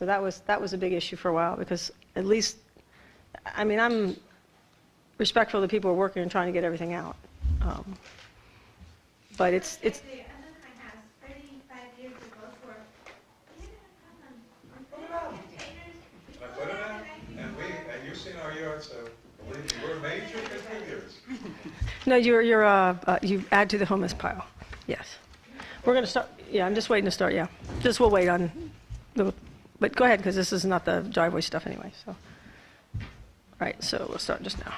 So that was a big issue for a while, because at least, I mean, I'm respectful of the people who are working and trying to get everything out. But it's The other my house, 35 years ago, for I put it out, and you've seen our yard, so believe me, we're major contributors. No, you add to the homeless pile. Yes. We're going to start, yeah, I'm just waiting to start, yeah. Just we'll wait on, but go ahead, because this is not the driveway stuff anyway, so. All right, so we'll start just now.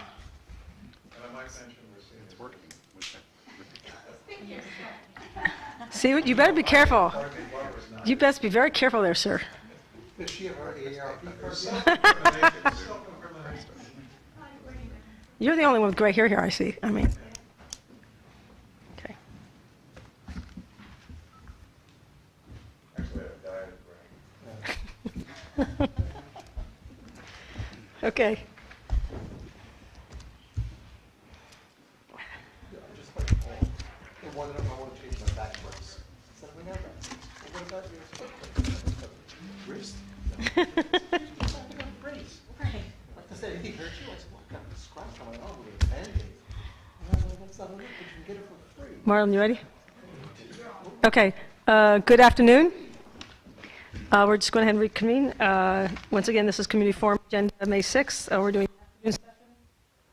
And I might mention we're seeing it's working. See, you better be careful. You best be very careful there, sir. Does she have her AARP card? You're the only one with gray hair here, I see. I mean. Okay. Actually, I dyed it gray. Okay. Just like, they wanted to, I want to change my back brace. I said, we have that. Well, what about your wrist? Brace. Like I said, anything hurt you? I said, well, I got a scratch on my arm with a Band-Aid. That's not enough, but you can get it for free. Marlon, you ready? Okay. Good afternoon. We're just going ahead and reconvene. Once again, this is Community Forum Agenda May 6th. We're doing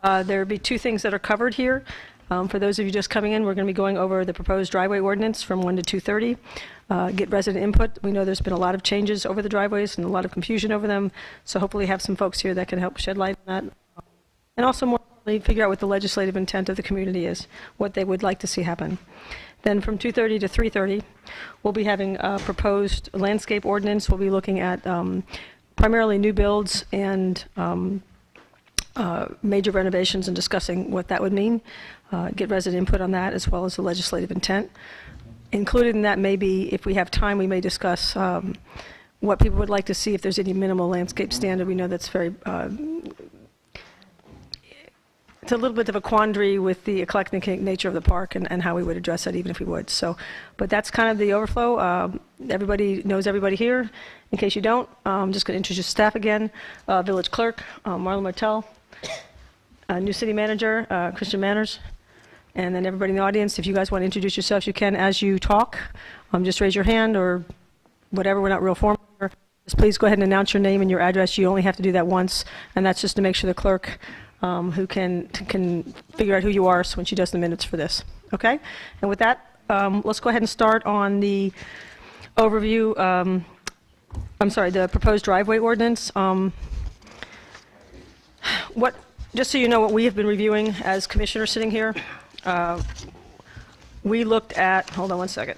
there will be two things that are covered here. For those of you just coming in, we're going to be going over the proposed driveway ordinance from 1 to 2:30. Get resident input. We know there's been a lot of changes over the driveways and a lot of confusion over them, so hopefully have some folks here that can help shed light on that. And also more importantly, figure out what the legislative intent of the community is, what they would like to see happen. Then from 2:30 to 3:30, we'll be having a proposed landscape ordinance. We'll be looking at primarily new builds and major renovations and discussing what that would mean. Get resident input on that, as well as the legislative intent. Included in that may be, if we have time, we may discuss what people would like to see if there's any minimal landscape standard. We know that's very it's a little bit of a quandary with the eclectic nature of the park and how we would address that, even if we would. So, but that's kind of the overflow. Everybody knows everybody here. In case you don't, I'm just going to introduce staff again. Village Clerk, Marlon Martell, new City Manager, Christian Manners, and then everybody in the audience. If you guys want to introduce yourselves, you can as you talk. Just raise your hand or whatever. We're not real formal here. Just please go ahead and announce your name and your address. You only have to do that once, and that's just to make sure the clerk who can figure out who you are, so when she does the minutes for this. Okay? And with that, let's go ahead and start on the overview. The proposed driveway ordinance. Just so you know what we have been reviewing as commissioners sitting here, we looked at, hold on one second,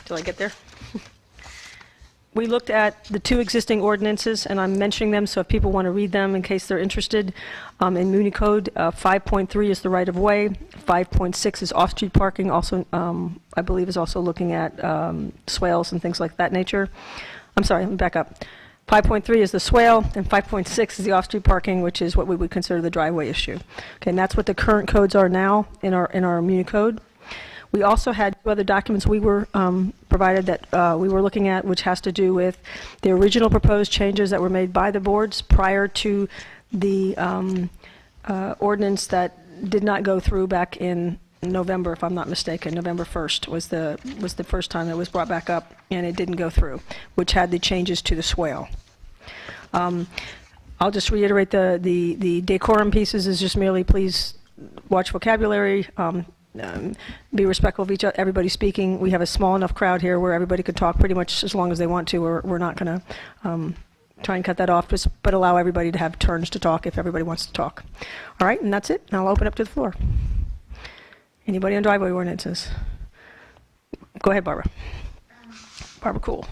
till I get there. We looked at the two existing ordinances, and I'm mentioning them so if people want to read them in case they're interested. In Muni Code, 5.3 is the right-of-way. 5.6 is off-street parking. Also, I believe is also looking at swales and things like that nature. I'm sorry, let me back up. 5.3 is the swale, and 5.6 is the off-street parking, which is what we would consider the driveway issue. Okay, and that's what the current codes are now in our Muni Code. We also had two other documents we were provided that we were looking at, which has to do with the original proposed changes that were made by the boards prior to the ordinance that did not go through back in November, if I'm not mistaken. November 1st was the first time it was brought back up, and it didn't go through, which had the changes to the swale. I'll just reiterate the decorum pieces is just merely please watch vocabulary. Be respectful of everybody speaking. We have a small enough crowd here where everybody could talk pretty much as long as they want to. We're not going to try and cut that off, but allow everybody to have turns to talk if everybody wants to talk. All right, and that's it. Now I'll open up to the floor. Anybody on driveway ordinances? Go ahead, Barbara. Barbara Cool.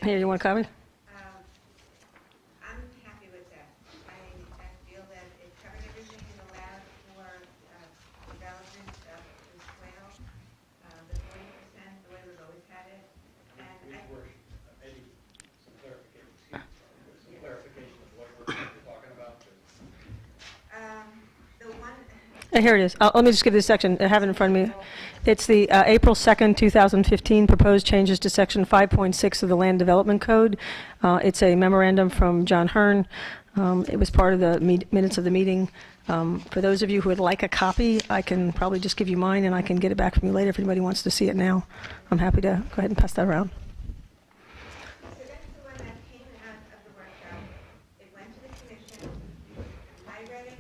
Here, you want a copy? I'm happy with that. I feel that it covered everything it allowed for development of the swale, the 40%, the way we've always had it. And Maybe some clarification of what Here it is. Let me just give this section. I have it in front of me. It's the April 2nd, 2015 proposed changes to Section 5.6 of the Land Development Code. It's a memorandum from John Hearn. It was part of the minutes of the meeting. For those of you who would like a copy, I can probably just give you mine, and I can get it back from you later if anybody wants to see it now. I'm happy to go ahead and pass that around. So that's the one that came out of the workshop. It went to the commission. I read it.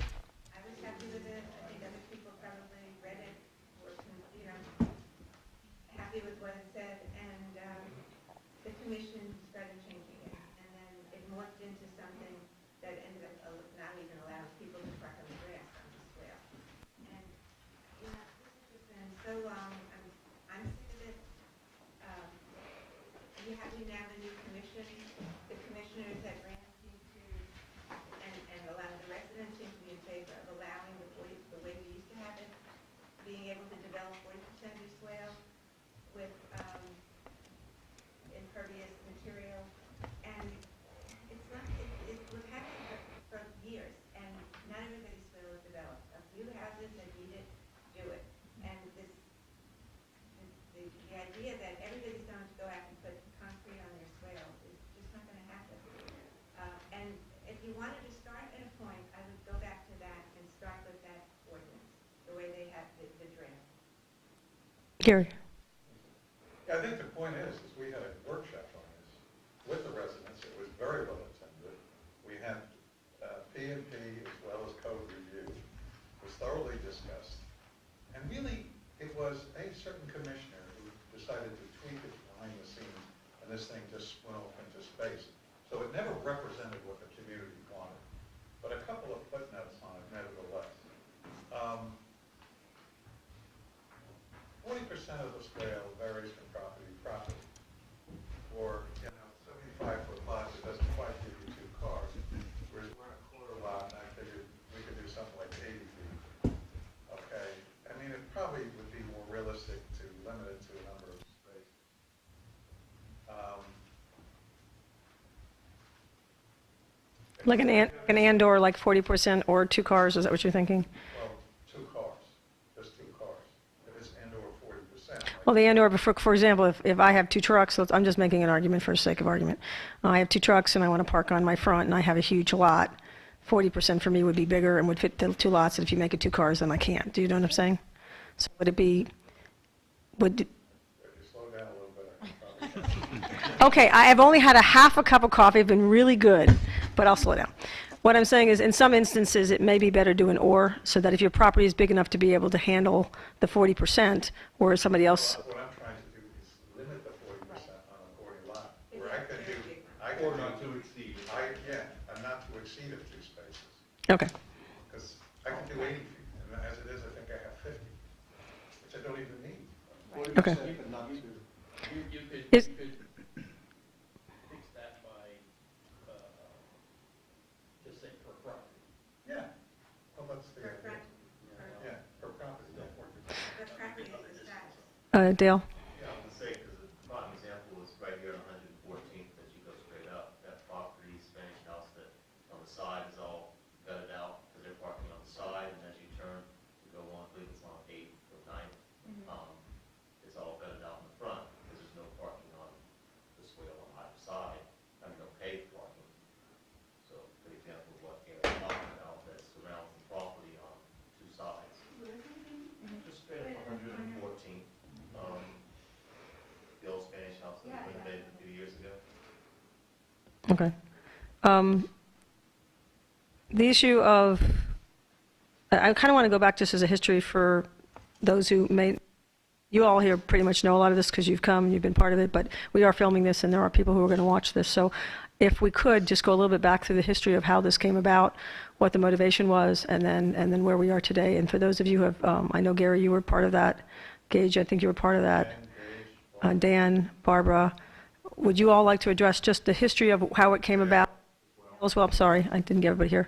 I was happy with it. I think other people probably read it, were, happy with what it said. And the commission started changing it. And then it morphed into something that ended up not even allowing people to park on the grass on the swale. And, this has just been so long. I'm sick of it. We now have a new commission. The commissioners at Grant seem to, and a lot of the residents seem to be in favor of allowing the way we used to have it, being able to develop 40% of the swale with impervious material. And it's not, we've had it for years, and not everybody's swale is developed. A few houses that need it, do it. And the idea that everybody's going to go out and put concrete on their swale is just not going to happen. And if you wanted to start at a point, I would go back to that and start with that ordinance, the way they have the draft. Gary. Yeah, I think the point is we had a workshop on this with the residents. It was very well attended. We had P&P as well as code review. It was thoroughly discussed. And really, it was a certain commissioner who decided to tweak it behind the scenes, and this thing just went off into space. So it never represented what the community wanted. But a couple of footnotes on it nevertheless. 40% of the swale varies from property to property. For 75-foot lots, it doesn't quite give you 2 cars. Whereas we're in a quarter lot, and I figured we could do something like 80 feet. Okay, I mean, it probably would be more realistic to limit it to a number of spaces. Like an and/or like 40% or 2 cars, is that what you're thinking? Well, 2 cars, just 2 cars. If it's and/or 40%. Well, the and/or, for example, if I have 2 trucks, I'm just making an argument for the sake of argument. I have 2 trucks and I want to park on my front and I have a huge lot. 40% for me would be bigger and would fit the 2 lots, and if you make it 2 cars, then I can't. Do you know what I'm saying? So would it be, would, If you slow down a little bit, I can probably. okay, I have only had a half a cup of coffee, I've been really good, but I'll slow down. What I'm saying is, in some instances, it may be better to do an or, so that if your property is big enough to be able to handle the 40%, or somebody else, What I'm trying to do is limit the 40% on a 40 lot, where I can do, Or not to exceed. and not to exceed a few spaces. okay. Because I can do 80 feet, and as it is, I think I have 50, which I don't even need. 40%, Okay. but not 2. You could Is- fix that by, just say per property. Yeah. Well, that's the Per idea. front, Yeah, per property, yeah, 40%. per property is the size. Dale? Yeah, I was gonna say, because the prime example is right here on 114th, as you go straight up, that property, Spanish house that on the side is all gutted out, because they're parking on the side, and as you turn to go on, I believe it's on 8th or 9th, it's all gutted out in the front, because there's no parking on the swale on either side, I mean, no paved parking. So, good example of what Gary's talking about, that surrounds the property on 2 sides. Just straight up 114th. The old Spanish house that we renovated a few years ago. Okay. The issue of, I kind of want to go back just as a history for those who may, you all here pretty much know a lot of this because you've come, you've been part of it, but we are filming this and there are people who are going to watch this. So if we could just go a little bit back through the history of how this came about, what the motivation was, and then where we are today. And for those of you who have, I know Gary, you were part of that. Gage, I think you were part of that. Dan, Barbara, would you all like to address just the history of how it came about as well? I'm sorry, I didn't get everybody here.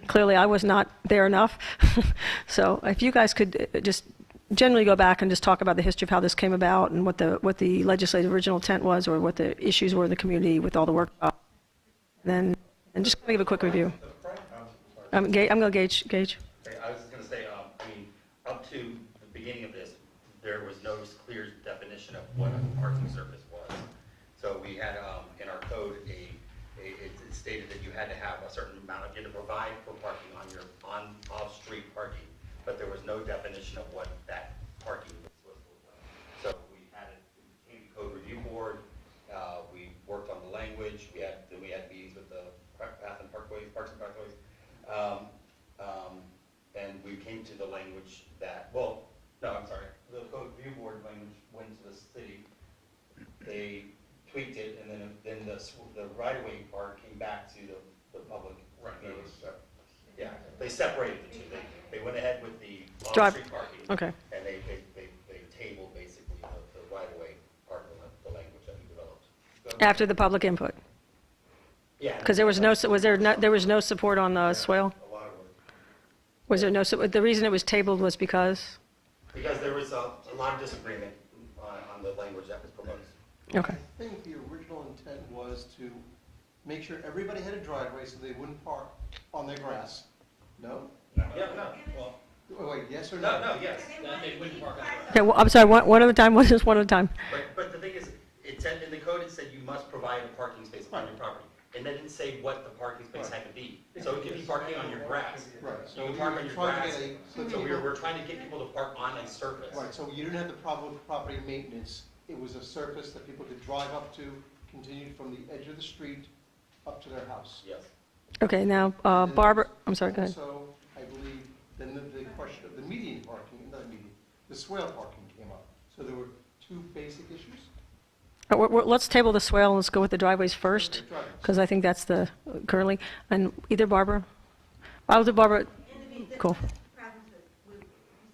Clearly, I was not there enough. So if you guys could just generally go back and just talk about the history of how this came about and what the legislative original intent was, or what the issues were in the community with all the work. And just give a quick review. I'm going to Gage. Okay, I was just gonna say, I mean, definition of what a parking surface was. So we had, in our code, it stated that you had to have a certain amount of, you had to provide for parking on off-street parking, but there was no definition of what that parking was. So we had it, came to code review board, we worked on the language, then we had meetings with the Parks and Parkways, and we came to the language that, the code review board language went to the city, they tweaked it, and then the right-of-way part came back to the public. Right, that was separate. Yeah, they separated the two. They went ahead with the Drive- on-street parking. okay. And they tabled basically the right-of-way part of the language that we developed. After the public input? Yeah. Because there was no support on the swale? A lot of work. Was there no, the reason it was tabled was because? Because there was a lot of disagreement on the language that was proposed. Okay. I think the original intent was to make sure everybody had a driveway so they wouldn't park on their grass. No? Yeah, no, well, Oh, wait, yes or no? no, yes. That they wouldn't park on the grass. Okay, well, I'm sorry, one at a time, just one at a time. But the thing is, it said, in the code, it said you must provide a parking space on your property. And they didn't say what the parking space had to be. So it could be parking on your grass. Right, You can park on your trying to grass. get a- So we're trying to get people to park on a surface. Right, so you didn't have the problem with property maintenance. It was a surface that people could drive up to, continue from the edge of the street up to their house. Yes. Okay, now, Barbara, I'm sorry, go ahead. So, I believe, then the question of the median parking, not median, the swale parking came up. So there were two basic issues. Let's table the swale, and let's go with the driveways first, The driveways. because I think that's currently, and either Barbara? I'll do Barbara, The Cool. problems with, we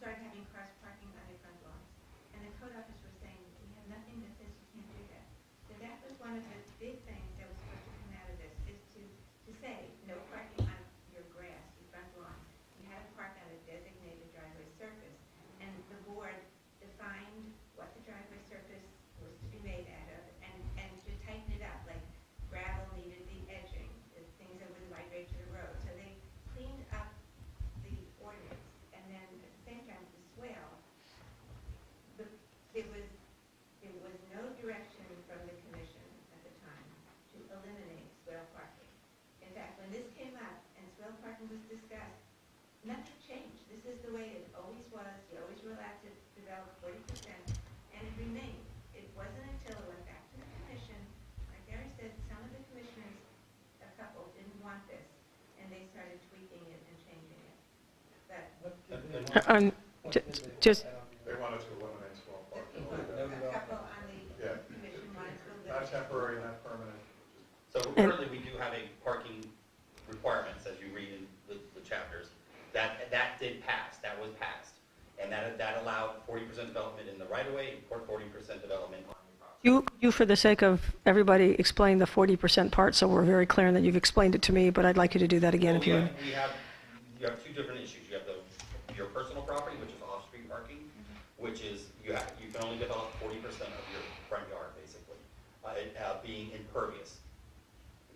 started having cross parking on their front lawns, and the code office was saying, we have nothing that says you can't do that. So that was one of the big things that was supposed to come out of this, is to say, no parking on your grass, your front lawn. You have to park on a designated driveway surface, and the board defined what the driveway surface was to be made out of, and to tighten it up, like gravel needed the edging, the things that would migrate to the road. So they cleaned up the ordinance, and then at the same time, the swale, there was no direction from the commission at the time to eliminate swale parking. In fact, when this came up and swale parking was discussed, nothing changed. This is the way it always was. You always were allowed to develop 40%, and it remained. It wasn't until it went back to the commission, like Gary said, some of the commissioners, a couple, didn't want this, and they started tweaking it and changing it. But just, They wanted to eliminate swamp parking. a couple on the Yeah. commission wanted to Not eliminate. temporary, not permanent. So currently, we do have a parking requirements, as you read in the chapters. That did pass, that was passed. And that allowed 40% development in the right-of-way and 40% development on your property. you, for the sake of everybody, explain the 40% part, so we're very clear that you've explained it to me, but I'd like you to do that again Well, if you would. you have two different issues. You have your personal property, which is off-street parking, which is, you can only develop 40% of your front yard, basically, being impervious.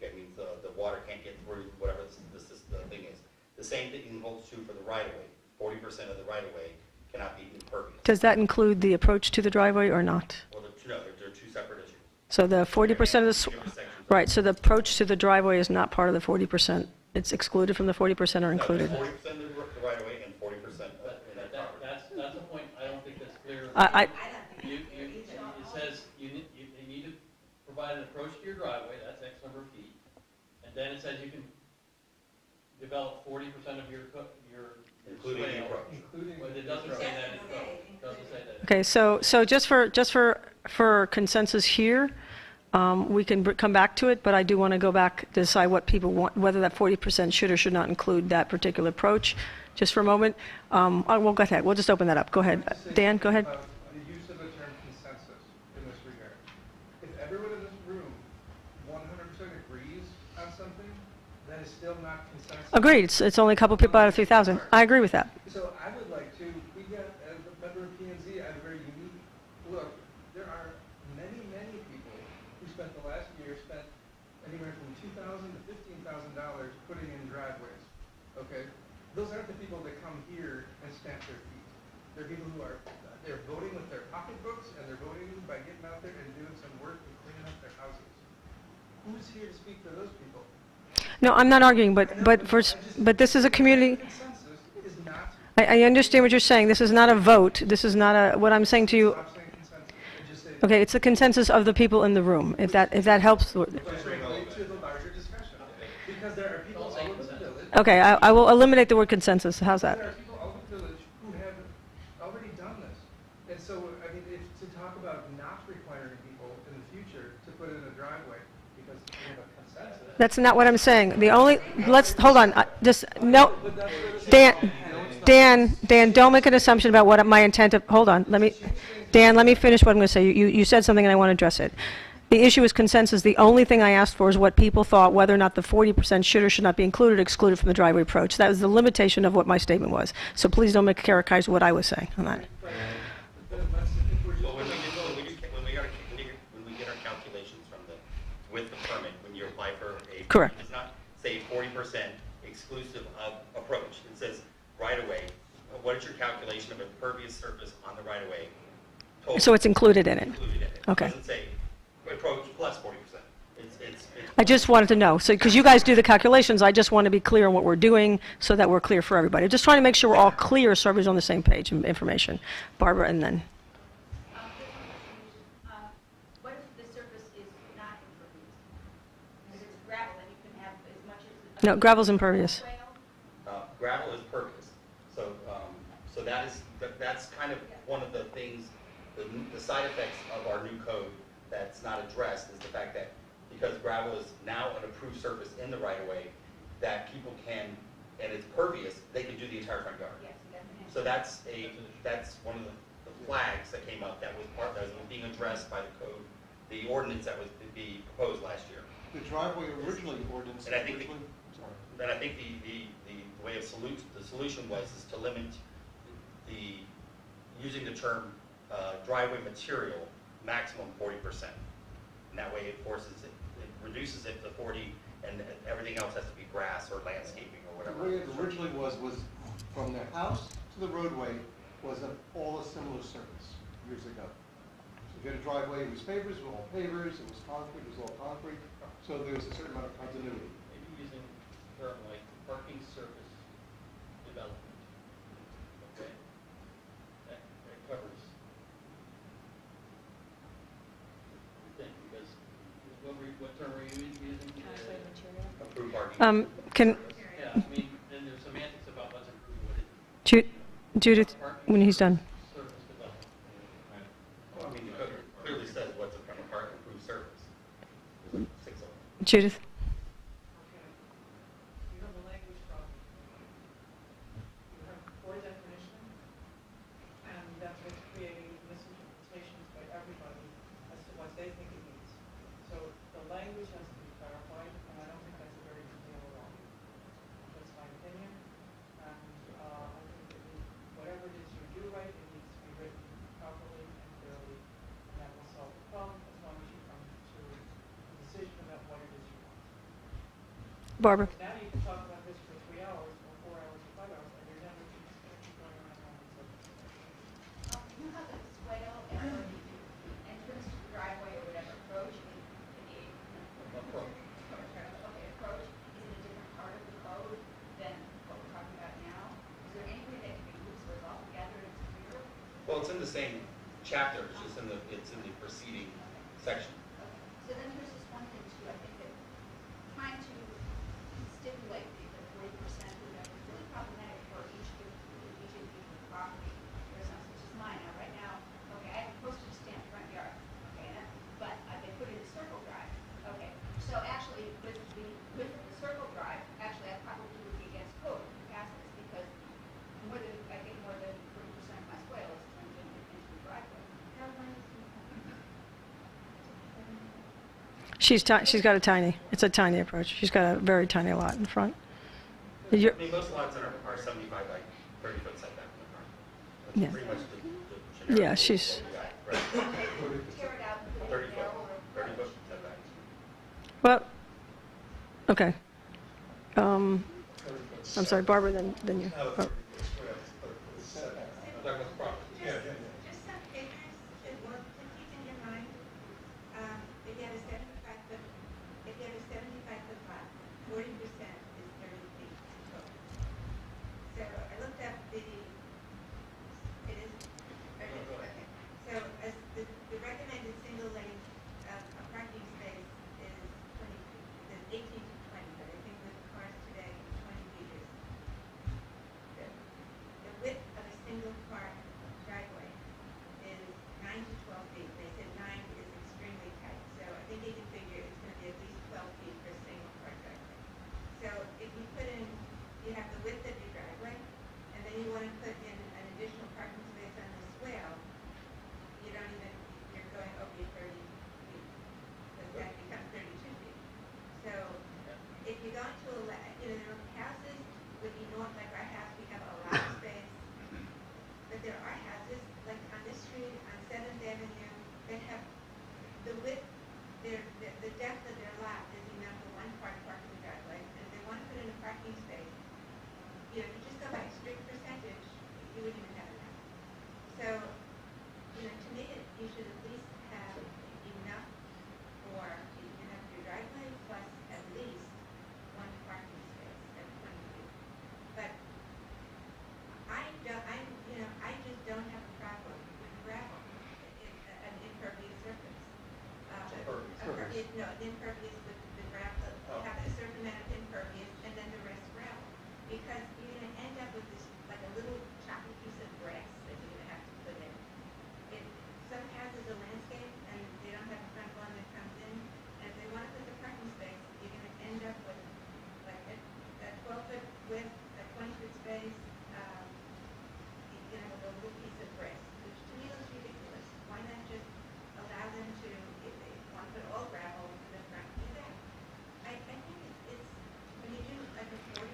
Okay, means the water can't get through, whatever the thing is. The same thing holds true for the right-of-way. 40% of the right-of-way cannot be impervious. Does that include the approach to the driveway or not? Well, they're two separate issues. So the 40% of the, Two different sections. right, so the approach to the driveway is not part of the 40%. It's excluded from the 40% or included? No, 40% of the right-of-way and 40% in that property. That's a point, I don't think that's clear. I, I don't You, think you, it's clear it either. says you need to provide an approach to your driveway, that's X number of feet. And then it says you can develop 40% of your Including the swale. approach. But it doesn't say that in code, it doesn't say that. okay, so just for consensus here, we can come back to it, but I do want to go back to decide what people want, whether that 40% should or should not include that particular approach. Just for a moment, we'll go ahead, we'll just open that up. Go ahead. Dan, go ahead. The use of the term consensus in this regard. If everyone in this room 100% agrees on something, that is still not consensus. Agreed, it's only a couple people out of 3,000. I agree with that. So I would like to, we got, as a member of P&Z, I have a very unique look. There are many, many people who spent the last year, spent anywhere from $2,000 to $15,000 putting in driveways, okay? Those aren't the people that come here and stamp their feet. They're people who are they're voting with their pocketbooks, and they're voting by getting out there and doing some work and cleaning up their houses. Who's here to speak for those people? No, I'm not arguing, but this is a community, Consensus is not, I understand what you're saying. This is not a vote. This is not a, what I'm saying to you, stop saying consensus, and just say, okay, it's the consensus of the people in the room, if that helps. let's relate to the larger discussion. Because there are people all over the village, Okay, I will eliminate the word consensus. How's there that? are people all over the village who have already done this. And so, I mean, if, to talk about not requiring people in the future to put in a driveway because we have a consensus. That's not what I'm saying. The only, let's, hold on, just, no, Dan, don't make an assumption about what my intent of, hold on, Dan, let me finish what I'm going to say. You said something and I want to address it. The issue is consensus. The only thing I asked for is what people thought, whether or not the 40% should or should not be included or excluded from the driveway approach. That was the limitation of what my statement was. So please don't make characterize what I was saying on that. Well, when we get our calculations from with the permit, when you apply for a. Correct. It's not, say, 40% exclusive of approach. It says right-of-way. What is your calculation of impervious surface on the right-of-way? Total. So it's included in it. Included in it. Okay. It doesn't say approach plus 40%. I just wanted to know. So, because you guys do the calculations, I just want to be clear on what we're doing so that we're clear for everybody. Just trying to make sure we're all clear so everybody's on the same page and information. Barbara, and then. What if the surface is not impervious? Because it's gravel, then you can have as much as. No, gravel's impervious. Gravel is pervious. So, so that's kind of one of the things, the side effects of our new code that's not addressed is the fact that because gravel is now an approved surface in the right-of-way, that people can, and it's pervious, they can do the entire front yard. Yes, definitely. So that's one of the flags that came up that was being addressed by the code, the ordinance that was to be proposed last year. The driveway originally ordinance. And I think originally- sorry. Then I think the way of the solution was is to limit using the term driveway material, maximum 40%. And that way it reduces it to 40, and everything else has to be grass or landscaping or The whatever. way it originally was from the house to the roadway was all a similar surface years ago. So if you had a driveway, it was pavers, it was all pavers, it was concrete, it was all concrete, so there was a certain amount of continuity. Maybe using a term like parking surface development. Okay? That covers. I think, because what term were you using? Approved parking. Yeah, I mean, then there's semantics about what's approved, what isn't. Judith, when he's done. Surface development. Well, I mean, the code clearly says what's a approved surface. There's like 6 of them. Judith? Okay. You have a language problem. You have poor definition, and that's what's creating misinterpretations by everybody as to what they think it means. So the language has to be clarified, and I don't think that's a very big deal at all. That's my opinion, and I think that whatever it is you do right, it needs to be written properly and clearly, and that will solve the problem as long as you come to a decision about what it is you want. Barbara? Now you can talk about this for 3 hours, or 4 hours, or 5 hours, and you're never going to keep going around and around. You know how the swale and the entrance to the driveway or whatever approach is Approach. okay, approach is in a different part of the code than what we're talking about now? Is there any way that can be moved so it's all together and it's clear? Well, it's in the same chapter, it's just it's in the preceding section. So then there's this one thing too, I think that trying to stipulate the 40% whatever is really problematic for each individual property. For instance, which is mine. Now, right now, okay, I have a postage stamp front yard, okay, but they put in a circle drive. Okay, so actually with the circle drive, actually I probably would be against code to pass this because I think more than 40% of my swale is turned into the driveway. She's got it's a tiny approach. She's got a very tiny lot in front. I mean, most lots are 75 by 30 foot setback from the front. That's Yeah. pretty much the generic. Yeah, she's, Right. Tear it out and put 30 it in foot, there or. 30 foot setback. well, okay. I'm sorry, Barbara, then you. Now, Oh. it's setback. I'm talking about the property. Yeah. Just with a 20-foot space, you know, with a little piece of grass, which to me looks ridiculous. Why not just allow them to, if they want to put all gravel in the front, do that? I think it's, when you do like a 40%.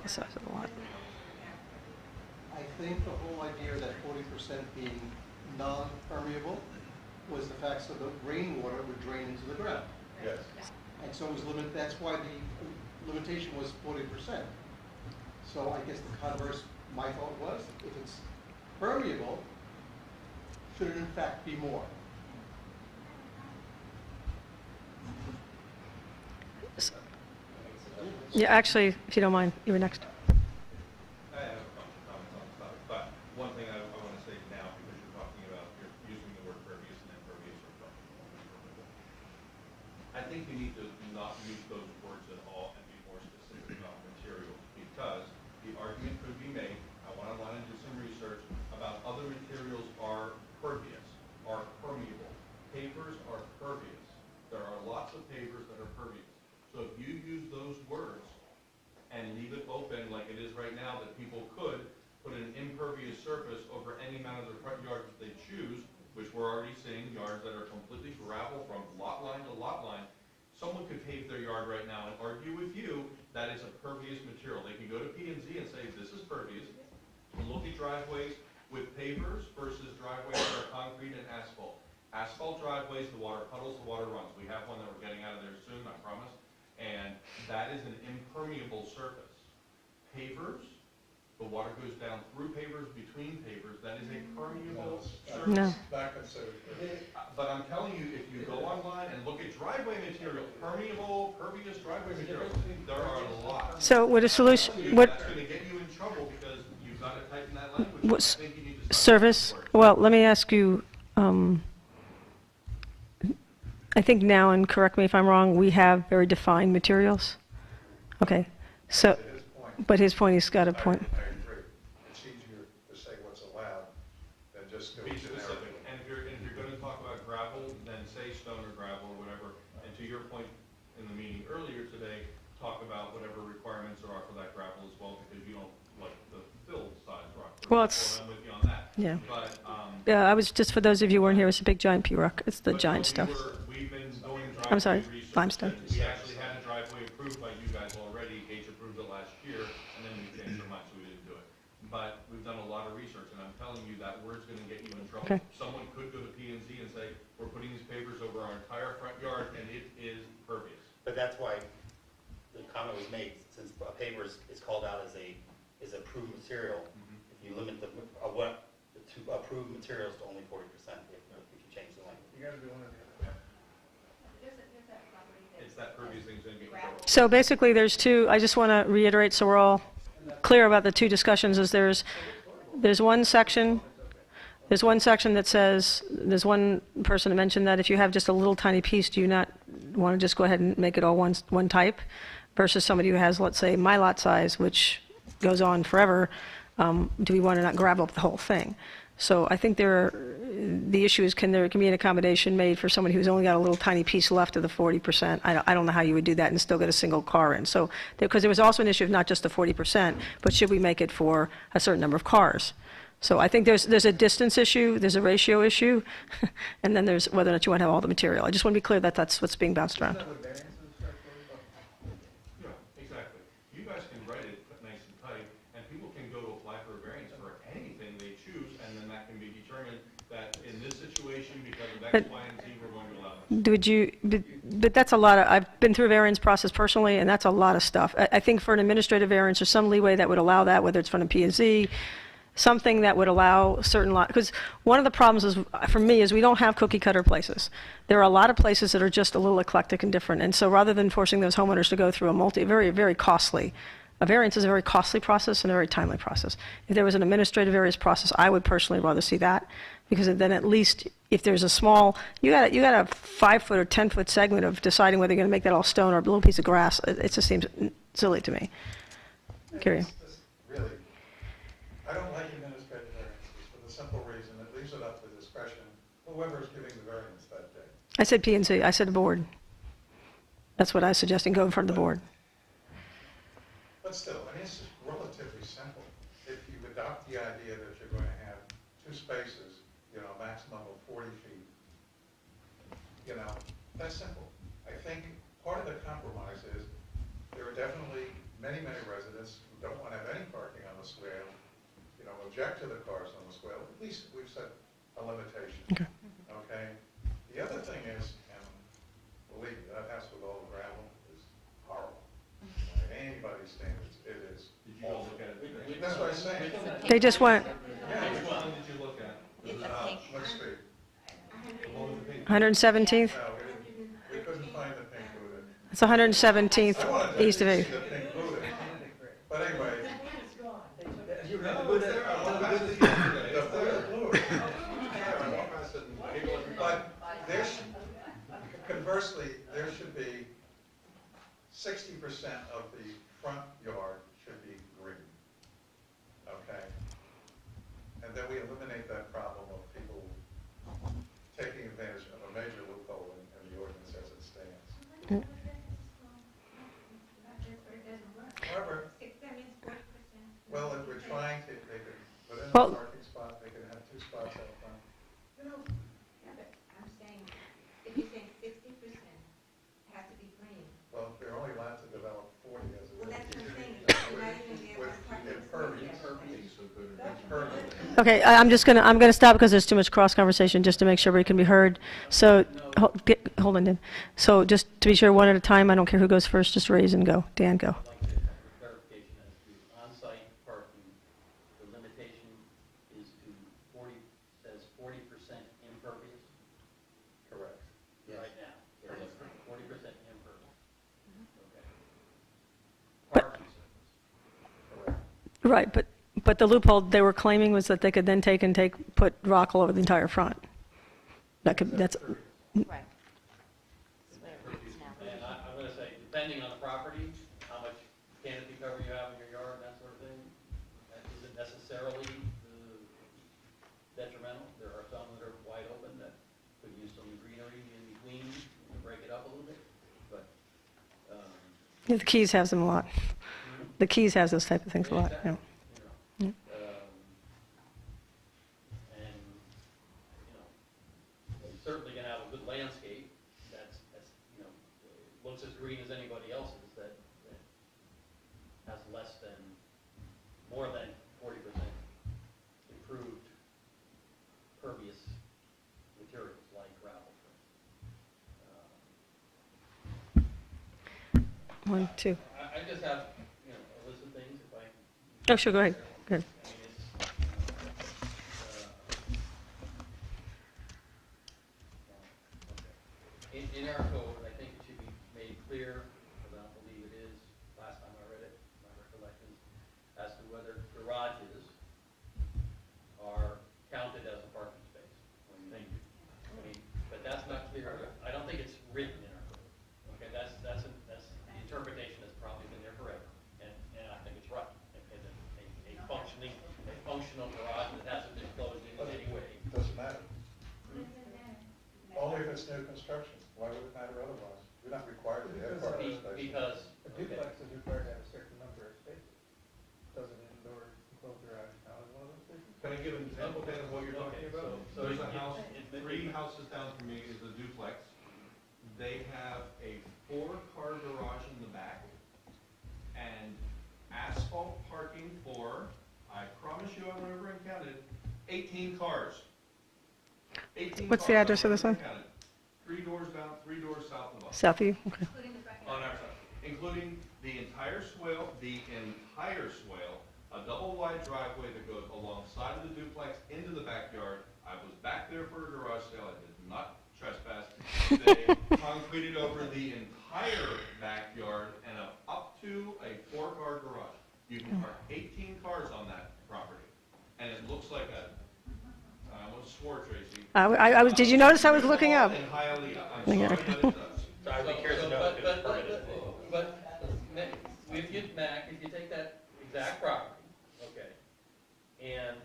The size of the lot. doesn't always work out for people. I think the whole idea of that 40% being non-permeable was the fact so the rainwater would drain into the ground. Yes. And so it was that's why the limitation was 40%. So I guess the converse, my thought was, if it's permeable, should it in fact be more? Yeah, actually, if you don't mind, you were next. I have a bunch of comments on this topic, but one thing I want to say now, because you're talking about, you're using the word pervious and impervious or permeable. I think you need to not use those words at all and be more specific about materials, because the argument could be made, I want to line and do some research, about other materials are pervious, are permeable. Pavers are pervious. There are lots of pavers that are pervious. So if you use those words and leave it open like it is right now, that people could put an impervious surface over any amount of their front yard that they choose, which we're already seeing, yards that are completely gravel from lot line to lot line, someone could pave their yard right now and argue with you that is a pervious material. They can go to P&Z and say, this is pervious. Look at driveways with pavers versus driveways that are concrete and asphalt. Asphalt driveways, the water puddles, the water runs. We have one that we're getting out of there soon, I promise. And that is an impermeable surface. Pavers, the water goes down through pavers, between pavers, that is a permeable surface. No. Not considered. But I'm telling you, if you go online and look at driveway material, permeable, pervious driveway material, there are a lot. So would a solution, That's what, going to get you in trouble because you've got to tighten that language. What's- I think you need to start service, using well, let me ask you, I think now, and correct me if I'm wrong, we have very defined materials? Okay, so, To his point, but his point, he's got a point. I agree. It's easier to say what's allowed than just go Be generic. specific, and if you're going to talk about gravel, then say stone or gravel or whatever, and to your point in the meeting earlier today, talk about whatever requirements there are for that gravel as well, because you don't like the filled size rock. Well, it's- So I'm with you on that. Yeah. But, Yeah, I was, just for those of you who weren't here, it's a big giant P-rock. It's the giant stuff. We've been doing I'm sorry, driveway research. limestone. We actually had a driveway approved by you guys already, Gage approved it last year, and then we changed our mind, so we didn't do it. But we've done a lot of research, and I'm telling you, that word's gonna get you in trouble. Okay. Someone could go to P&Z and say, we're putting these pavers over our entire front yard, and it is pervious. But that's why the comment was made, since a paver is called out as approved material, if you limit the approved materials to only 40%, if you change the language. You gotta do one or the other. There's that property that. It's that pervious thing's gonna get you in trouble. So basically, there's two, I just want to reiterate so we're all clear about the two discussions, is there's one section that says, there's one person that mentioned that if you have just a little tiny piece, do you not want to just go ahead and make it all one type? Versus somebody who has, let's say, my lot size, which goes on forever, do we want to not gravel up the whole thing? So I think the issue is, can be an accommodation made for someone who's only got a little tiny piece left of the 40%? I don't know how you would do that and still get a single car in. So, because there was also an issue of not just the 40%, but should we make it for a certain number of cars? So I think there's a distance issue, there's a ratio issue, and then there's whether or not you want to have all the material. I just want to be clear that that's what's being bounced around. Yeah, exactly. You guys can write it nice and tight, and people can go to apply for a variance for anything they choose, and then that can be determined that in this situation, because of X, But- Y, and Z, we're going to allow it. But that's a lot of, I've been through a variance process personally, and that's a lot of stuff. I think for an administrative variance, there's some leeway that would allow that, whether it's from a P&Z, something that would allow certain lot, because one of the problems is, for me, is we don't have cookie cutter places. There are a lot of places that are just a little eclectic and different, and so rather than forcing those homeowners to go through very, very costly, a variance is a very costly process and a very timely process. If there was an administrative variance process, I would personally rather see that, because then at least if there's a small, you got a 5-foot or 10-foot segment of deciding whether you're going to make that all stone or a little piece of grass. It just seems silly to me. Carrie. Really, I don't like administrative variances for the simple reason it leaves it up to discretion, whoever's giving the variance that day. I said P&Z, I said the board. That's what I was suggesting, go in front of the board. But still, I mean, it's relatively simple. If you adopt the idea that you're going to have two spaces, you know, maximum of 40 feet, you know, that's simple. I think part of the compromise is there are definitely many, many residents who don't want to have any parking on the swale, you know, object to the cars on the swale. At least we've set a limitation. Okay. Okay? The other thing is, and believe me, that house with all the gravel is horrible. By anybody's standards, it is. Did you go look at it? That's what I'm saying. They just went Yeah, Which one did you look at? what street? What was the pink? 117th. No, we couldn't find the pink Buddha. It's 117th I wanted to east of see 8. the pink Buddha. But anyway. You read the Buddha, The Buddha blew it. But there should, conversely, there should be 60% of the front yard should be green. Okay? And then we eliminate that problem of people taking advantage of a major loophole in the ordinance as it stands. However, That means 40%. well, if we're trying to, they could put in a Well- parking spot, they could have 2 spots out front. You know, Yeah, but I'm saying, if you're saying 60% has to be green, well, they're only allowed to develop 40 as it is. well, that's what I'm saying, you're not even be able With to park in the impervious. space. Impervious. Okay, I'm going to stop because there's too much cross conversation, just to make sure everybody can be heard. So, hold on, Dan. So just to be sure, one at a time, I don't care who goes first, just raise and go. Dan, go. I'd like to have a clarification as to on-site parking. The limitation is to 40, says 40% impervious Correct. right now. Yes. 40% impervious. Okay. But- Parking surface. Correct. Right, but the loophole they were claiming was that they could then put rock all over the entire front. That's, Right. And I'm going to say, depending on the property, how much canopy cover you have in your yard, and that sort of thing, that isn't necessarily detrimental. There are some that are wide open that could use some greenery in between to break it up a little bit, but, the Keys has them a lot. The Keys has those type of things a lot, yeah. you know, Yeah. and, you know, you're certainly going to have a good landscape that's, you know, looks as green as anybody else's that has less than, more than 40% improved pervious materials like gravel, for instance. 1, 2. I just have, you know, a list of things if I. Oh, sure, go ahead. Go ahead. I mean, in our code, I think it should be made clear, because I don't believe it is, last time I read it, my recollection, as to whether garages are counted as a parking space. I mean, but that's not clear. I don't think it's written in our code. Okay, that's the interpretation that's probably been there forever, and I think it's right. Okay, that a functional garage that hasn't been closed in any way. Doesn't matter. Only if it's new construction. Why would it matter otherwise? We're not required to have parking spaces. Because, A duplex is required to have a certain number of spaces. Does an indoor enclosed garage count as one of those spaces? Can I give an example, Dan, of what you're talking Okay, about? so There's a it- house, it- 3 houses down from me is a duplex. They have a 4-car garage in the back and asphalt parking for, I promise you, I went over and counted, 18 cars. 18 What's the cars, I address of went this over one? and counted. 3 doors down, 3 doors south of us. South of you? Okay. On our side, including the entire swale, a double wide driveway that goes alongside of the duplex into the backyard. I was back there for a garage sale, I did not trespass. They concreted over the entire backyard and up to a 4-car garage. You can park 18 cars on that property, and it looks like I almost swore, Tracy. I was, did you notice I was looking up? In Hialeah, I'm Yeah. sorry, but it does. So I'd be curious to know if it's permitted. But, if you take that exact property, okay, and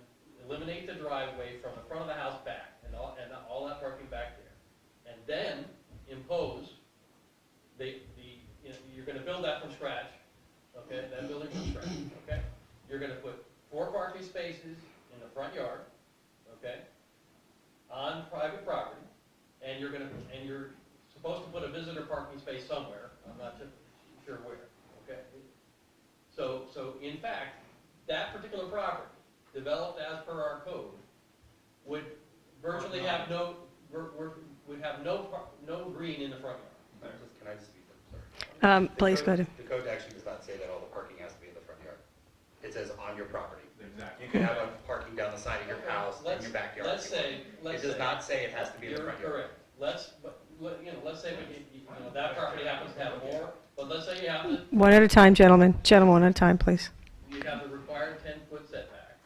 eliminate the driveway from the front of the house back, and all that parking back there, and then impose you know, you're gonna build that from scratch, okay, that building from you're gonna put 4 parking spaces in the front yard, okay? On private property, and you're supposed to put a visitor parking space somewhere, I'm not sure where, okay? So in fact, that particular property, developed as per our code, would virtually have no green in the front yard. Can I just speak? Sorry. Please go ahead. The code actually does not say that all the parking has to be in the front yard. It says on your property. Exactly. You can have a parking down the side of your house, in your backyard. Let's say. It does not say it has to be in the front yard. You're correct. Let's say that property happens to have more, but let's say you have One at a time, gentlemen. Gentlemen, one at a time, please. you have the required 10-foot setback,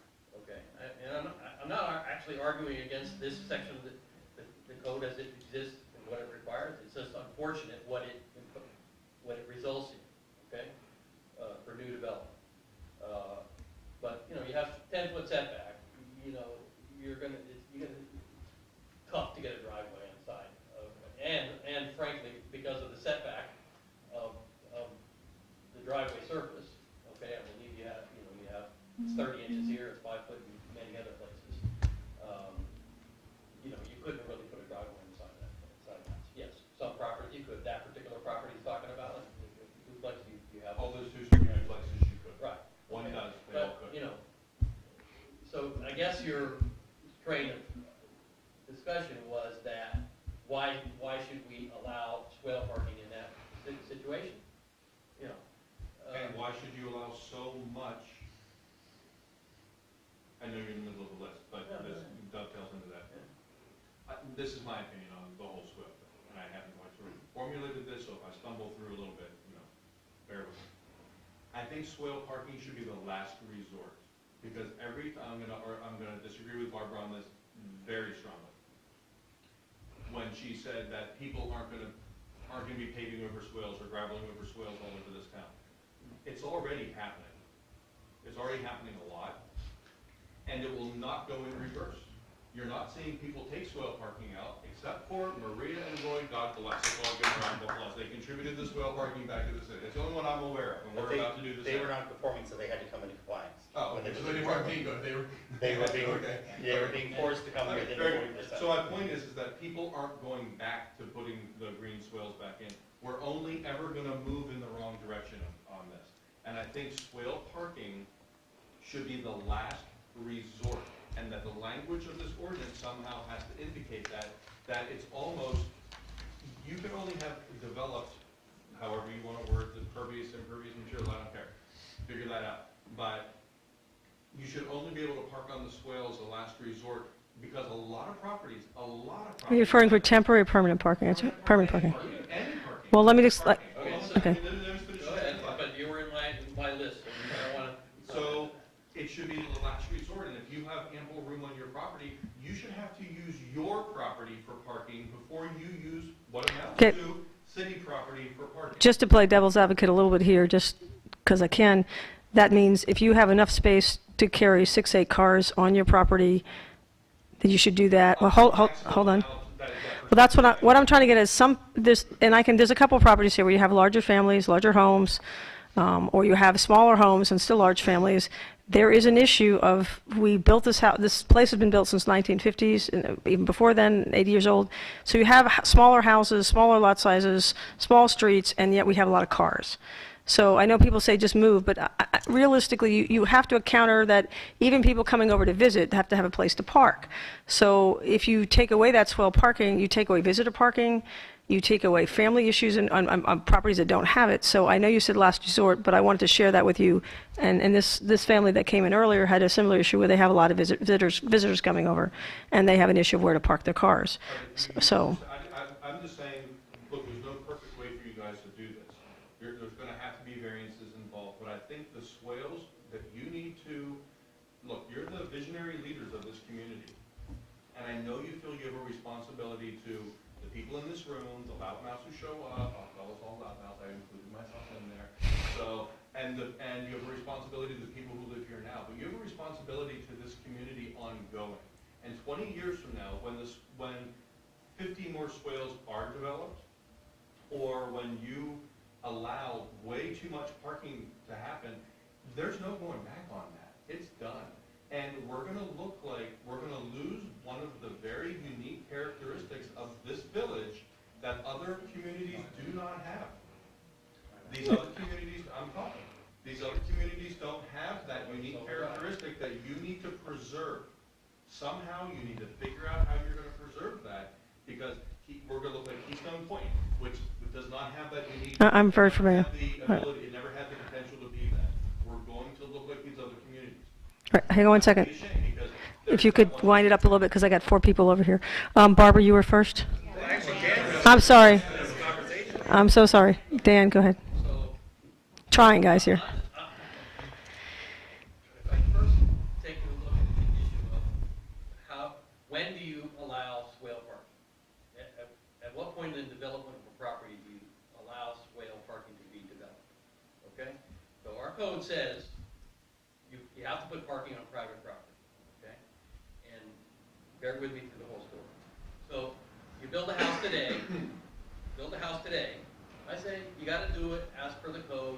okay? And I'm not actually arguing against this section of the code as it exists and what it requires. It's just unfortunate what it results in, okay, for new development. But, you have 10-foot setback, you're gonna, tough to get a driveway inside. And frankly, because of the setback of the driveway surface, okay, I believe you have, it's 30 inches here, it's 5 foot in many other places. You couldn't really put a driveway inside that house. Yes, some property you could, that particular property he's talking about, and the duplex you have. All those two-story duplexes you could. Right. One Okay. does, they all But, could. so I guess your train of discussion was that why should we allow swale parking in that situation? And why should you allow so much? I know you're in the middle of the list, but Yeah, this yeah. dovetails into that. Yeah. This is my opinion on the whole swale thing, and I haven't formulated this, so if I stumble through a little bit, bear with me. I think swale parking should be the last resort, because I'm gonna disagree with Barbara on this very strongly. When she said that people aren't gonna be paving over swales or graveling over swales all over this town. It's already happening. It's already happening a lot, and it will not go in reverse. You're not seeing people take swale parking out, except for Maria and Roy, God bless, let's all give them a round of applause. They contributed the swale parking back to the city. It's the only one I'm aware of, and But we're about to do the they same. were not performing, so they had to come into compliance. Oh, When okay, so they weren't being good, they were. They were being, Okay. they were being forced to come Okay, within very 40%. good. So my point is that people aren't going back to putting the green swales back in. We're only ever gonna move in the wrong direction on this. And I think swale parking should be the last resort, and that the language of this ordinance somehow has to indicate that it's almost, you can only have developed, however you wanna word the impervious materials, I don't care, figure that out. But you should only be able to park on the swales the last resort, because a lot of properties. Are you referring for temporary or permanent parking? It's permanent parking. Any parking. Well, let me just, Parking. okay. Let me finish Go this ahead, thought. but you were in my list, so I don't want to. So it should be the last resort, and if you have ample room on your property, you should have to use your property for parking before you use what amounts Okay. to city property for parking. Just to play devil's advocate a little bit here, just because I can, that means if you have enough space to carry 6, 8 cars on your property, then you should do that. Well, hold on. Well, that's what I'm trying to get is there's a couple of properties here where you have larger families, larger homes, or you have smaller homes and still large families. There is an issue of, we built this house, this place has been built since 1950s, and even before then, 80 years old. So you have smaller houses, smaller lot sizes, small streets, and yet we have a lot of cars. So I know people say just move, but realistically, you have to encounter that even people coming over to visit have to have a place to park. So if you take away that swale parking, you take away visitor parking, you take away family issues on properties that don't have it. So I know you said last resort, but I wanted to share that with you. And this family that came in earlier had a similar issue where they have a lot of visitors coming over, and they have an issue of where to park their cars. So. I'm just saying, look, there's no perfect way for you guys to do this. There's gonna have to be variances involved, but I think the swales that you need to, look, you're the visionary leaders of this community. And I know you feel you have a responsibility to the people in this room, the loudmouths who show up, I'll call us all loudmouths, I included myself in there. So, and you have a responsibility to the people who live here now, but you have a responsibility to this community ongoing. And 20 years from now, when 50 more swales are developed, or when you allow way too much parking to happen, there's no going back on that. It's done. And we're gonna look like, we're gonna lose one of the very unique characteristics of this village that other communities do not have. These other communities, I'm talking, these other communities don't have that unique characteristic that you need to preserve. Somehow you need to figure out how you're gonna preserve that, because we're gonna look like Keystone Point, which does not have that unique. I'm very familiar. The ability, it never had the potential to be that. We're going to look like these other communities. Right, hang on one second. It's a shame, because If you could wind it up a little bit, because I got 4 people over here. Barbara, you were first? I'm sorry. I'm so sorry. Dan, go ahead. So, Trying, guys, here. if I first take a look at the issue of when do you allow swale parking? At what point in the development of a property do you allow swale parking to be developed? Okay? So our code says you have to put parking on private property, okay? And bear with me through the whole story. So you build a house today, I say you gotta do it as per the code.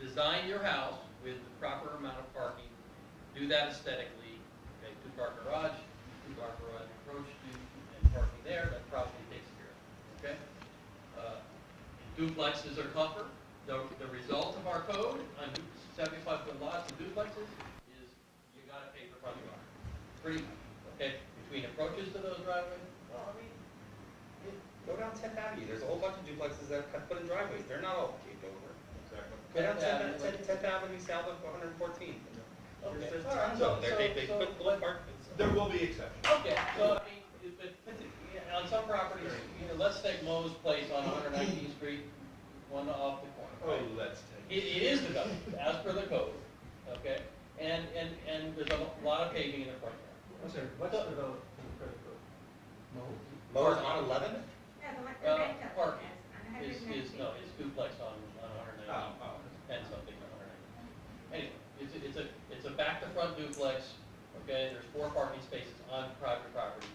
Design your house with the proper amount of parking, do that aesthetically, okay, 2-car garage approach, and parking there, that probably takes care of it, okay? Duplexes are tougher. The result of our code on 75-foot lots and duplexes is you gotta pay for front yard. Pretty much, okay? Between approaches to those driveways, well, I mean, Go down 10th Avenue, there's a whole bunch of duplexes that have put in driveways, they're not all paved over. Exactly. Go down 10th 10th Avenue south of 114. okay. There's All right, tons so- of them, they so- put little park. There will be exceptions. Okay, so, I mean, on some properties, let's take Mo's Place on 119th Street, one off the corner. Oh, right? let's take. It is developed, as per the code, okay? And there's a lot of paving in the front yard. I'm sorry, what's developed in the credit code? Mo's on 11? Yeah, the rent up Parking on is 119. no, it's duplex on 190, Oh. 10 something on 190. Anyway, it's a back to front duplex, okay? There's 4 parking spaces on private property,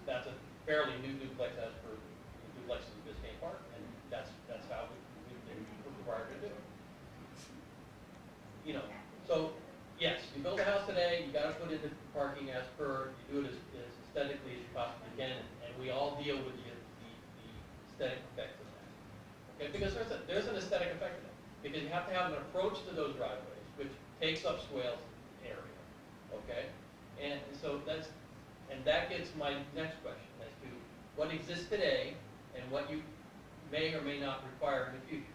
that's a fairly new duplex as per duplexes in Biscayne Park, and that's how we've been required to do it. So, yes, you build a house today, you gotta put in the parking as per, you do it as aesthetically as you possibly can, and we all deal with the aesthetic effects of that. Okay, because there's an aesthetic effect of that, because you have to have an approach to those driveways, which takes up swales area, okay? And so that gets my next question as to what exists today and what you may or may not require in the future.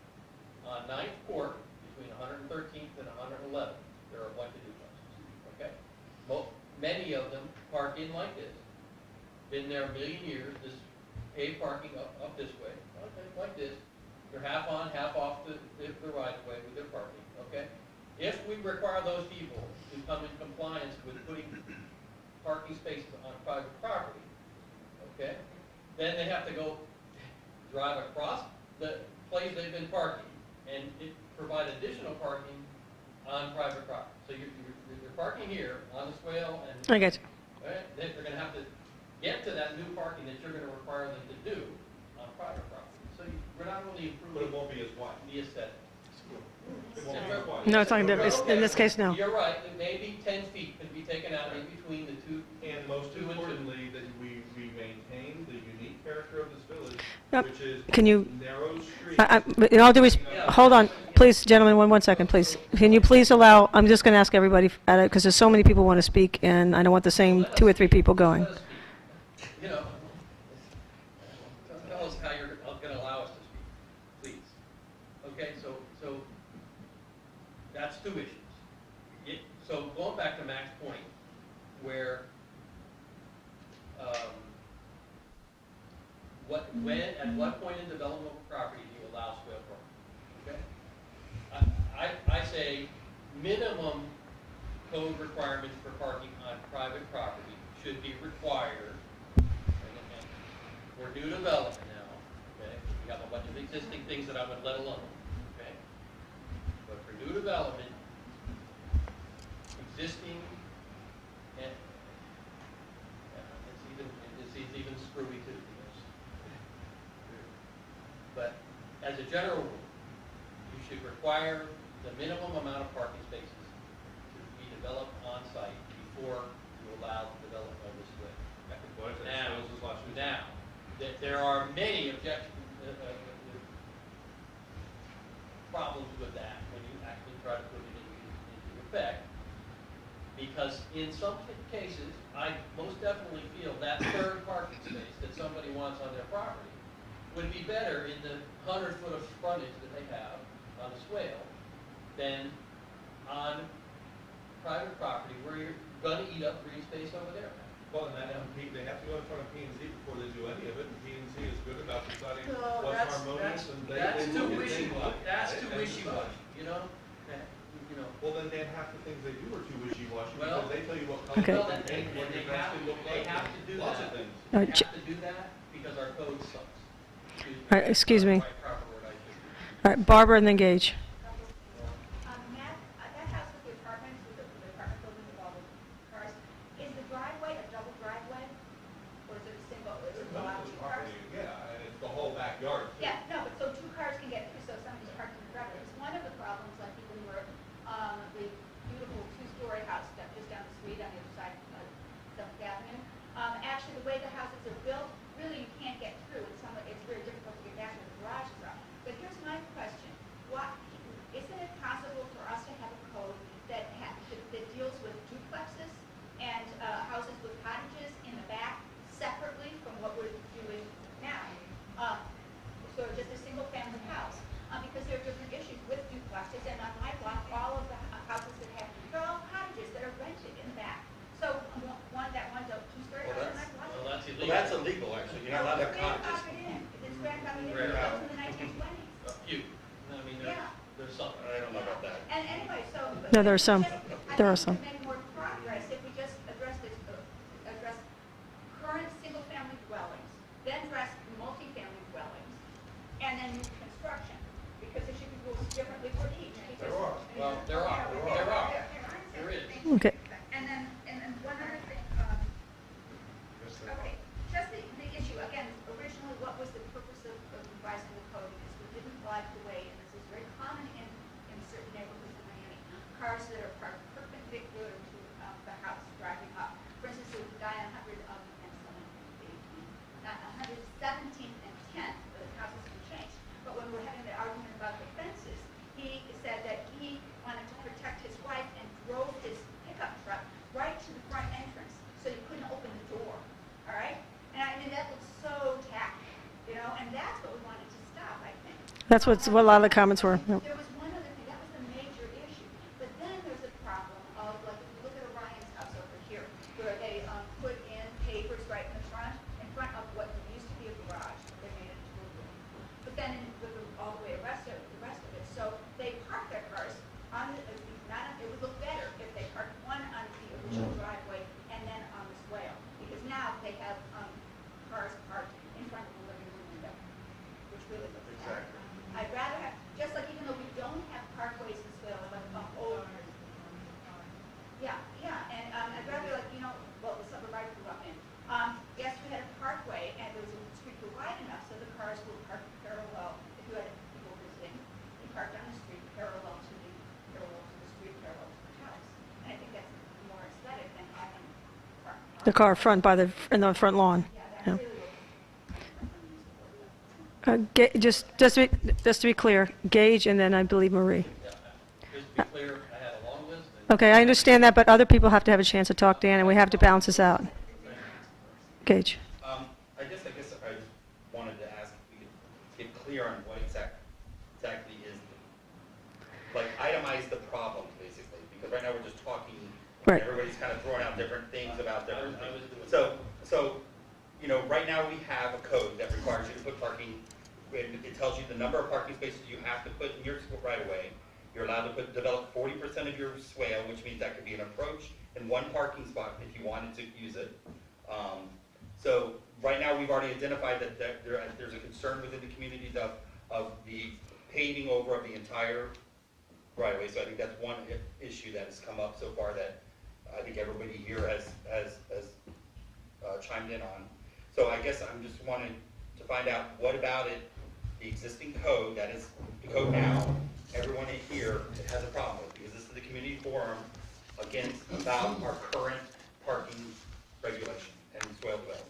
On 9th Court, between 113th and 111th, there are a bunch of duplexes, okay? Many of them park in like this, been there a million years, this paved parking up this way, okay, like this. They're half on, half off the right of way with their parking, okay? If we require those people to come in compliance with putting parking spaces on private property, okay, then they have to go drive across the place they've been parking and provide additional parking on private property. So you're parking here on the swale and I get you. right, they're going to have to get to that new parking that you're going to require them to do on private property. So we're not really But it improving won't be as wide. the aesthetic. It won't be as wide. No, it's not gonna be- in this case, no. You're right, that maybe 10 feet can be taken out in between the two. And most 2 and 2. importantly, that we maintain the unique character of this village, Yep. which is Can you- narrow streets. But in all due hold on, please, gentlemen, one second, please. Can you please allow, I'm just going to ask everybody, because there's so many people want to speak, and I don't want the same 2 or 3 people going. Let us speak. Tell us how you're going to allow us to speak, please. Okay, so that's 2 issues. So going back to Mac's point, where at what point in development of property do you allow swale parking? Okay? I say minimum code requirements for parking on private property should be required. And for new development now, okay? We have a bunch of existing things that I would let alone, okay? But for new development, existing, and it's even screwy too. But as a general rule, you should require the minimum amount of parking spaces to be developed on site before you allow the development of this way. What if it Now, fails this last week? there are many problems with that when you actually try to put it into effect. Because in some cases, I most definitely feel that third parking space that somebody wants on their property would be better in the 100-foot of frontage that they have on the swale than on private property where you're gonna eat up green space over there. Well, and they have to go in front of P and Z before they do any of it, and P and Z is good about deciding No, what's that's harmonious, and they. that's they too look at wishy-washy, things like that's that too and wishy-washy, decide. you know? You know, Well, then half the things they do are too wishy-washy, Well- because they tell you what Okay. color well, to paint, what they your grass have, should look they like. have to do that. Lots of things. All They right, have to do that because our code sucks. All right, excuse me. Right, proper word I should use. All right, Barbara and then Gage. Matt, that house with the apartments, with the apartment building with all the cars, is the driveway a double driveway? Or is it a single, is it allowed two cars? Yeah, and it's the whole backyard, too. Yeah, no, but so two cars can get through, so somebody's parked in the driveway. It's one of the problems, like even where, the beautiful two-story house that just down the street on the other side of Seventh Avenue. Actually, the way the houses are built, really you can't get through. It's very difficult to get back where the garages are. But here's my question. Isn't it possible for us to have a code that deals with duplexes and houses with cottages in the back separately from what we're doing now? So just a single-family house, because there are different issues with duplexes, and on my block, all of the houses that have, they're all cottages that are rented in the back. So one's a two-story Well, house on my block. Well, that's illegal. Well, that's illegal, actually, you're not allowed to have cottages. It's grandfathered in, Right. it was in the 1920s. A few. I mean, Yeah. there's some. I don't know about that. And anyway, so. No, there are some. There are I some. think we could make more progress if we just address current single-family dwellings, then address multifamily dwellings, and then new construction, because there should be rules differently for each. There are. Well, there are. There is. Okay. And then one other thing, Yes, there are. okay, just the issue, again, originally, what was the purpose of revising the code? Because we didn't like the way, and this is very common in certain neighborhoods in Miami, cars that are parked perpendicular to the house driving up. For instance, there was a guy on 117th and 10th, the house has been changed. But when we were having the argument about the fences, he said that he wanted to protect his wife and drove his pickup truck right to the front entrance, so you couldn't open the door, all right? And I mean, that looks so tacky, you know, and that's what we wanted to stop, I think. That's what a lot of the comments were. Yep. There was one other thing, that was a major issue, but then there's a problem of, like, if you look at Orion's house over here, where they put in pavers right in front of what used to be a garage, they made it into a room. But then all the way the rest of it, so they parked their cars on it would look better if they parked one on the original driveway and then on the swale, because now they have cars parked in front of the living room window, which really looks bad. Exactly. I'd rather have, just like even though we don't have parkways and swales, like old. Yeah, and I'd rather like, you know, well, the suburb I grew up in, yes, we had a parkway and there was a street wide enough so the cars would park parallel. If you had people visiting, you parked on the street parallel to the street, parallel to the house. And I think that's more aesthetic than having The car front in the front lawn. Yeah, that Yeah. really looks. Just to be clear, Gage and then I believe Marie. Yeah. Just to be clear, I had a long list. and- Okay, I understand that, but other people have to have a chance to talk, Dan, and we have to balance this out. Gage. I guess I just wanted to ask if we could get clear on what exactly is, like, itemize the problems, basically, because right now we're just talking, Right. everybody's kind of throwing out different things about different I was things. doing So, you know, right now we have a code that requires you to put parking, it tells you the number of parking spaces you have to put in your right of way. You're allowed to develop 40% of your swale, which means that could be an approach and one parking spot if you wanted to use it. So right now, we've already identified that there's a concern within the communities of the paving over of the entire right of way. So I think that's one issue that has come up so far that I think everybody here has chimed in on. So I guess I'm just wanting to find out what about it, the existing code, that is the code now, everyone in here has against, about our current parking regulation and soil development.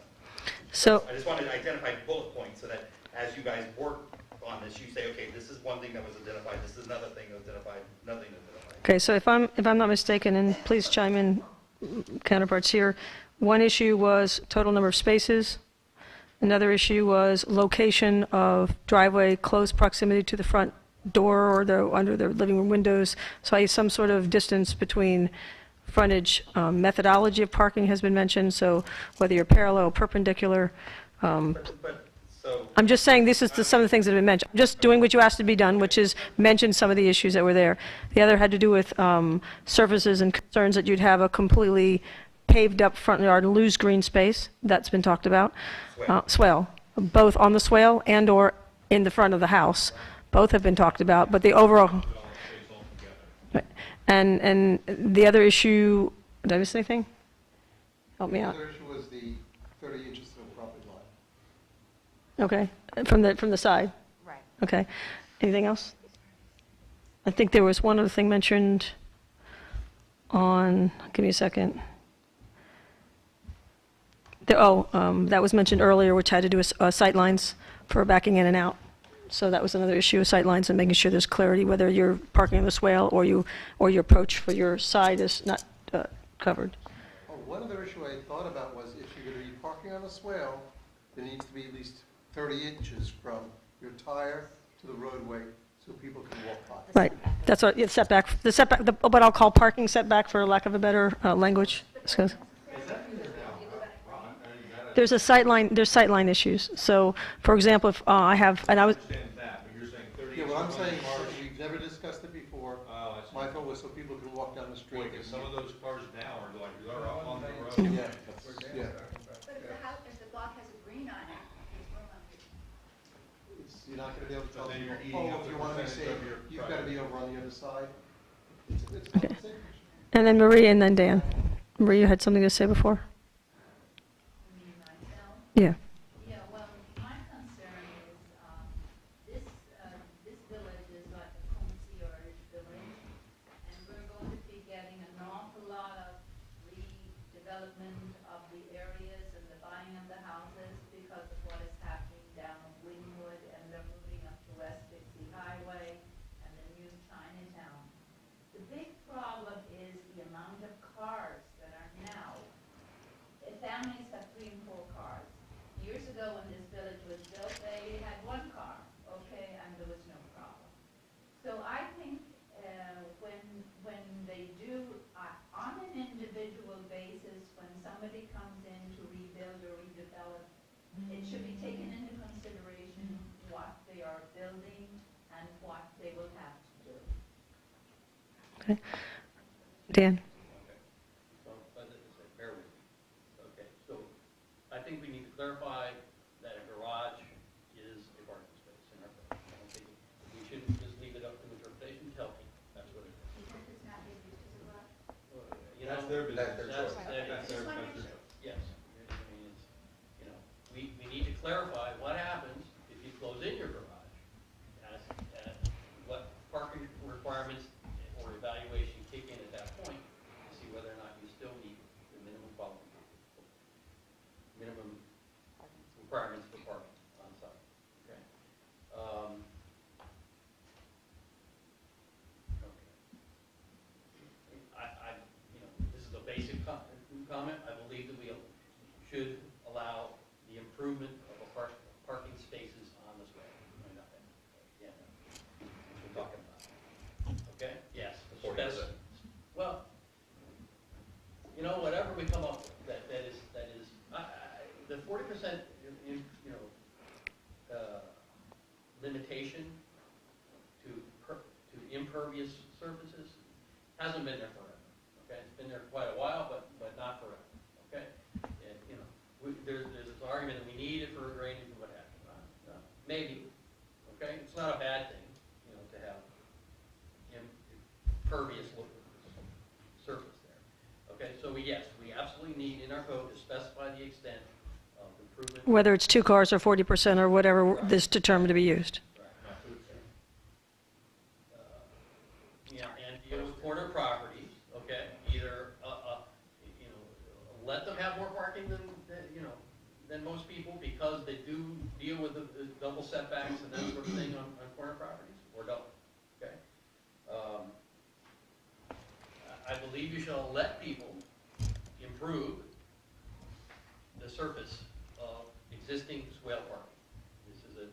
So, I just wanted to identify bullet points so that as you guys work on this, you say, okay, this is one thing that was identified, this is another thing that was identified, another thing that was identified. okay, so if I'm not mistaken, and please chime in, counterparts here, one issue was total number of spaces. Another issue was location of driveway, close proximity to the front door or under the living room windows. So some sort of distance between frontage. Methodology of parking has been mentioned, so whether you're parallel, perpendicular. So, I'm just saying this is some of the things that have been mentioned. I'm just doing what you asked to be done, which is mention some of the issues that were there. The other had to do with surfaces and concerns that you'd have a completely paved up front yard and lose green space. That's been talked about. Swale, both on the swale and or in the front of the house. Both have been talked about, but the overall. Right. And the other issue, did I miss anything? Help me The out. other issue was the 30 inches to the property line. Okay, from the side? Right. Okay. Anything else? I think there was one other thing mentioned on, give me a second. That was mentioned earlier, which had to do with sight lines for backing in and out. So that was another issue, sight lines and making sure there's clarity, whether you're parking on the swale or your approach for your side is not covered. Oh, one other issue I thought about was if you're going to be parking on a swale, there needs to be at least 30 inches from your tire to the roadway so people can walk by. Right, that's what, it's setback, what I'll call parking setback for lack of a better language. So- There's sightline issues. So, for example, if I have, and I was, Understand that, but you're saying 30 Yeah, inches what I'm on the saying cars. is, we've never discussed it before. Oh, I see. My thought was so people can walk down the street. Wait, 'cause some of those cars now are like, they're up on the road. Yeah, yeah. But if the house, if the block has a green on it, there's room on it. You're not gonna be able to So tell then you're people, eating oh, up if the you wanna be percentage safe, of your you've gotta be over on the other side. It's Okay. complicated. and then Marie and then Dan. Marie, you had something to say before? Myself? Yeah. Yeah, well, my concern is, this village is like a concierge village, and we're going to be getting an awful lot of redevelopment of the areas and the buying of the houses because of what is happening down at Wynwood, and they're moving up to West Dixie Highway and the new Chinatown. The big problem is the amount of cars that are now. Families have 3 and 4 cars. Years ago, when this village was built, they had 1 car, okay, and there was no problem. So I think when they do, on an individual basis, when somebody comes in to rebuild or redevelop, it should be taken into consideration what they are building and what they will have to do. Okay. Dan? So, bear with me. Okay, so I think we need to clarify that a garage is a parking space in our code. I don't think we shouldn't just leave it up to interpretation, tell people that's what it is. Because it's not being used as a garage. You know, That's their business. That's their That's, choice. that is, That's their choice. yes. I mean, it's, you know, we need to clarify what happens if you close in your garage. As what parking requirements or evaluation kick in at that point to see whether or not you still meet the minimum requirements for parking on site, okay? Okay. This is a basic comment. I believe that we should allow the improvement of parking spaces on the square. Yeah, we're talking about. Okay? Yes. 40%. Well, whatever we come up with, that is, the 40%, limitation to impervious surfaces hasn't been there forever, okay? It's been there quite a while, but not forever, okay? And, there's this argument that we need it for drainage and what have you. Maybe, okay? It's not a bad thing, to have impervious surface there. Okay, so yes, we absolutely need in our code to specify the extent of improvement. Whether it's 2 cars or 40% or whatever is determined to be used. Yeah, and deal with corner properties, okay? either, you know, let them have more parking than, you know, than most people because they do deal with the double setbacks and that sort of thing on corner properties, or don't, okay? I believe you shall let people improve the surface of existing swale parking. This is a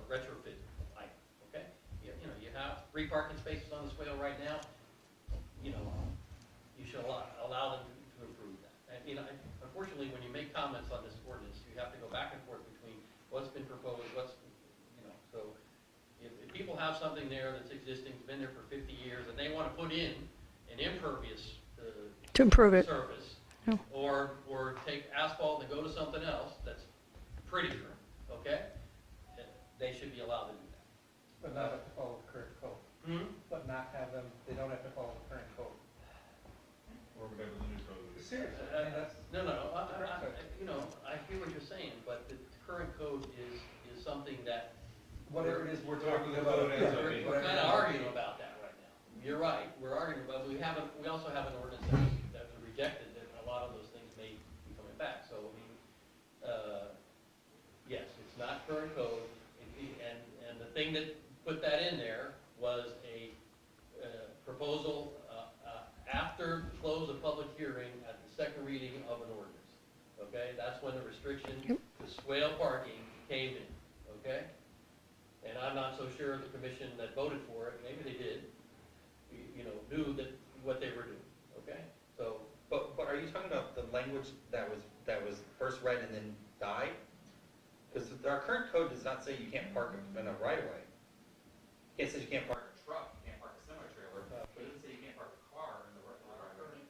retrofit item, okay? You know, you have 3 parking spaces on the swale right now, you know, you should allow them to improve that. And, you know, unfortunately, when you make comments on this ordinance, you have to go back and forth between what's been proposed, you know, so if people have something there that's existing, it's been there for 50 years, and they want to put in an impervious To improve it. surface, Yeah. or take asphalt and go to something else that's prettier, okay? They should be allowed to do that. But not have to follow the current code. But not have them, they don't have to follow the current code. Or whatever the new code is. Seriously, I mean, that's. No, you know, I hear what you're saying, but the current code is something that Whatever it is we're talking Whatever the about. code ends up yeah, being. we're whatever kind it of is. arguing about that right now. You're right, we're arguing, but we also have an ordinance that was rejected, that a lot of those things may be coming back, so, I mean, yes, it's not current code, and the thing that put that in there was a proposal after the close of public hearing at the second reading of an ordinance, okay? That's when the restriction to swale parking came in, okay? And I'm not so sure the commission that voted for it, maybe they did, you know, knew that, what they were doing, okay? So, But are you talking about the language that was first read and then died? Because our current code does not say you can't park in a right of way. It says you can't park a truck, you can't park a semi-trailer, but it doesn't say you can't park a car in the right of way.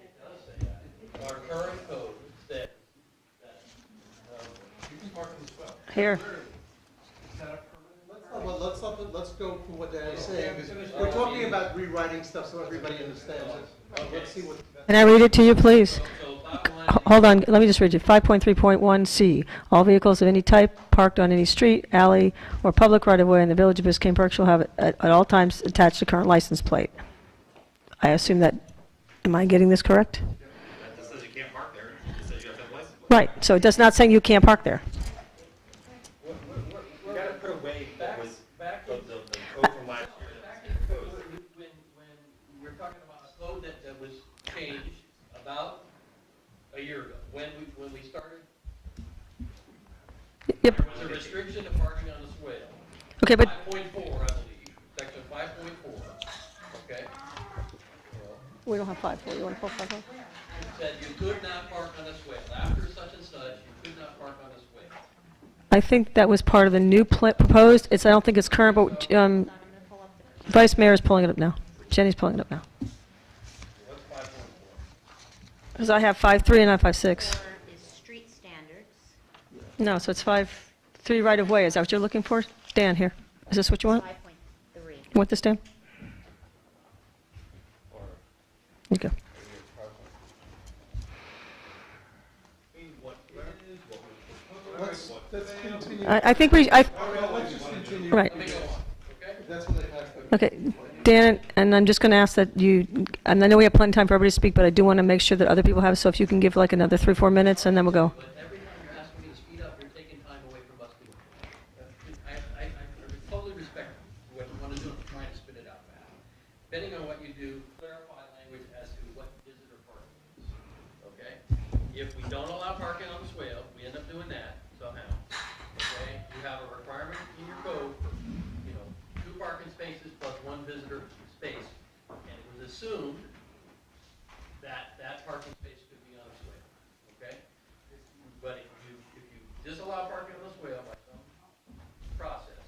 it does say that. Our current code says that, You can park in the swell. Here. Let's go from what Dan is saying, because we're talking about rewriting stuff so everybody understands it. Let's see what. Can I read it to you, please? so bottom line. Hold on, let me just read you. 5.3.1C, all vehicles of any type parked on any street, alley, or public right-of-way in the Village of Biscayne Park shall have at all times attached a current license plate. I assume that, am I getting this correct? That just says you can't park there, it just says you have to have a license plate. Right, so it does not say you can't park there. You gotta put away what was, Back the in- code from last year. Back in the code, when we're talking about a code that was changed about a year ago, when we started, Yep, there was a restriction to parking on the swale. okay, but 5.4, I believe, section 5.4, okay? we don't have 5.4, you want to pull 5.4? It said you could not park on the swale. After such and such, you could not park on the swale. I think that was part of the new proposed, I don't think it's current, but Vice Mayor is pulling it up now. Jenny's pulling it up now. What's 5.4? Because I have 5.3 and I have 5.6. Is street standards. No, so it's 5.3 right-of-way, is that what you're looking for? Dan, here, is this what you want? 5.3. You want this, Dan? You go. Let's continue. I think we, Let's just continue. right. Let me go on, okay? That's what they have to. Okay, Dan, and I'm just going to ask that you, and I know we have plenty of time for everybody to speak, but I do want to make sure that other people have, so if you can give like another 3-4 minutes, and then we'll go. But every time you're asking me to speed up, you're taking time away from us doing it. I totally respect what you want to do, I'm trying to spit it out fast. Depending on what you do, clarify language as to what visitor parking is, okay? If we don't allow parking on the swale, we end up doing that somehow, okay? You have a requirement in your code for, you know, 2 parking spaces plus 1 visitor space, and it was assumed that that parking space could be on a swale, okay? But if you disallow parking on the swale by some process,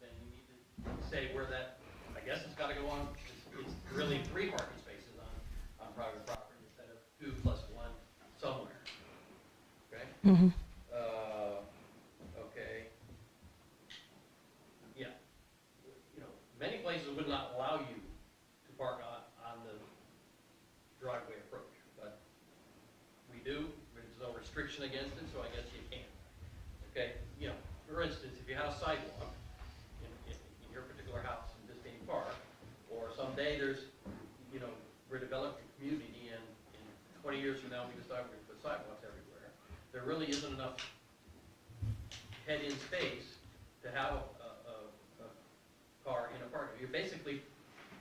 then you need to say where that, I guess it's gotta go on, it's really 3 parking spaces on private property instead of 2 plus 1 somewhere, okay? Mhm. Okay. Yeah. You know, many places would not allow you to park on the driveway approach, but we do, there's no restriction against it, so I guess you can. Okay, you know, for instance, if you have a sidewalk in your particular house in Biscayne Park, or someday there's, you know, we're developing a community years from now, we decide we're gonna put sidewalks everywhere, there really isn't enough head-in space to have a car in a parking. You're basically,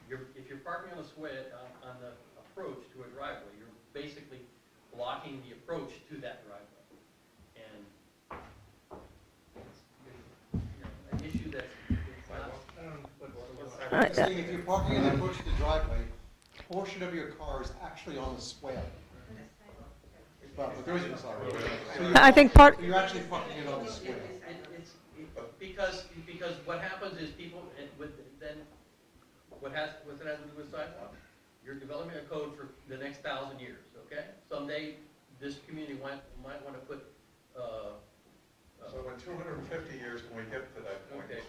if you're parking on a square, on the approach to a driveway, you're basically blocking the approach to that driveway. And it's, an issue that's not. I- Just saying, if you're parking in the approach to the driveway, a portion of your car is actually on the swale. But there isn't a sidewalk. So you're- I think part- You're actually parking it on the swale. Because what happens is people, then, what has to do with sidewalks? You're developing a code for the next 1,000 years, okay? Someday, this community might want to put, So in 250 years, when we get to that point, Okay.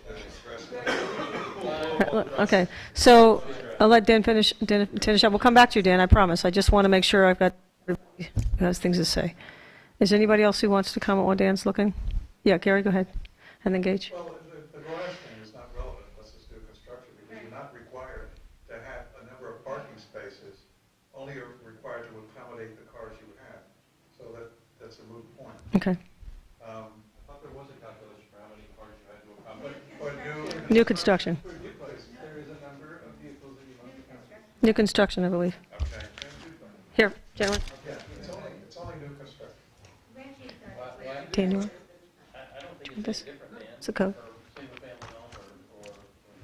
we'll address it. Okay, so I'll let Dan finish up. We'll come back to you, Dan, I promise. I just want to make sure I've got, everybody has things to say. Is there anybody else who wants to comment while Dan's looking? Yeah, Gary, go ahead. And then Gage. Well, the garage thing is not relevant unless it's new construction, because you're not required to have a number of parking spaces, only are required to accommodate the cars you have. So that's a moot point. Okay. Um, I thought there was a calculation for how many cars you had to accommodate. But New construction. For a duplex, there is a number of vehicles that you must account for. New construction, I believe. Okay. Here, gentlemen. Yeah, it's only new construction. Daniel. I don't think it's This- any different, Dan. it's a code. For single-family home or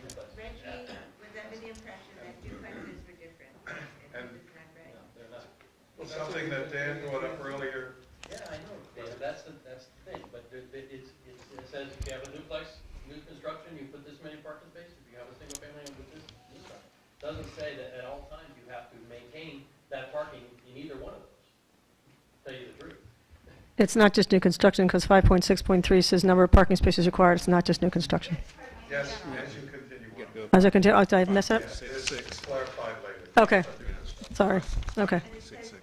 duplex. Reggie was under the impression that duplexes were different. And- It's not right. No, they're not. Well, something that Dan brought up earlier, Yeah, I know, Dan, that's the thing, but it says if you have a duplex, new construction, you put this many parking spaces, if you have a single family home with this much. Doesn't say that at all times you have to maintain that parking in either one of those, tell you the truth. It's not just new construction, because 5.6.3 says number of parking spaces required. It's not just new construction. yes, as you continue on. As I continue, oh, did I mess it up? Yes, it's clarified later. Okay. Sorry, okay. And it says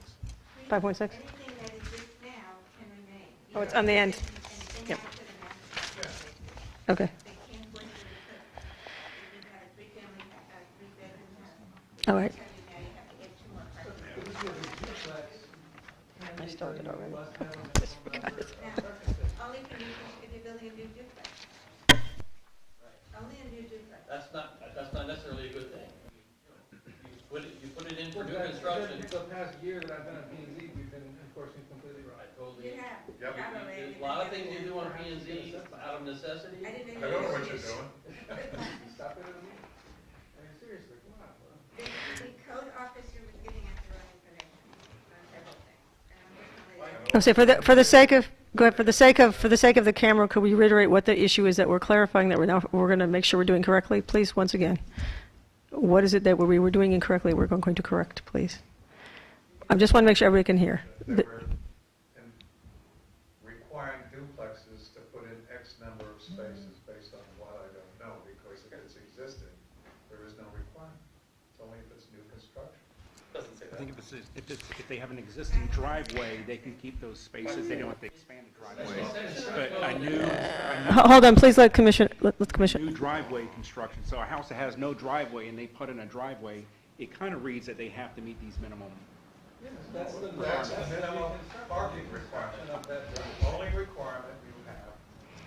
5.6? anything that exists now can remain. Oh, it's on the end. And Yep. now to the master plan. Okay, They can't force you to put, if you have a three-family, three-bedroom house. all right. Tell you now you have to get 2 more parking spaces. I started already. Now, only for new, if you're building a new duplex. Only a new duplex. That's not necessarily a good thing. You put it in for Well, new construction. The past year that I've been on P and Z, we've been enforcing completely I right. totally. You have. Yep. Probably. There's a lot of things you do on P and Z out of necessity. I didn't I know don't know you what were. you're doing. Stop it at me. I mean, seriously, come on. The code officer was giving us the wrong information on several things. And unfortunately, I'll say for the sake of, go ahead, for the sake of the camera, could we reiterate what the issue is that we're clarifying, that we're going to make sure we're doing correctly, please, once again? What is it that we were doing incorrectly, we're going to correct, please? I just want to make sure everybody can hear. They were requiring duplexes to put in X number of spaces based on what, I don't know, because if it's existing, there is no requirement. It's only if it's new construction. Doesn't say I think if they have an existing driveway, they can keep those spaces, they don't have to expand the driveway. But a Hold on, please let the commission, new driveway construction, so a house that has no driveway and they put in a driveway, it kind of reads that they have to meet these minimum. That's the minimum parking requirement. of that. The only requirement you have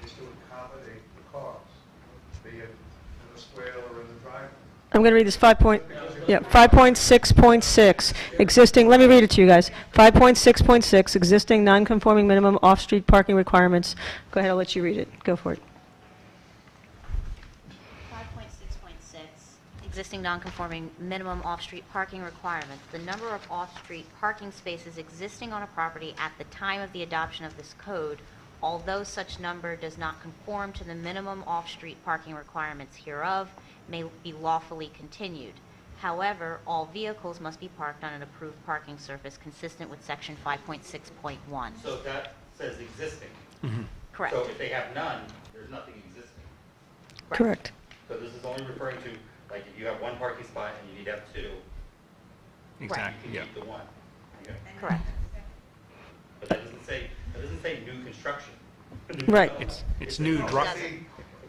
is to accommodate the cars, be it in the square or in the driveway. I'm going to read this 5.6.6, existing, let me read it to you guys. 5.6.6, existing non-conforming minimum off-street parking requirements. Go ahead, I'll let you read it. Go for it. 5.6.6, existing non-conforming minimum off-street parking requirements. The number of off-street parking spaces existing on a property at the time of the adoption of this code, although such number does not conform to the minimum off-street parking requirements hereof, may be lawfully continued. However, all vehicles must be parked on an approved parking surface consistent with section 5.6.1. So that says existing. Correct. So if they have none, there's nothing existing. Correct. So this is only referring to, like, if you have one parking spot and you need to have two, Exactly, you can keep the one. Okay. Correct. But that doesn't say new construction. Right. It's new The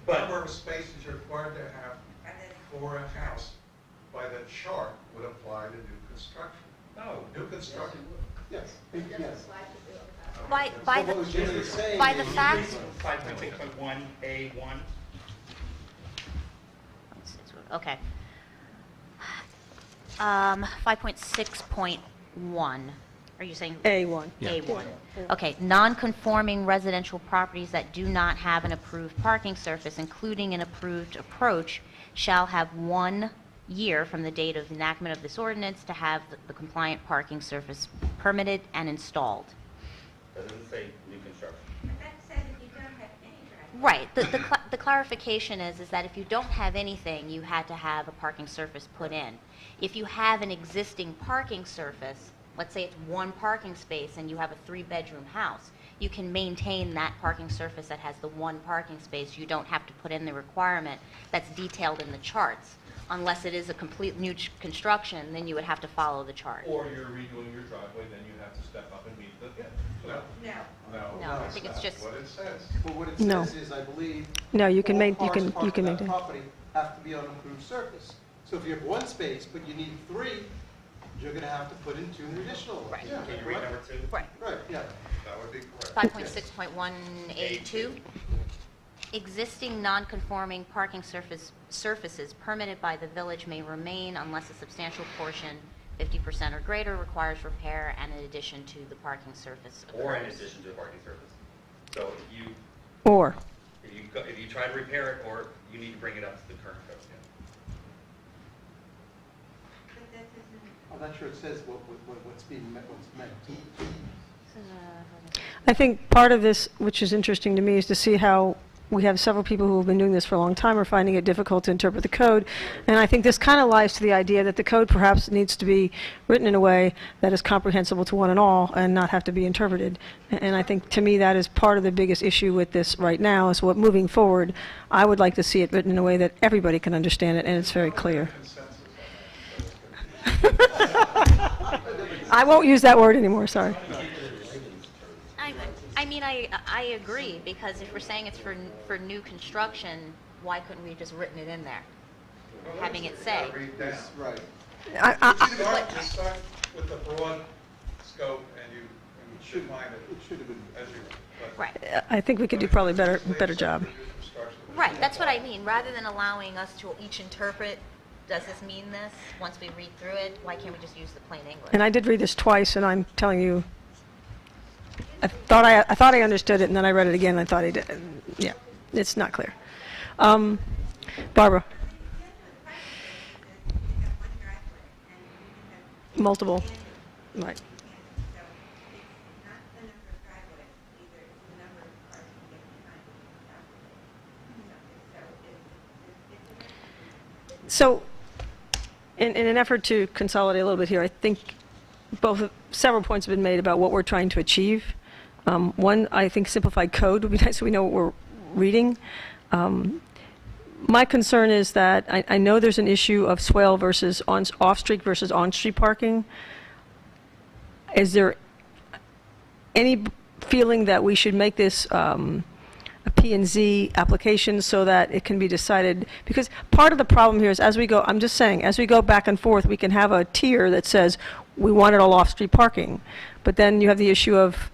But- number of spaces you're required to have for a house by the chart would apply to new construction. No. New construction, Yes, yes. By So the, what Jimmy is saying by the is- fact, 5.6.1A1. okay. 5.6.1, are you saying? A1. A1. Okay, non-conforming residential properties that do not have an approved parking surface, including an approved approach, shall have 1 year from the date of enactment of this ordinance to have the compliant parking surface permitted and installed. Doesn't say new construction. But that says if you don't have any driveway. Right, the clarification is that if you don't have anything, you had to have a parking surface put in. If you have an existing parking surface, let's say it's 1 parking space and you have a 3-bedroom house, you can maintain that parking surface that has the 1 parking space. You don't have to put in the requirement that's detailed in the charts. Unless it is a complete new construction, then you would have to follow the chart. Or you're redoing your driveway, then you have to step up and meet the, No, No. No, I think it's that's just- what it says. But what it No. says is, I believe. No, you can all make- you cars can- parked you can on that maintain. property have to be on approved surface. So if you have 1 space, but you need 3, you're gonna have to put in 2 additional ones. Right. Yeah, Can you read number 2? Right. Right, yeah. That would be correct. 5.6.1A2, existing non-conforming parking surfaces permitted by the village may remain unless a substantial portion, 50% or greater, requires repair and in addition to the parking surface Or in occurs. addition to the parking surface. So Or, if you try to repair it, or you need to bring it up to the current code. But that doesn't, I'm not sure it says what's being meant, what's meant. I think part of this, which is interesting to me, is to see how we have several people who have been doing this for a long time are finding it difficult to interpret the code. And I think this kind of lies to the idea that the code perhaps needs to be written in a way that is comprehensible to one and all and not have to be interpreted. And I think, to me, that is part of the biggest issue with this right now, is what, moving forward, I would like to see it written in a way that everybody can understand it and it's very clear. I won't use that word anymore, sorry. I mean, I agree, because if we're saying it's for new construction, why couldn't we have just written it in there? Having it say. Read down. Right. Just start with the broad scope and you Should, define it it should have been. as you. but- Right. I think we could do probably better job. Right, that's what I mean. Rather than allowing us to each interpret, does this mean this? Once we read through it, why can't we just use the plain English? And I did read this twice, and I'm telling you, I thought I understood it, and then I read it again, and I thought I did. Yeah, it's not clear. Barbara, multiple, right. so it's not the number of driveways either, it's the number of cars you get behind the property. So, in an effort to consolidate a little bit here, I think several points have been made about what we're trying to achieve. One, I think simplified code would be nice so we know what we're reading. My concern is that I know there's an issue of swale versus off-street versus on-street parking. Is there any feeling that we should make this a P&Z application so that it can be decided? Because part of the problem here is as we go, I'm just saying, as we go back and forth, we can have a tier that says we want it all off-street parking. But then you have the issue of,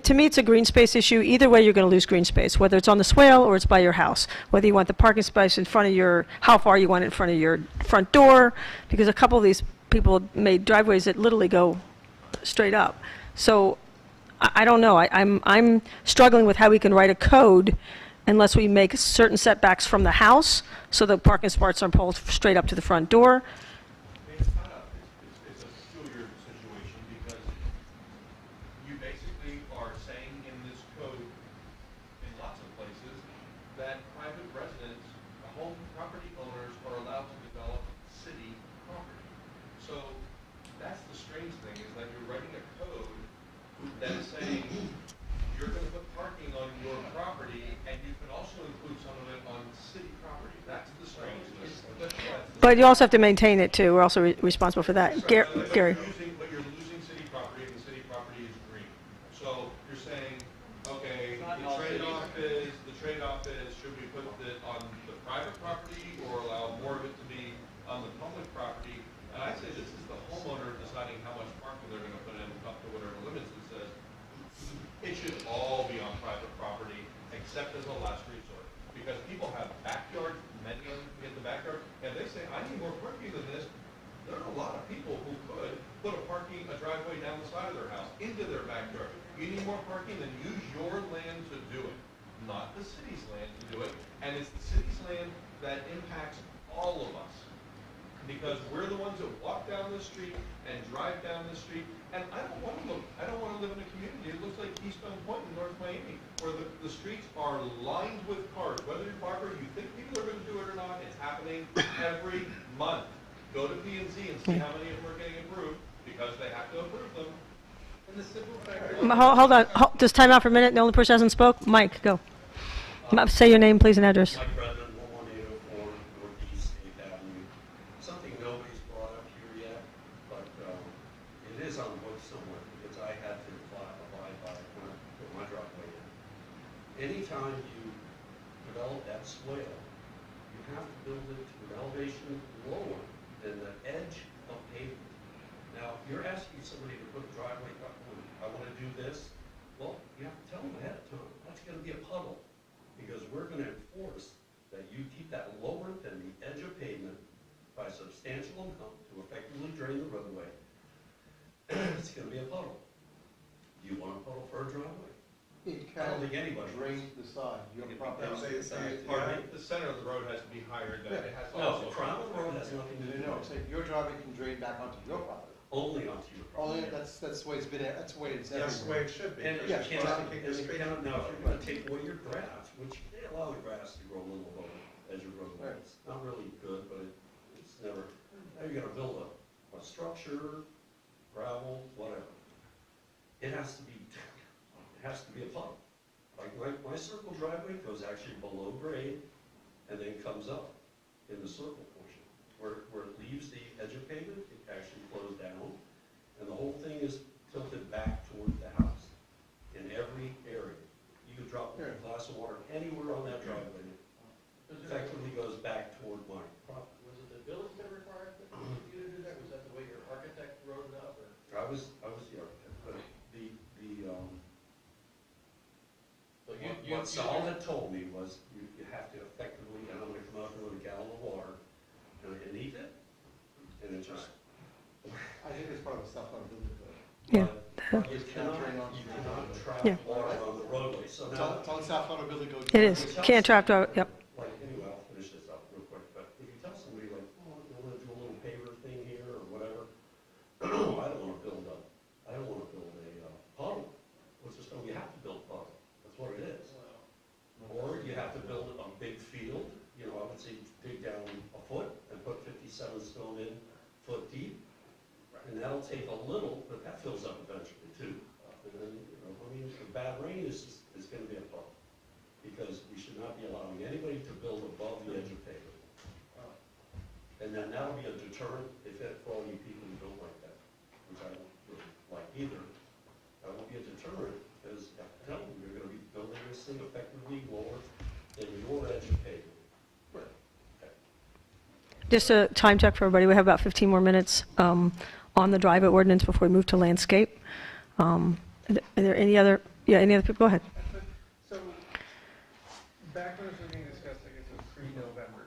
to me, it's a green space issue. Either way, you're going to lose green space, whether it's on the swale or it's by your house. Whether you want the parking space in front of how far you want it in front of your front door, because a couple of these people made driveways that literally go straight up. So I don't know. I'm struggling with how we can write a code unless we make certain setbacks from the house, so the parking spots are pulled straight up to the front door. It's kind of, it's a peculiar situation because you basically are saying in this code, in lots of places, that private residents, home property owners are allowed to develop city property. So that's the strange thing, is that you're writing a code that is saying you're going to put parking on your property and you can also include some of it on city property. That's the strangeness. But you also have to maintain it, too. We're also responsible for that. Gary? But you're losing city property, and the city property is green. So you're saying, okay, the trade-off is, should we put it on the private property or allow more of it to be on the public property? And I say this is the homeowner deciding how much parking they're gonna put in up to whatever limits it says. It should all be on private property, except as a last resort. Because people have backyards, many of them get the backyard, and they say, I need more parking than this. There are a lot of people who could put a driveway down the side of their house, into their backyard. You need more parking, then use your land to do it, not the city's land to do it. And it's the city's land that impacts all of us. Because we're the ones that walk down the street and drive down the street. And I don't want to live in a community, it looks like Keystone Point in North Miami, where the streets are lined with cars. Whether you're Barbara, you think people are going to do it or not, it's happening every month. Go to P&Z and see how many of them are getting approved, because they have to approve them. And the simple fact is. Hold on, just time out for a minute, the only person who hasn't spoke, Mike, go. Say your name, please, and address. Mike Brennan, 11804 Northeast 8th Avenue. Something nobody's brought up here yet, but it is on the books somewhere, because I had to abide by it when I put my driveway in. Anytime you develop that swale, you have to build it to an elevation lower than the edge of pavement. Now, you're asking somebody to put a driveway up, I want to do this, well, you have to tell them ahead of time, that's going to be a puddle. Because we're going to enforce that you keep that lower than the edge of pavement by a substantial amount to effectively drain the roadway. It's going to be a puddle. Do you want a puddle for a driveway? It I don't can think anybody drain does. to the side, your It property. becomes a side. Pardon me? The center of the road has to be higher than, it has to No, also. the crown of the road has nothing to do No, with so it. your driveway can drain back onto your property. Only onto your Only, property. that's the way it's been, that's the way it's That's the way it should be. And because you you're cannot, supposed to keep and the you street cannot, now, if you're gonna take away your grass, which they allow the grass to grow a little above as your roadway. Right. It's not really good, but it's never, now you're gonna build a structure, gravel, whatever. It has to be a puddle. Like my circle driveway goes actually below grade and then comes up in the circle portion. Where it leaves the edge of pavement, it actually flows down, and the whole thing is tilted back toward the house in every area. You could drop a glass of water anywhere on that driveway, it effectively goes back toward my property. Was it the village that required you to do that? Was that the way your architect wrote it up, or? I was the architect, but what Saul had told me was you have to effectively, and I'm gonna come out here with a gallon of water, and he did. And it just. I think it's part of the stuff I'm doing. Yeah. But you cannot trap Yeah. water on the roadway, so now. Tell South Florida Billy go. It is, can't trap, yep. Like, anyway, I'll finish this up real quick, but if you tell somebody like, oh, you wanna do a little paver thing here or whatever, I don't wanna build a puddle. It's just, you have to build a puddle, that's what it is. Or you have to build a big field, I would say dig down a foot and put 57 stone in, foot deep. And that'll take a little, but that fills up eventually too. And then, the bad rain is gonna be a problem. Because we should not be allowing anybody to build above the edge of pavement. And then that'll be a deterrent for all you people who don't like that, which I don't really like either. That will be a deterrent, because you're gonna be building this thing effectively lower than your edge of pavement. Just a time check for everybody, we have about 15 more minutes on the driveway ordinance before we move to landscape. Are there any other people? Go ahead. So, back when it was being discussed, I guess it was pre-November.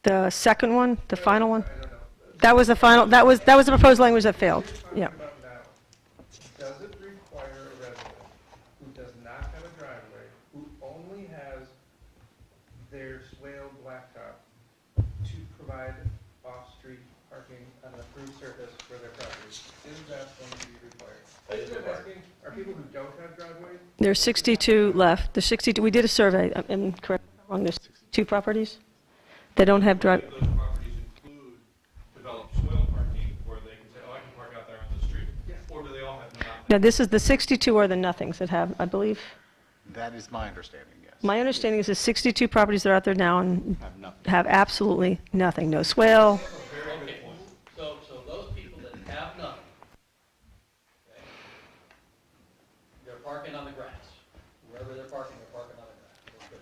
The second one, the final one? I don't know. That was the final, that was the proposed language that failed, yeah. Talking about now, does it require a resident who does not have a driveway, who only has their swale blacktop, to provide off-street parking on an approved surface for their property? Is that going to be required? Are people who don't have driveways? There's 62 left, there's 62, we did a survey, I'm correct, me if I'm wrong, there's 2 properties that don't have drive. Those properties include developed swale parking, where they can say, oh, I can park out there on the street. Or do they all have nothing? Now, this is the 62 are the nothings that have, I believe. That is my understanding, yes. My understanding is the 62 properties that are out there now and Have nothing. have absolutely nothing, no swale. Okay, so those people that have nothing, okay, they're parking on the grass. Wherever they're parking on the grass.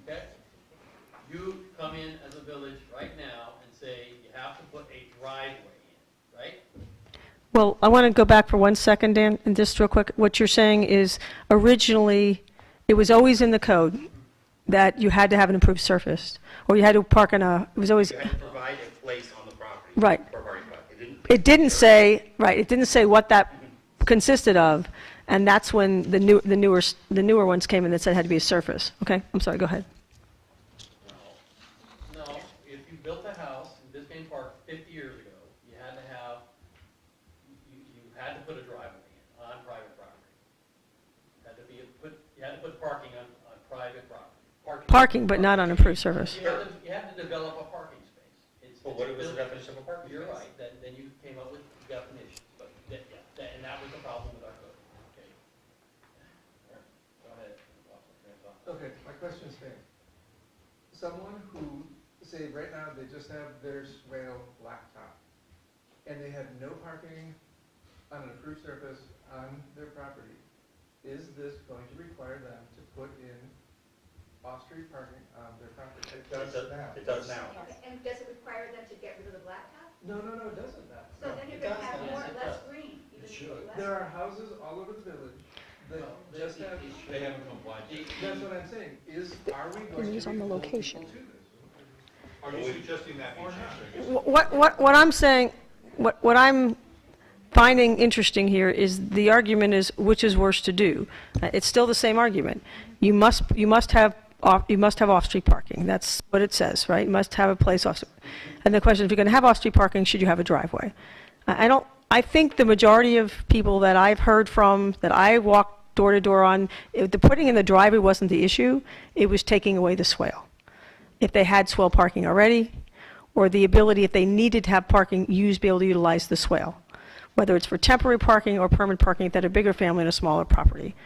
Okay? You come in as a village right now and say you have to put a Well, I want to go back for 1 second, Dan, and just real quick. What you're saying is originally, it was always in the code that you had to have an improved surface, or you had to park in a, it was always, You had to provide a place on the property. Right. For parking spot. it didn't say, right, it didn't say what that consisted of, and that's when the newer ones came in that said it had to be a surface. Okay, I'm sorry, go ahead. No, if you built a house in Biscayne Park 50 years ago, you had to have, you had to put a driveway in on private property. You had to put parking on private property. Parking, but not on improved surface. You had to develop a parking space. Well, what was the definition of a parking space? You're right, then you came up with definitions, but, and that was the problem with our code, okay? All right, go ahead. Okay, my question stands. Someone who, say, right now, they just have their swale blacktop, and they have no parking on an approved surface on their property, is this going to require them to put in off-street parking on their property? It does now. It does now. And does it require them to get rid of the blacktop? No, it doesn't now. So then you're gonna have more, Yes, it less does. green. You're gonna should. get less There are houses all over the village that just have, They haven't complied. that's what I'm saying, are we going It is to on the hold location. people to this? Are you suggesting that be changed? What I'm saying, what I'm finding interesting here is the argument is which is worse to do. It's still the same argument. You must have off-street parking. That's what it says, right? You must have a place off. And the question, if you're going to have off-street parking, should you have a driveway? I think the majority of people that I've heard from, that I walked door to door on, the putting in the driveway wasn't the issue. It was taking away the swale. If they had swale parking already, or the ability, if they needed to have parking, be able to utilize the swale, whether it's for temporary parking or permanent parking that a bigger family and a smaller property.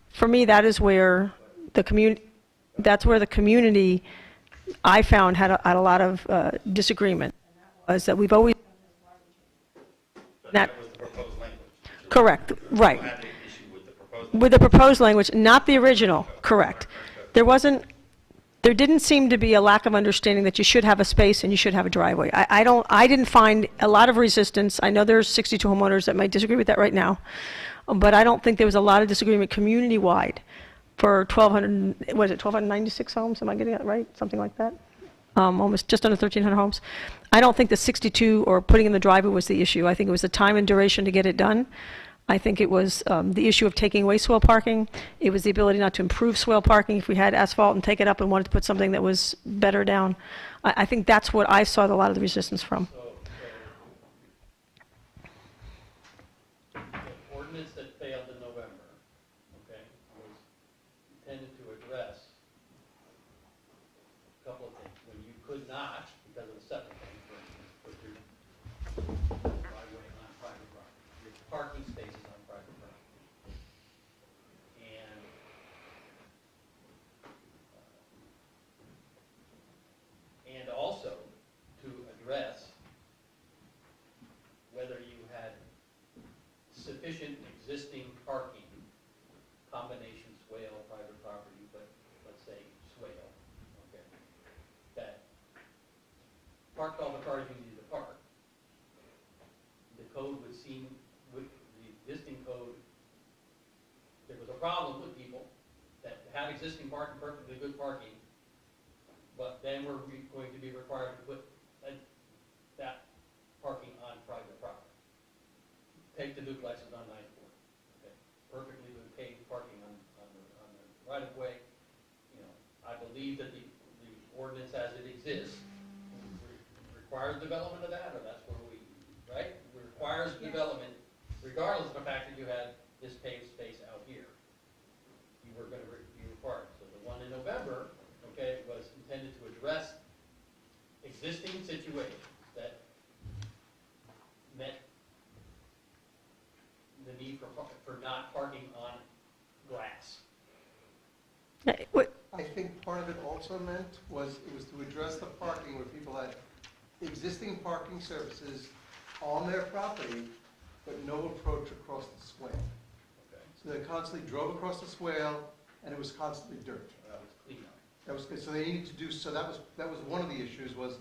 For me, that is where the community, I found, had a lot of disagreement. Was that we've always That was the proposed language. correct, right. You had an issue with the proposed With the proposed language, not the original, correct. There didn't seem to be a lack of understanding that you should have a space and you should have a driveway. I didn't find a lot of resistance. I know there's 62 homeowners that might disagree with that right now, but I don't think there was a lot of disagreement community-wide for 1,296 homes, am I getting that right? Something like that? Almost just under 1,300 homes. I don't think the 62 or putting in the driveway was the issue. I think it was the time and duration to get it done. I think it was the issue of taking away swale parking. It was the ability not to improve swale parking if we had asphalt and take it up and wanted to put something that was better down. I think that's what I saw a lot of the resistance from. The ordinance that failed in November, okay, was intended to address a couple of things. When you could not, because of the septic tank, for instance, put your driveway on private property, your parking spaces on private property. And also to address whether you had sufficient existing parking, combination swale, private property, but let's say swale, okay, that parked all the cars you needed to park. The code would seem, with the existing code, there was a problem with people that had existing parking, perfectly good parking, but then we're going to be required to put that parking on private property. Take the duplexes on Ninth Court, okay? Perfectly good paid parking on the right of way. You know, I believe that the ordinance as it exists requires development of that, or that's where we, right? Requires development, regardless of the fact that you had this paved space out here. You were going to be required. So the one in November, okay, was intended to address existing situations that met the need for not parking on grass. I think part of it also meant was, it was to address the parking where people had existing parking surfaces on their property, but no approach across the swale. Okay. So they constantly drove across the swale, and it was constantly dirt. That was clean up. That was good, so they needed to do, so that was one of the issues, was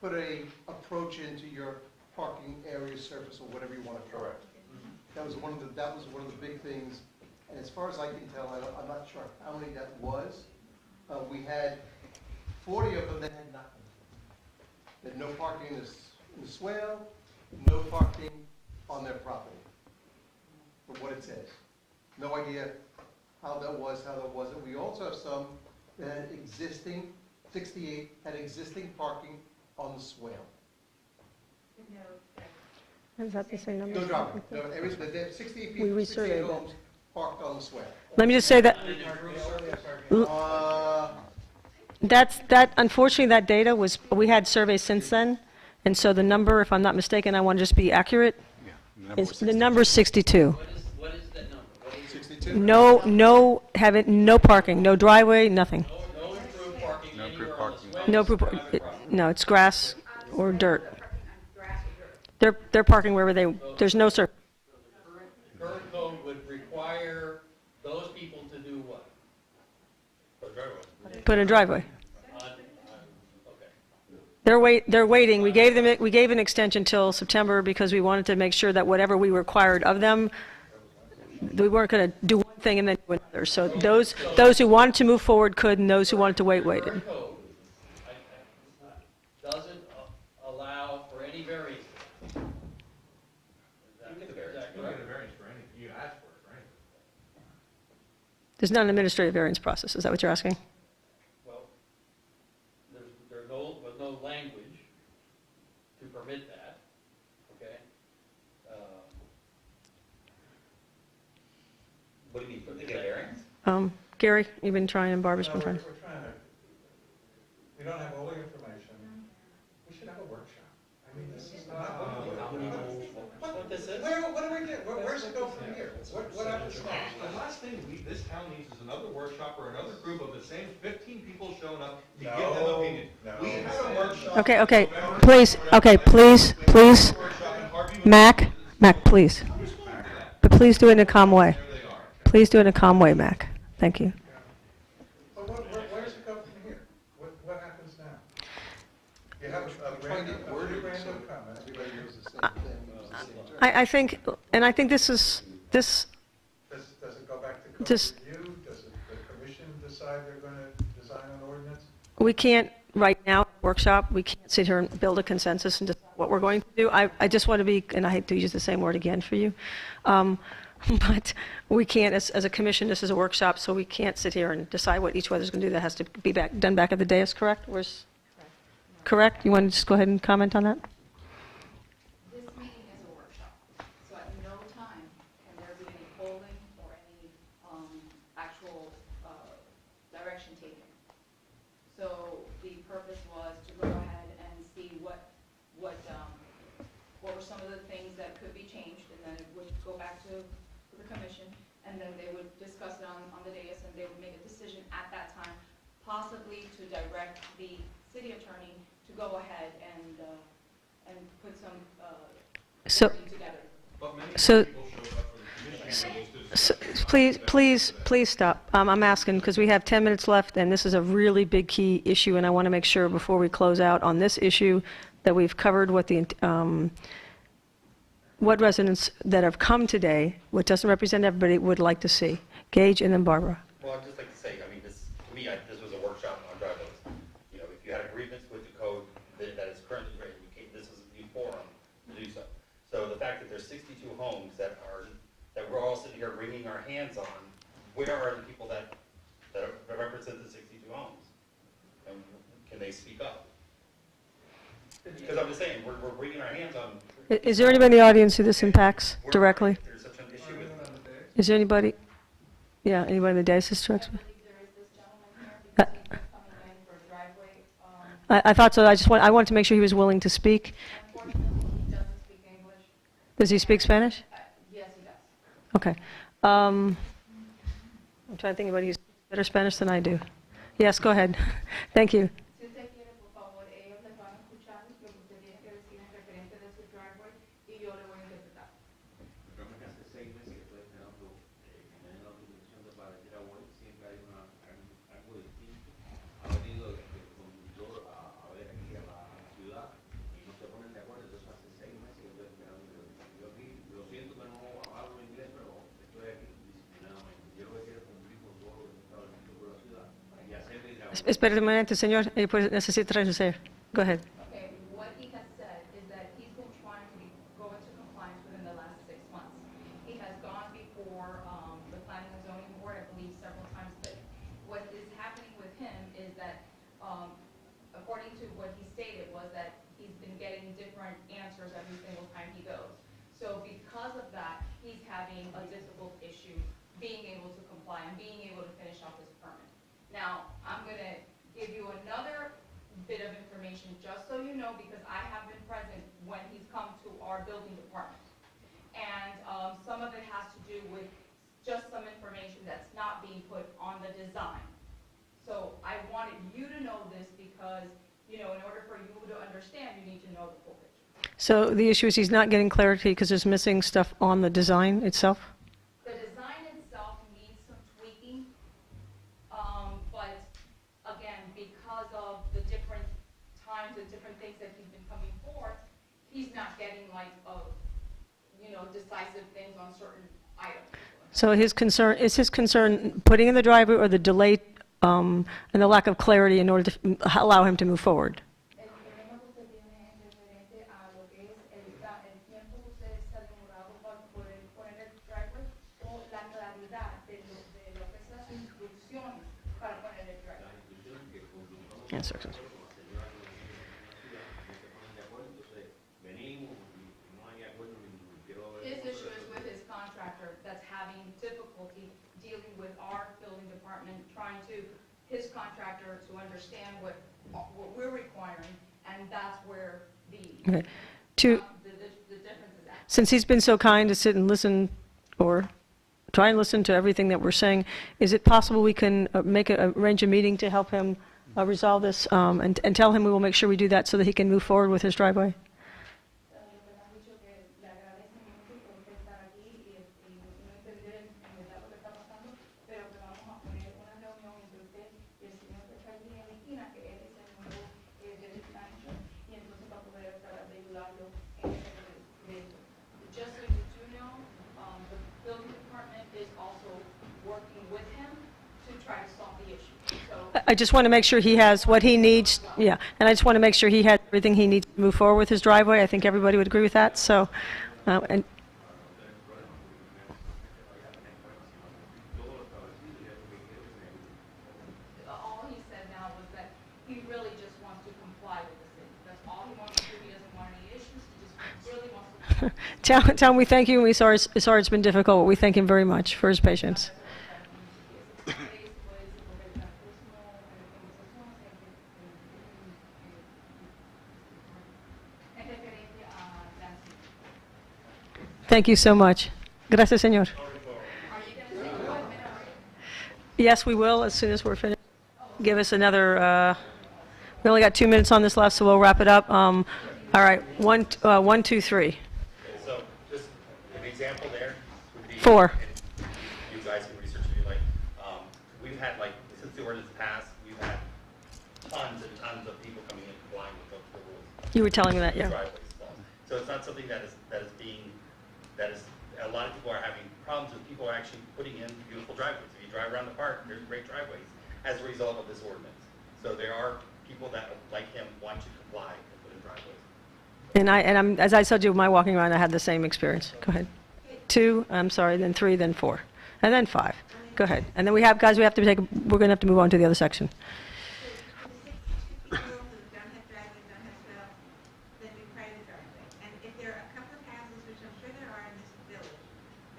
put a approach into your parking area, surface, or whatever you want to call it. That was one of the big things, and as far as I can tell, I'm not sure how many that was. We had 40 of them that had nothing. They had no parking in the swale, no parking on their property, from what it says. No idea how that was, how that wasn't. We also have some that had 68 had existing parking on the swale. Is that the same number? No driveway. No, they have 68 people, We 68 resurveyed that. homes parked on the swale. Let me just say that, Uh, unfortunately, that data was, we had surveys since then, and so the number, if I'm not mistaken, I want to just be accurate, the number is 62. What is that number? What is it? 62? No parking, no driveway, nothing. No improved parking No anywhere improved on the parking. swale? No, no, it's grass or dirt. They're parking wherever there's no surface. Current code would require those people to do what? Put in a driveway. Okay. They're waiting. We gave an extension till September because we wanted to make sure that whatever we required of them, we weren't going to do one thing and then do another. So those who wanted to move forward could, and those who wanted to waited. Current code doesn't allow for any variance. Is that You correct? get a variance for anything, you ask for it, right? There's not an administrative variance process. Is that what you're asking? Well, there's no language to permit that, okay? What do you mean, for the variance? Gary, you've been trying, and Barbara's been trying. We're trying to, we don't have all the information. We should have a workshop. I mean, this is not. What this is? What do we get? Where's it go from here? What happens next? The last thing this town needs is another workshop or another group of the same 15 people showing up to give them No, opinion. no. We had a workshop. Okay, please, Mac, please. But please do it in a calm way. Please do it in a calm way, Mac. Thank you. But where does it go from here? What happens now? You have a trying to random, get worded so random comment. everybody knows the same thing, uses the same term. I think this, Does it go back to code Just- review? Does the commission decide they're going to design an ordinance? we can't, right now, workshop, we can't sit here and build a consensus and decide what we're going to do. I just want to be, and I hate to use the same word again for you, but we can't, as a commission, this is a workshop, so we can't sit here and decide what each other's going to do. That has to be done back at the dais, correct? Correct? You want to just go ahead and comment on that? This meeting is a workshop, so at no time can there be any polling or any actual direction taken. So the purpose was to go ahead and see what were some of the things that could be changed, and then it would go back to the commission, and then they would discuss it on the dais, and they would make a decision at that time, possibly to direct the city attorney to go ahead and put some So, wording together. But many So- people showed up for the commission meetings to please stop. I'm asking, because we have 10 minutes left, and this is a really big key issue, and I want to make sure before we close out on this issue that we've covered what residents that have come today, what doesn't represent everybody, would like to see. Gage and then Barbara. Well, I'd just like to say, I mean, this, to me, this was a workshop on driveways. You know, if you had a grievance with the code that is currently written, this is the forum to do so. So the fact that there's 62 homes that we're all sitting here wringing our hands on, where are the people that represent the 62 homes? And can they speak up? Because I'm just saying, we're wringing our hands on. Is there anybody in the audience who this impacts directly? There's such an issue with. Is there anybody? Yeah, anybody in the diocese directs me? There is this gentleman here, because he was coming in for a driveway. I thought so. I wanted to make sure he was willing to speak. Unfortunately, he doesn't speak English. Does he speak Spanish? Yes, he does. Okay. I'm trying to think of anybody who's better Spanish than I do. Yes, go ahead. Thank you. Si usted quiere, por favor, ellos les van a escuchar lo que usted tiene que decir en referente de su driveway y yo le voy a interpretar. Recuerda que hace 6 meses que estoy esperando que me den la autorización para ir a Huay. Siempre hay algo distinto. Ha venido el conductor a ver aquí a la ciudad y no se ponen de acuerdo. Entonces hace 6 meses Espera un momento, señor, pues necesito traducir. Go ahead. Okay, what he has said is that he's been trying to go into compliance within the last 6 months. He has gone before the planning and zoning board, I believe, several times, but what is happening with him is that, according to what he stated, was that he's been getting different answers every single time he goes. So because of that, he's having a difficult issue being able to comply and being able to finish off his permit. Now, I'm gonna give you another bit of information, just so you know, because I have been present when he's come to our building department. And some of it has to do with just some information that's not being put on the design. So I wanted you to know this because, you know, in order for you to understand, you need to know the full picture. So the issue is he's not getting clarity because there's missing stuff on the design itself? The design itself needs some tweaking, but again, because of the different times and different things that he's been coming forth, he's not getting like, decisive things on certain items. So is his concern putting in the driveway or the delay and the lack of clarity in order to allow him to move forward? El problema que usted tiene es referente a lo que es el tiempo que usted está demorado para poder poner el driveway o la claridad de lo que son las instrucciones para poner el driveway. Yes, sir. His issue is with his contractor that's having difficulty dealing with our building department, trying to, his contractor to understand what we're requiring, and that's where the Okay. the difference is at. Since he's been so kind to sit and listen, or try and listen to everything that we're saying, is it possible we can arrange a meeting to help him resolve this, and tell him we will make sure we do that so that he can move forward with his driveway? Just so you do know, the building department is also working with him to try to solve the issue. So I just want to make sure he has what he needs, yeah, and I just want to make sure he has everything he needs to move forward with his driveway. I think everybody would agree with that, so, and all he said now was that he really just wants to comply with the city. That's all he wants to do. He doesn't want any issues. He just really wants to. tell him we thank you, and sorry it's been difficult, but we thank him very much for his patience. Thank you so much. Gracias, señor. Yes, we will, as soon as we're finished. Give us another, we only got 2 minutes on this left, so we'll wrap it up. All right, 1, 2, 3. So just an example there would be. 4. and You guys can research if you like. We've had since the ordinance passed, we've had tons and tons of people coming in complying with the rules. You were telling me that, yeah. Driveways. So it's not something that is a lot of people are having problems with people are actually putting in beautiful driveways. If you drive around the park, there's great driveways as a result of this ordinance. So there are people that, like him, want to comply and put in driveways. And I'm, as I told you, my walking around, I had the same experience. Go ahead. 2, I'm sorry, then 3, then 4, and then 5. Go ahead. And then we have, guys, we're going to have to move on to the other section. People who don't have driveways, don't have swales, then we private driveway. And if there are a couple of houses, which I'm sure there are in this village,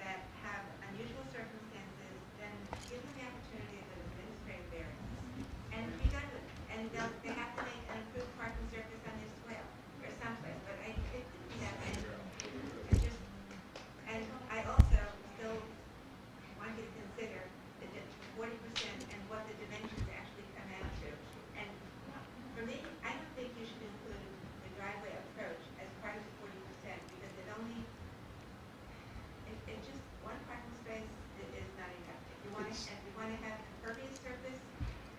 that have unusual circumstances, then give them the opportunity of an administrative variance and be done with it. And they have to make an improved parking surface on their swale or someplace, but it could be that, and I also still want you to consider the 40% and what the dimensions actually come out to. And for me, I don't think you should include the driveway approach as part of the 40% because it only, it just, one parking space is not enough. If you want to have impervious surface,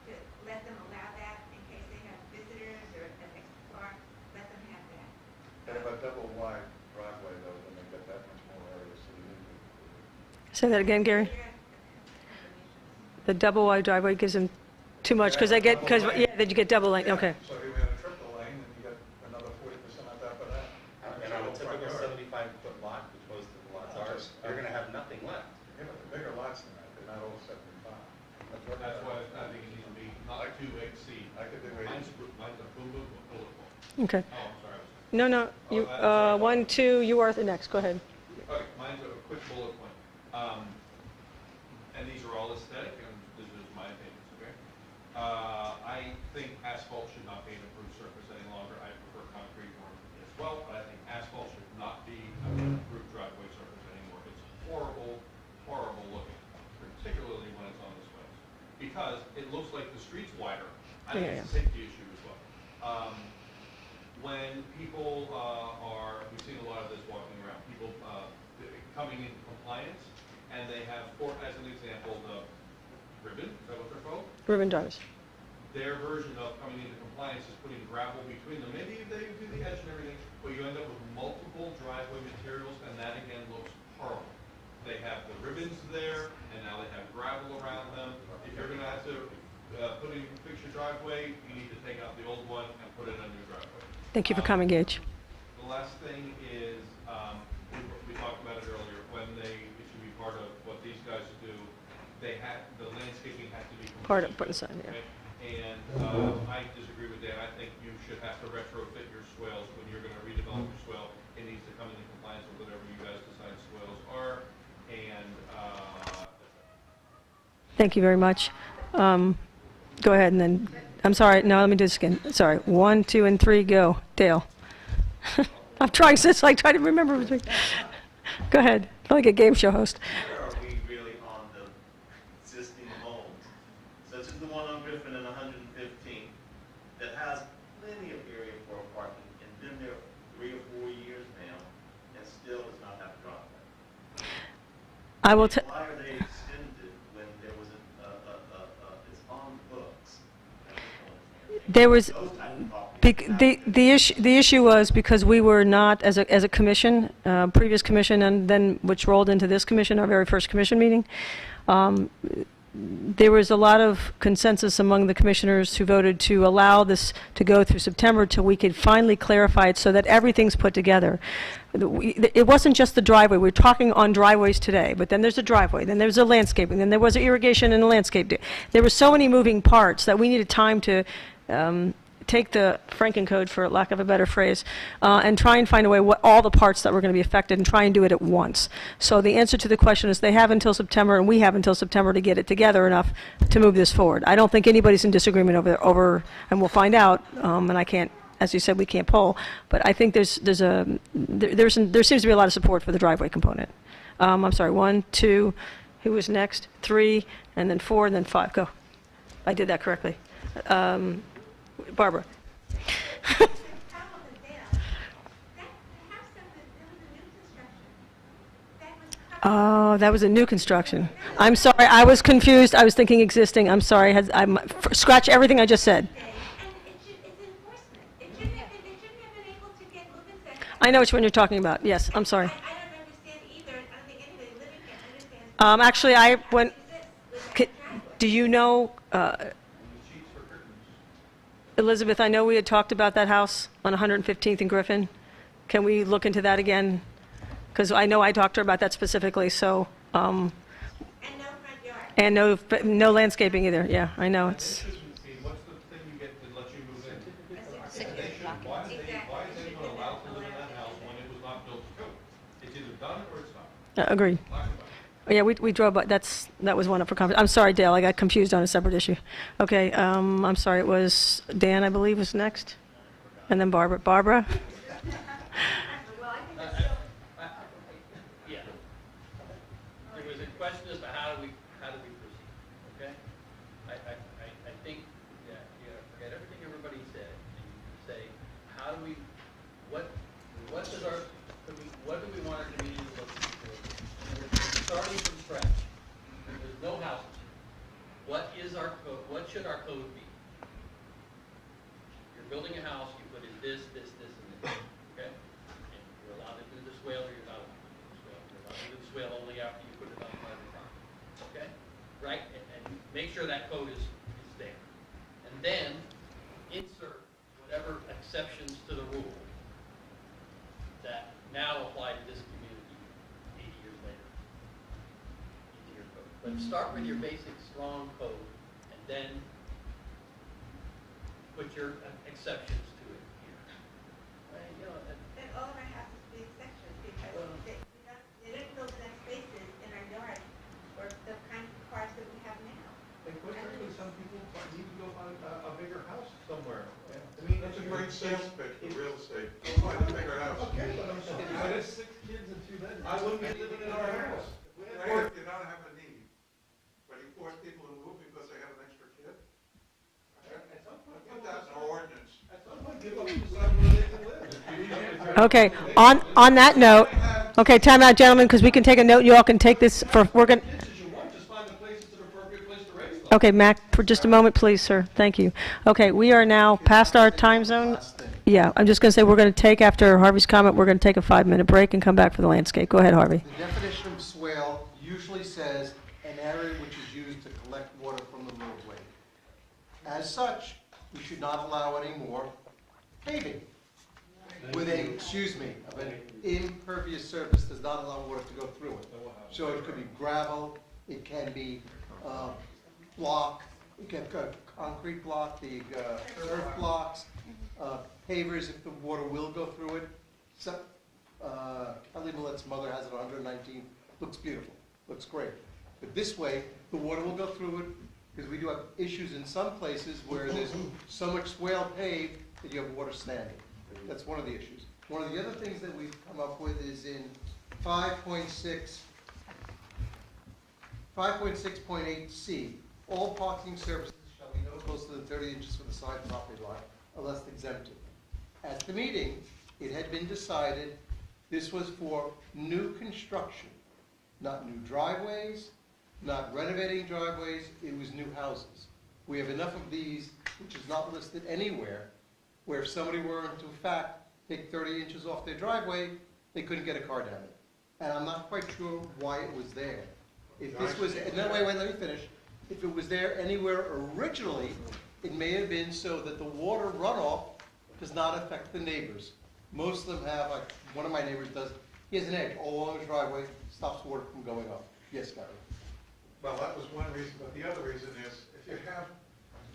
to let them allow that in case they have visitors or an extra car, let them have that. And if a double wide driveway though, then they get that much more area, so you need to. Say that again, Gary. The double wide driveway gives him Too much, because I get, because, yeah, then you get double lane, okay. So if you had a triple lane, then you get another 40% on top of that. And on a typical 75-foot lot, which most of the lots are, you're gonna have nothing left. Yeah, but the bigger lots than that, they're not all 75. That's why I think it needs to be not to exceed. I could do Mine's 80. a bullet point. Okay. Oh, I'm sorry. No, no, you, I'm sorry. 1, 2, you are the next, go ahead. Okay, mine's a quick bullet point. And these are all aesthetic, and this is my opinions, okay? I think asphalt should not be an approved surface any longer. I prefer concrete or as well, but I think asphalt should not be an approved driveway surface anymore. It's horrible, horrible looking, particularly when it's on the swales. Because it looks like the street's wider. I think it's a safety issue as well. When people we've seen a lot of this walking around, people coming into compliance, and they have, as an example, the ribbon, is that what they're called? Ribbon drivers. Their version of coming into compliance is putting gravel between them. Maybe they do the edge and everything, but you end up with multiple driveway materials, and that again looks horrible. They have the ribbons there, and now they have gravel around them. If you're gonna have to fix your driveway, you need to take out the old one and put in a new driveway. Thank you for coming, Gage. The last thing is, we talked about it earlier, it should be part of what these guys do, the landscaping has to be complete. Part of, put aside, yeah. Okay? And I disagree with Dan. I think you should have to retrofit your swales when you're gonna redevelop your swale. It needs to come into compliance with whatever you guys decide swales are, and, Thank you very much. Go ahead, and then, I'm sorry, no, let me do this again. Sorry, 1, 2, and 3, go. Dale. I'm trying since I try to remember everything. Go ahead, I'm like a game show host. Where are we really on the existing homes, such as the one on Griffin and 115, that has plenty of area for parking, and been there 3 or 4 years now, and still does not have a driveway? I will tell. Why are they extended when there was it's on the books? There was, Those type of properties. the issue was because we were not, as a commission, previous commission, and then which rolled into this commission, our very first commission meeting, there was a lot of consensus among the commissioners who voted to allow this to go through September till we could finally clarify it so that everything's put together. It wasn't just the driveway. We're talking on driveways today, but then there's a driveway, then there's a landscaping, then there was irrigation and a landscape. There were so many moving parts that we needed time to take the Franken-code, for lack of a better phrase, and try and find a way, all the parts that were going to be affected, and try and do it at once. So the answer to the question is they have until September, and we have until September to get it together enough to move this forward. I don't think anybody's in disagreement over, and we'll find out, and I can't, as you said, we can't poll, but I think there seems to be a lot of support for the driveway component. I'm sorry, 1, 2, who was next? 3, and then 4, and then 5. Go. I did that correctly. Barbara. Oh, that was a new construction. I'm sorry, I was confused. I was thinking existing. I'm sorry. Scratch everything I just said. I know which one you're talking about. Yes, I'm sorry. Actually, I went. Do you know? Elizabeth, I know we had talked about that house on 115th and Griffin. Can we look into that again? Because I know I talked to her about that specifically, so. And no front yard. And no landscaping either, yeah, I know, it's. What's the thing you get to let you move in? Why is anyone allowed to live in that house when it was not built to code? It's either done or it's not. Agreed. Yeah, we drove, but that was one up for conference. I'm sorry, Dale, I got confused on a separate issue. Okay, I'm sorry, it was Dan, I believe, was next, and then Barbara. Barbara? Yeah. There was a question as to how do we proceed, okay? I think, yeah, you gotta forget everything everybody said, and you say, how do we, what do we want our community to look for? Starting from scratch. There's no houses. What is our code? What should our code be? You're building a house, you put in this, and this. Okay? And you're allowed to do the swale or you're not allowed to do the swale. You're allowed to do the swale only after you put it on private property. Okay? Right? And make sure that code is there. start with your basic strong code, and then put your exceptions to it here. Right, you know, And all of our houses be exceptions because they didn't build enough spaces in our yard for the kind of cars that we have now. Like, quite frankly, some people need to go buy a bigger house somewhere. I mean, That's a great sales pitch for real estate. Go find a bigger house. Okay, but I'm saying, I have 6 kids and 2 bedrooms. I wouldn't be living in our house. Or if you don't have a need, but you force people to move because they have an extra kid? At some point, Put that in our ordinance. at some point, give up some where they can live. Okay, on that note, okay, time out, gentlemen, because we can take a note, you all can take this for, we're going to... Kids as you want, just find a place that's an appropriate place to raise them. Okay, Mac, for just a moment, please, sir. Thank you. Okay, we are now past our time zone. Yeah, I'm just going to say we're going to take, after Harvey's comment, we're going to take a 5-minute break and come back for the landscape. Go ahead, Harvey. The definition of swale usually says an area which is used to collect water from the roadway. As such, we should not allow any more paving with a, of an impervious surface does not allow water to go through it. So it could be gravel, it can be block, it can be concrete block, the earth blocks, pavers if the water will go through it. So, Kelly Millet's mother has it on 119, looks beautiful, looks great. But this way, the water will go through it, because we do have issues in some places where there's so much swale paved that you have water standing. That's one of the issues. One of the other things that we've come up with is in 5.6.8C, all parking surfaces shall be no closer than 30 inches from the side property line unless exempted. At the meeting, it had been decided this was for new construction, not new driveways, not renovating driveways, it was new houses. We have enough of these, which is not listed anywhere, where if somebody were to, in fact, take 30 inches off their driveway, they couldn't get a car down it. And I'm not quite sure why it was there. If this was, no, wait, let me finish. If it was there anywhere originally, it may have been so that the water runoff does not affect the neighbors. Most of them have, like, one of my neighbors does, he has an edge all along his driveway, stops water from going up. Yes, Gary? Well, that was one reason, but the other reason is, if you have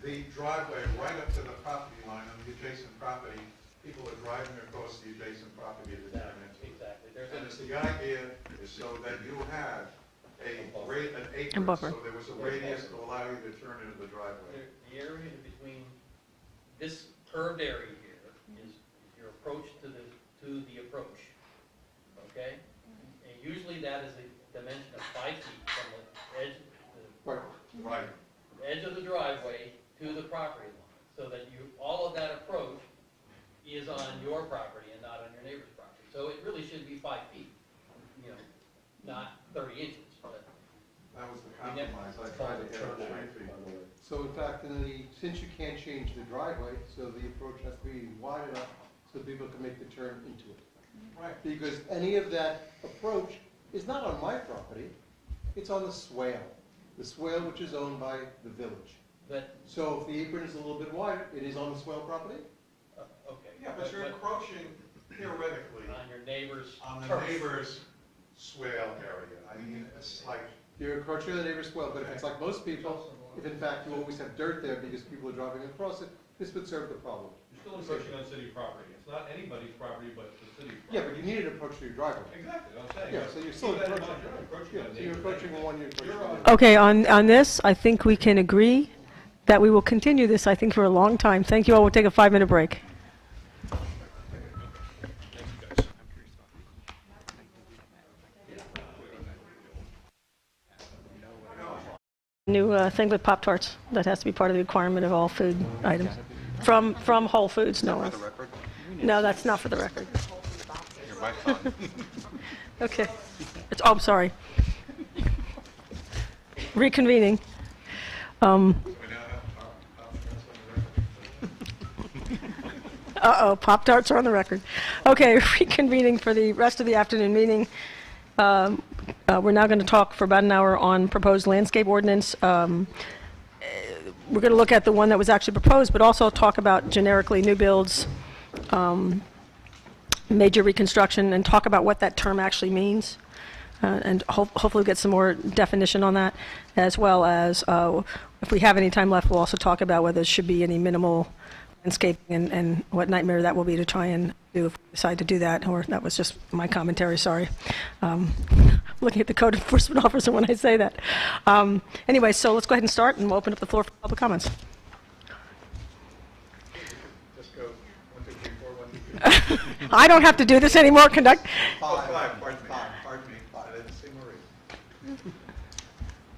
the driveway right up to the property line on the adjacent property, people are driving across the adjacent property to turn into it. exactly. And it's the idea is so that you had an acre, buffer. so there was a radius to allow you to turn into the driveway. The area in between this curved area here is your approach to the approach, okay? And usually that is a dimension of 5 feet from the edge, Right. the edge of the driveway to the property line, so that all of that approach is on your property and not on your neighbor's property. So it really should be 5 feet, not 30 inches, but. That was the compromise. I tried to get it 3 feet. So in fact, since you can't change the driveway, so the approach has to be wide enough so people can make the turn into it. Right. Because any of that approach is not on my property, it's on the swale. The swale which is owned by the village. But, So if the apron is a little bit wider, it is on the swale property? okay. Yeah, but you're encroaching theoretically On your neighbor's on the turf. neighbor's swale area. I mean, it's like, You're encroaching on the neighbor's swale, but if it's like most people, if in fact you always have dirt there because people are driving across it, this would serve the problem. You're still encroaching on city property. It's not anybody's property, but the city's property. Yeah, but you need an approach to your driveway. Exactly, I'm saying. Yeah, so you're still Keep that in encroaching. mind. You're encroaching Yeah, on so you're neighbors. approaching one, you're approaching You're one. Okay, on this, I think we can agree that we will continue this, I think, for a long time. Thank you all. We'll take a 5-minute break. New thing with Pop-Tarts that has to be part of the requirement of all food items. From Whole Foods, no less. No, that's not for the record. You're my son. Okay. I'm sorry. Reconvening. Uh-oh, Pop-Tarts are on the record. Okay, reconvening for the rest of the afternoon meeting. We're now going to talk for about an hour on proposed landscape ordinance. We're going to look at the one that was actually proposed, but also talk about generically new builds, major reconstruction, and talk about what that term actually means. and hopefully get some more definition on that, as well as, if we have any time left, we'll also talk about whether there should be any minimal landscaping and what nightmare that will be to try and do if we decide to do that, or that was just my commentary, sorry. Looking at the code enforcement officer when I say that. Anyway, so let's go ahead and start, and we'll open up the floor for public comments. Just go 1, 2, 3, 4, 1, 2, 3. I don't have to do this anymore, conduct. Oh, 5, pardon me, I didn't see Marie.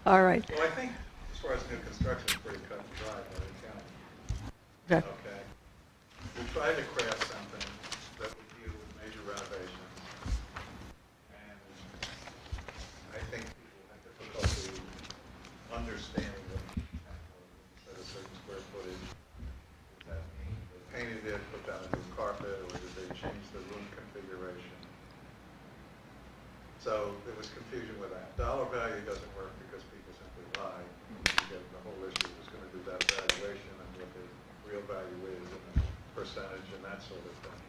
All right. Well, I think as far as new construction, it's pretty cut and dry by the county. Okay. Okay. We tried to craft something that would deal with major renovations. And I think people have difficulty understanding what said a certain square footage. Does that mean they painted it, put down a new carpet, or did they change the room configuration? So there was confusion with that. Dollar value doesn't work because people simply lie. You get the whole issue was going to do that evaluation and what the real value is and the percentage and that sort of thing.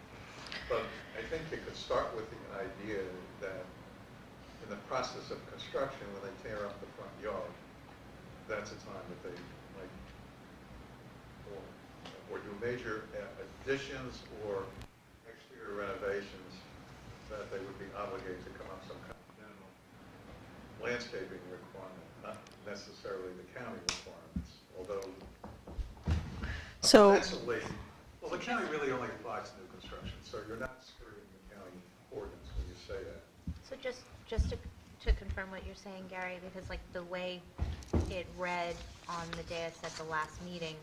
But I think you could start with the idea that in the process of construction, when they tear up the front yard, that's a time that they might or do major additions or exterior renovations, that they would be obligated to come up some kind of minimum landscaping requirement, not necessarily the county requirements, although So, ostensibly, well, the county really only applies to new construction, so you're not skirting the county ordinance when you say that. So just to confirm what you're saying, Gary, because like the way it read on the dais at the last meeting,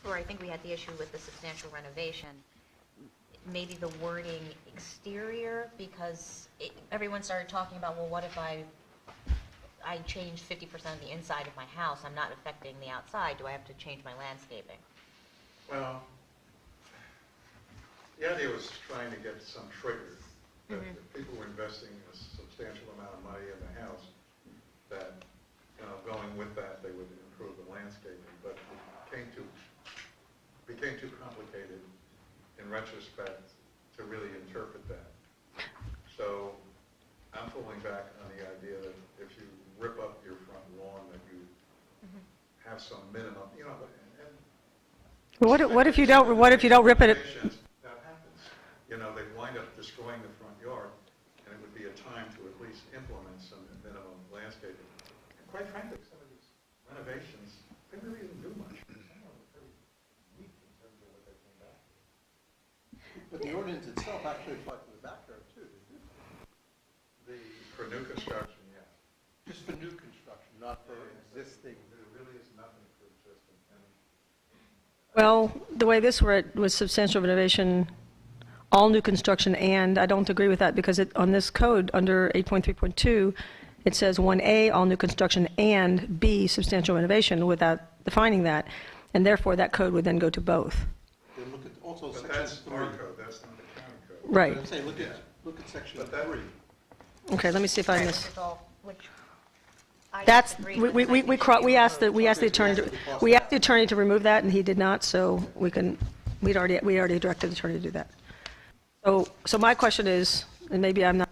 where I think we had the issue with the substantial renovation, maybe the wording exterior, because everyone started talking about, well, what if I change 50% of the inside of my house? I'm not affecting the outside. Do I have to change my landscaping? Well, the idea was trying to get some trigger, that if people were investing a substantial amount of money in the house, that, going with that, they would improve the landscaping, but it became too complicated in retrospect to really interpret that. So I'm pulling back on the idea that if you rip up your front lawn, that you have some minimum, what if you don't rip it? That happens. They wind up destroying the front yard, and it would be a time to at least implement some minimum landscaping. And quite frankly, some of these renovations, they really didn't do much. Some of them were pretty weak in terms of what they came back with. But the ordinance itself actually applies to the backyard too, didn't it? For new construction, yeah. Just for new construction, not for existing. There really is nothing for existing. Well, the way this read was substantial renovation, all new construction, and I don't agree with that because on this code, under 8.3.2, it says 1A, all new construction, and B, substantial renovation, without defining that, and therefore that code would then go to both. Then look at also But section that's 3. our code, that's not the county code. Right. But I'm saying, look at section But that- 3. Okay, let me see if I Right, missed. which is all, which I That's, disagree we, with, we, and I we, think should be asked the, removed. we asked the attorney to remove that, and he did not, so we already directed the attorney to do that. So my question is, and maybe I'm not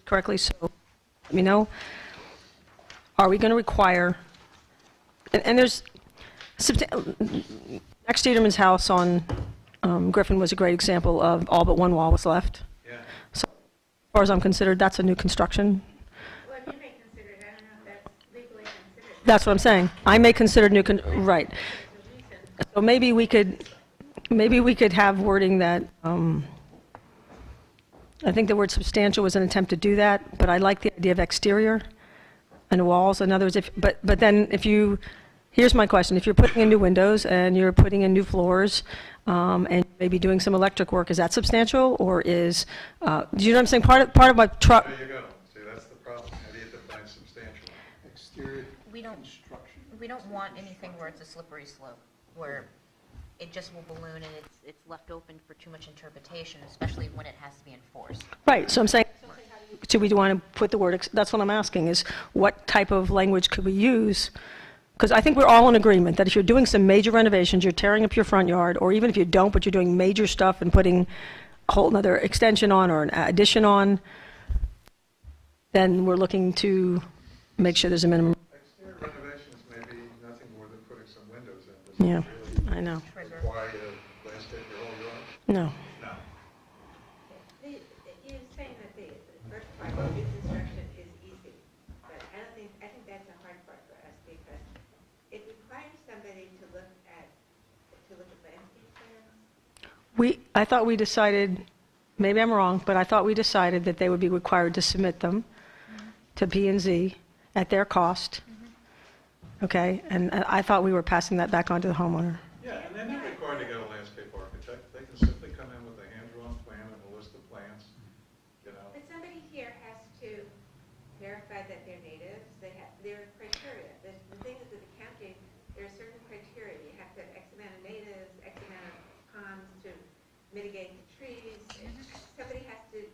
correctly, so let me know, are we going to require, and there's, Max Dieterman's house on Griffin was a great example of all but one wall was left. Yeah. So as far as I'm considered, that's a new construction. Well, you may consider it, I don't know if that's legally considered. That's what I'm saying. I may consider right. So maybe we could have wording that, I think the word substantial was an attempt to do that, but I like the idea of exterior and walls. In other words, but then here's my question. If you're putting in new windows and you're putting in new floors, and maybe doing some electric work, is that substantial, or is, do you know what I'm saying? Part of my truck. There you go. See, that's the problem. How do you define substantial? Exterior We don't, construction. we don't want anything where it's a slippery slope, where it just will balloon and it's left open for too much interpretation, especially when it has to be enforced. Right, so I'm saying, do we want to put the word, that's what I'm asking, is what type of language could we use? Because I think we're all in agreement that if you're doing some major renovations, you're tearing up your front yard, or even if you don't, but you're doing major stuff and putting a whole other extension on or an addition on, then we're looking to make sure there's a minimum. Exterior renovations may be nothing more than putting some windows in. Does it Yeah, really I know. require you to landscape your whole yard? No. No. You're saying that the first part, of new construction is easy, but I think that's a hard part for us because it requires somebody to look at landscape plans. I thought we decided, maybe I'm wrong, but I thought we decided that they would be required to submit them to P and Z at their cost. Okay, and I thought we were passing that back on to the homeowner. Yeah, and they're not required to get a landscape architect. They can simply come in with a hand-drawn plan and a list of plans, you know. But somebody here has to verify that they're natives, there are criteria. The thing is with accounting, there are certain criteria. You have to have X amount of natives, X amount of ponds to mitigate the trees. Somebody has to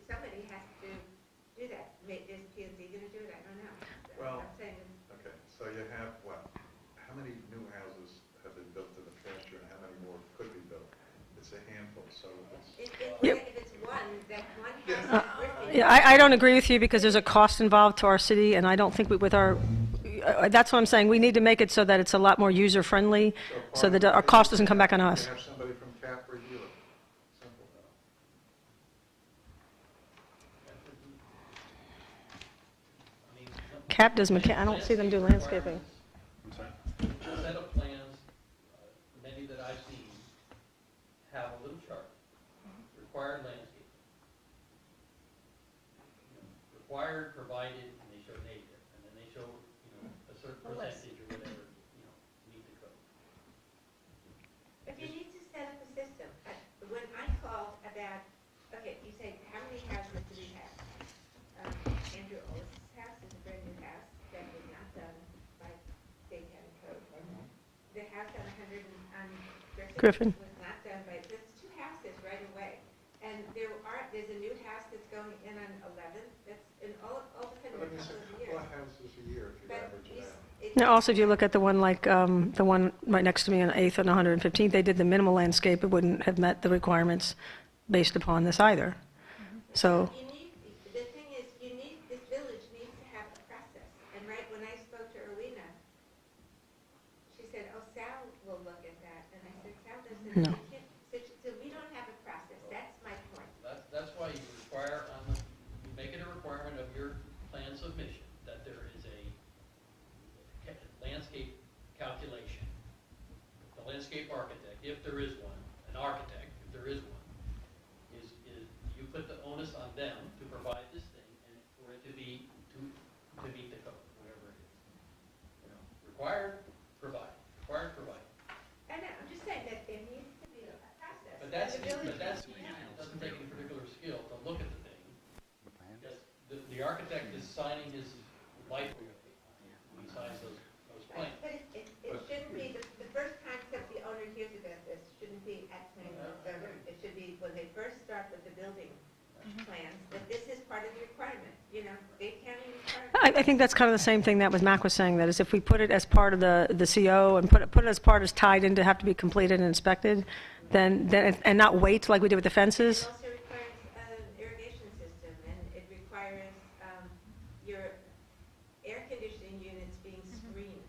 do that. Is P&Z gonna do it? I don't know. Well, I'm saying, okay, so you have, what, how many new houses have been built in the past year and how many more could be built? It's a handful, so it's. if it's one, that one house is worth it. Yeah, I don't agree with you because there's a cost involved to our city, and I don't think with our, that's what I'm saying, we need to make it so that it's a lot more user-friendly, so that our cost doesn't come back on us. You have somebody from CAP review it. Simple. CAP does, I don't see them do landscaping. A set of plans, many that I've seen, have a little chart, required landscape. Required, provided, and they show native, and then they show, a certain percentage or whatever, meet the code. If you need to set up a system, when I called about, okay, you say, how many houses do we have? Andrew Ollis' house is a brand new house that was not done by state county code. The house on 100 on Griffin. was not done by, there's two houses right away. And there's a new house that's going in on 11th, that's in all of a sudden But I in a mean, couple of a years. couple of houses a year if you But average it out. Now, also, if you look at the one like, the one right next to me on 8th and 115th, they did the minimal landscape, it wouldn't have met the requirements based upon this either. So, The thing is, this village needs to have a process. And right when I spoke to Erlina, she said, oh, Sal will look at that. And I said, Sal doesn't, No. so we don't have a process. That's my point. That's why you require, you make it a requirement of your plan submission that there is a landscape calculation. The landscape architect, if there is one, an architect, if there is one, is you put the onus on them to provide this thing and for it to meet the code, whatever it is. Required, provide, required, provide. I know, I'm just saying that there needs to be a process. But that's, And the village it doesn't take any particular skill to look at the thing. Because the architect is signing his life away when he signs those plans. But it shouldn't be, the first concept the owner hears about this shouldn't be at planning or zoning. It should be when they first start with the building plans, that this is part of the requirement, the accounting requirement. I think that's kind of the same thing that Mac was saying, that is if we put it as part of the CO and put it as part as tied in to have to be completed and inspected, then and not wait like we did with the fences. It also requires an irrigation system, and it requires your air conditioning units being screened.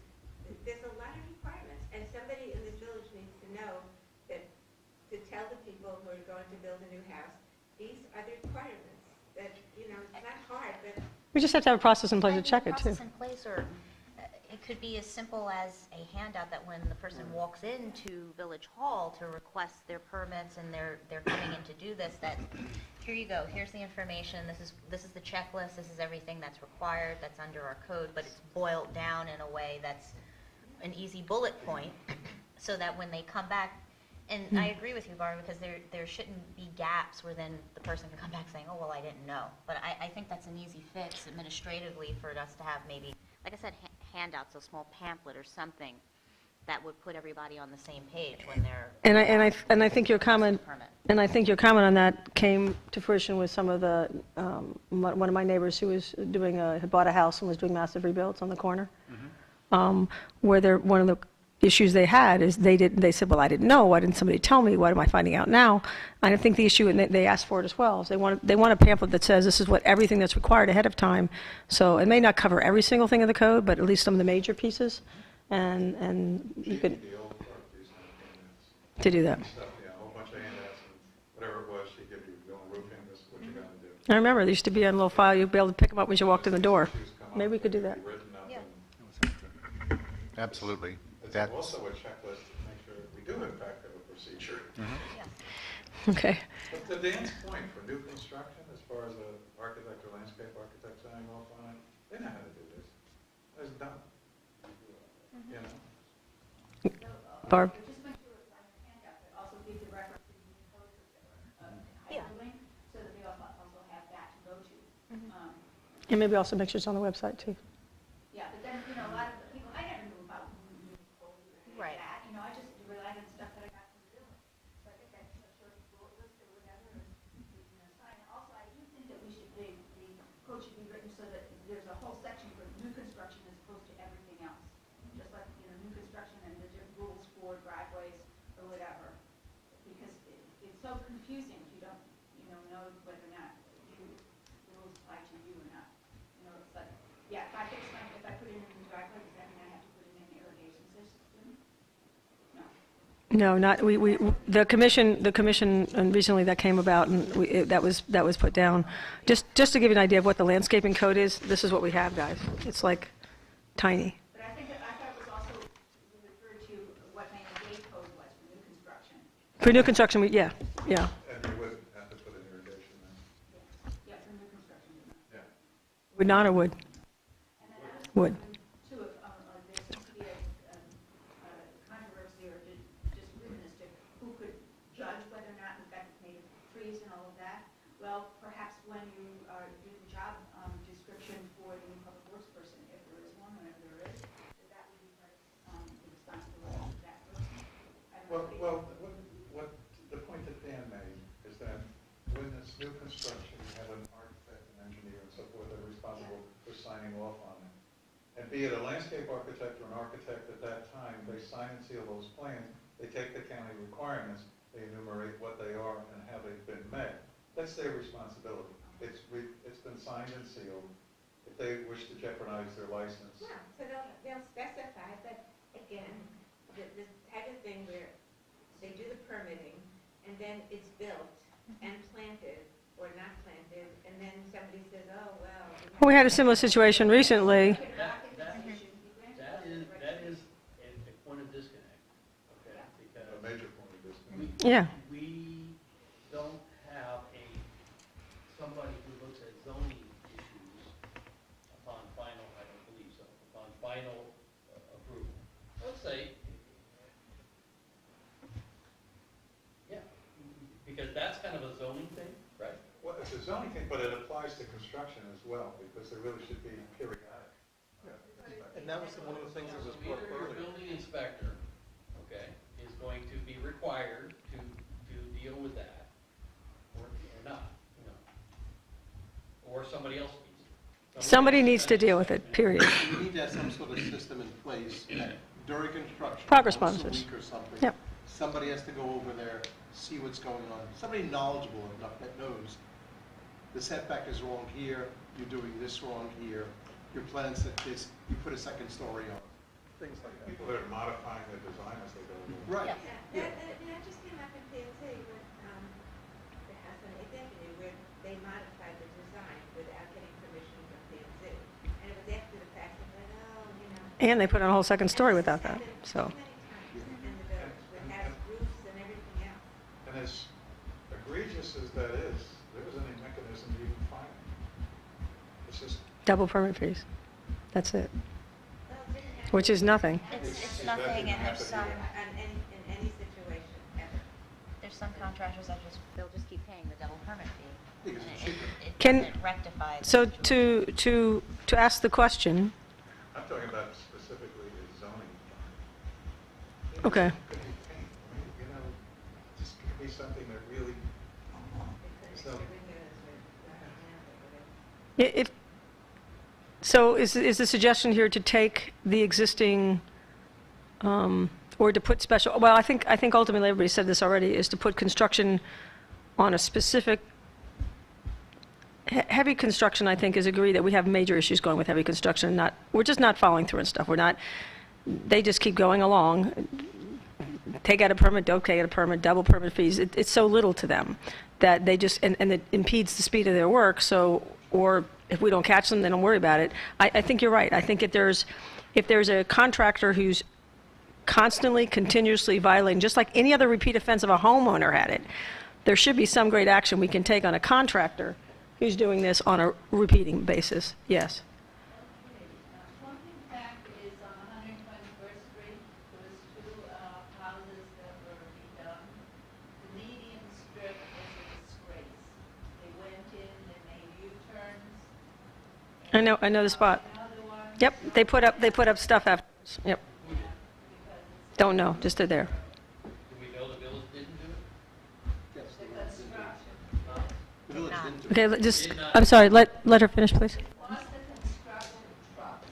There's a lot of requirements, and somebody in this village needs to know that, to tell the people who are going to build a new house, these are the requirements, that, it's not hard, but We just have to have a process in place to check it too. Process in place, or it could be as simple as a handout that when the person walks into Village Hall to request their permits and they're coming in to do this, that here you go, here's the information, this is the checklist, this is everything that's required, that's under our code, but it's boiled down in a way that's an easy bullet point, so that when they come back, and I agree with you, Barbara, because there shouldn't be gaps where then the person can come back saying, oh, well, I didn't know. But I think that's an easy fix administratively for us to have maybe, like I said, handouts, a small pamphlet or something that would put everybody on the same page when they're. And I think your comment, on that came to fruition with some of the, one of my neighbors who was had bought a house and was doing massive rebuilds on the corner, where one of the issues they had is they said, well, I didn't know, why didn't somebody tell me, what am I finding out now? And I think the issue, and they asked for it as well, is they want a pamphlet that says this is what everything that's required ahead of time. So it may not cover every single thing in the code, but at least some of the major pieces, and you could, The old clerk used to have handouts. to do that. Stuff, yeah, a whole bunch of handouts, and whatever it was, she'd give you, go on roofing, this is what you gotta do. I remember, there used to be a little file, you'd be able to pick them up when you walked in the door. Issues come up, Maybe we could do they'd that. be written up Yeah. and Absolutely. it's That's, also a checklist to make sure that we do in fact have a procedure. Okay. But to Dan's point, for new construction, as far as an architect or landscape architect signing off on it, they know how to do this. It's done. You know? Barb? Just make sure it's on your handout, but also give the reference to the codes Yeah. hyperlink, so that they also have that to go to. And maybe also make sure it's on the website, too. Yeah, but then, a lot of the people, I never knew about codes or any of Right. that, I just relied on stuff that I got from the building. So I think that's a short bullet list or whatever, and sign. Also, I do think that the code should be written so that there's a whole section for new construction as opposed to everything else. Just like, new construction and the different rules for driveways or whatever. Because it's so confusing if you don't, know whether or not the rules apply to you or not. It's like, yeah, if I put in a new driveway, does that mean I have to put in an irrigation system? No. No, not, the commission, and recently that came about, and that was put down. Just to give you an idea of what the landscaping code is, this is what we have, guys. It's like tiny. But I thought it was also referred to what Maine Dade code was for new construction. For new construction, yeah. And you would have to put in irrigation then. Yeah, for new construction. Yeah. Would not or would? And then I was Would. too, if there seems to be a controversy or disagreement as to who could judge whether or not we've got native trees and all of that. Well, perhaps when you do the job description for the new public works person, if there is one, whenever there is, that would be part of the responsibility of that person. I don't know. What the point that Dan made is that when it's new construction, you have an architect, an engineer, and so forth that are responsible for signing off on it. And be it a landscape architect or an architect at that time, they sign and seal those plans, they take the county requirements, they enumerate what they are and how they've been met. That's their responsibility. It's been signed and sealed. If they wish to jeopardize their license, Yeah, so they'll specify, but again, the type of thing where they do the permitting, and then it's built and planted, or not planted, and then somebody says, oh, well. We had a similar situation recently. That is a point of disconnect, okay? a Because major point of disconnect. Yeah. we don't have somebody who looks at zoning issues upon final, I don't believe so, upon final approval. Let's say, yeah, because that's kind of a zoning thing, right? Well, it's a zoning thing, but it applies to construction as well, because there really should be periodic. And that was one of the things that was brought up Your earlier. building inspector, okay, is going to be required to deal with that, or not, or somebody else needs to. Somebody needs to deal with it, period. We need to have some sort of system in place that during construction. Progress once a bonuses. week or something. Yep. Somebody has to go over there, see what's going on. Somebody knowledgeable enough that knows the setback is wrong here, you're doing this wrong here, your plan said this, you put a second story on, things like that. People that are modifying their design as they go along. Right. That just came up in PNC with the house on 8th Avenue, where they modified the design without getting permission from PNC. And it was after the fact, they went, oh, And they put on a whole second story without that, so. Too many times in the village, with house roofs and everything else. And as egregious as that is, there isn't any mechanism to even find it. It's just. Double permit fees. That's it. Well, it didn't have Which is nothing. It's nothing, and there's some, in any situation ever. there's some contractors that they'll just keep paying the double permit fee. Because And it's it- cheaper. It Can- doesn't rectify. the So situation. to ask the question, I'm talking about specifically a zoning. Okay. It could be paint, I mean, just could be something that really, so, if, so is the suggestion here to take the existing or to put special, well, I think ultimately, everybody said this already, is to put construction on a specific, heavy construction, I think, is agree that we have major issues going with heavy construction, we're just not following through and stuff. They just keep going along. Take out a permit, don't take out a permit, double permit fees. It's so little to them that they just, and it impedes the speed of their work, or if we don't catch them, they don't worry about it. I think you're right. I think if there's a contractor who's constantly, continuously violating, just like any other repeat offense of a homeowner had it, there should be some great action we can take on a contractor who's doing this on a repeating basis. Yes. Smoking back is on 121st Street. There was two houses that were redone. The median strip is a disgrace. They went in, they made U-turns. I know the spot. Another one. Yep, they put up stuff afterwards. Yep. Don't know, just they're there. Do we know the village didn't do it? The village didn't do it. Okay, I'm sorry, let her finish, please. Was the construction trucks,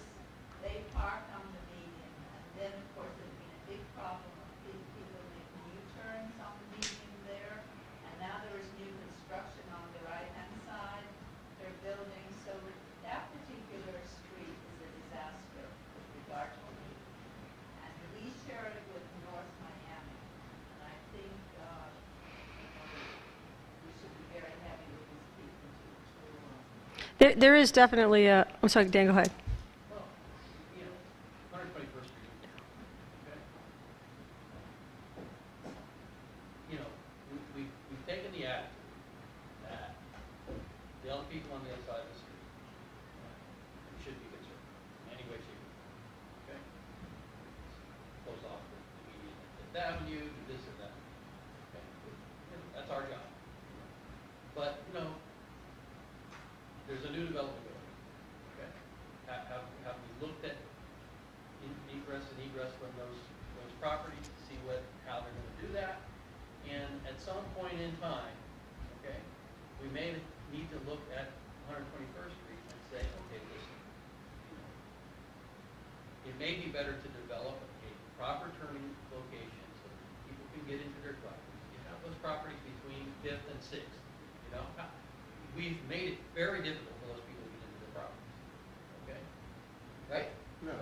they parked on the median, and then, of course, there's been a big problem of people making U-turns on the median there, and now there is new construction on the right-hand side, they're building, so that particular street is a disaster with regard to the median. And we share it with North Miami, and I think, we should be very happy with these people There is definitely a, I'm sorry, Dan, go ahead. Well, you know, 121st Street, okay? You know, we've taken the attitude that the other people on the other side of the street, we should be concerned in any way, shape, or form, okay? Close off the median at Fifth Avenue, do this or that, okay? You know, that's our job. But, you know, there's a new development going, okay? Have we looked at ingress and egress from those properties to see how they're gonna do that? And at some point in time, okay, we may need to look at 121st Street and say, okay, listen, you know, it may be better to develop a proper turning location so that people can get into their driveways. You have those properties between 5th and 6th, you know? We've made it very difficult for those people to get into their properties, okay? Right? No.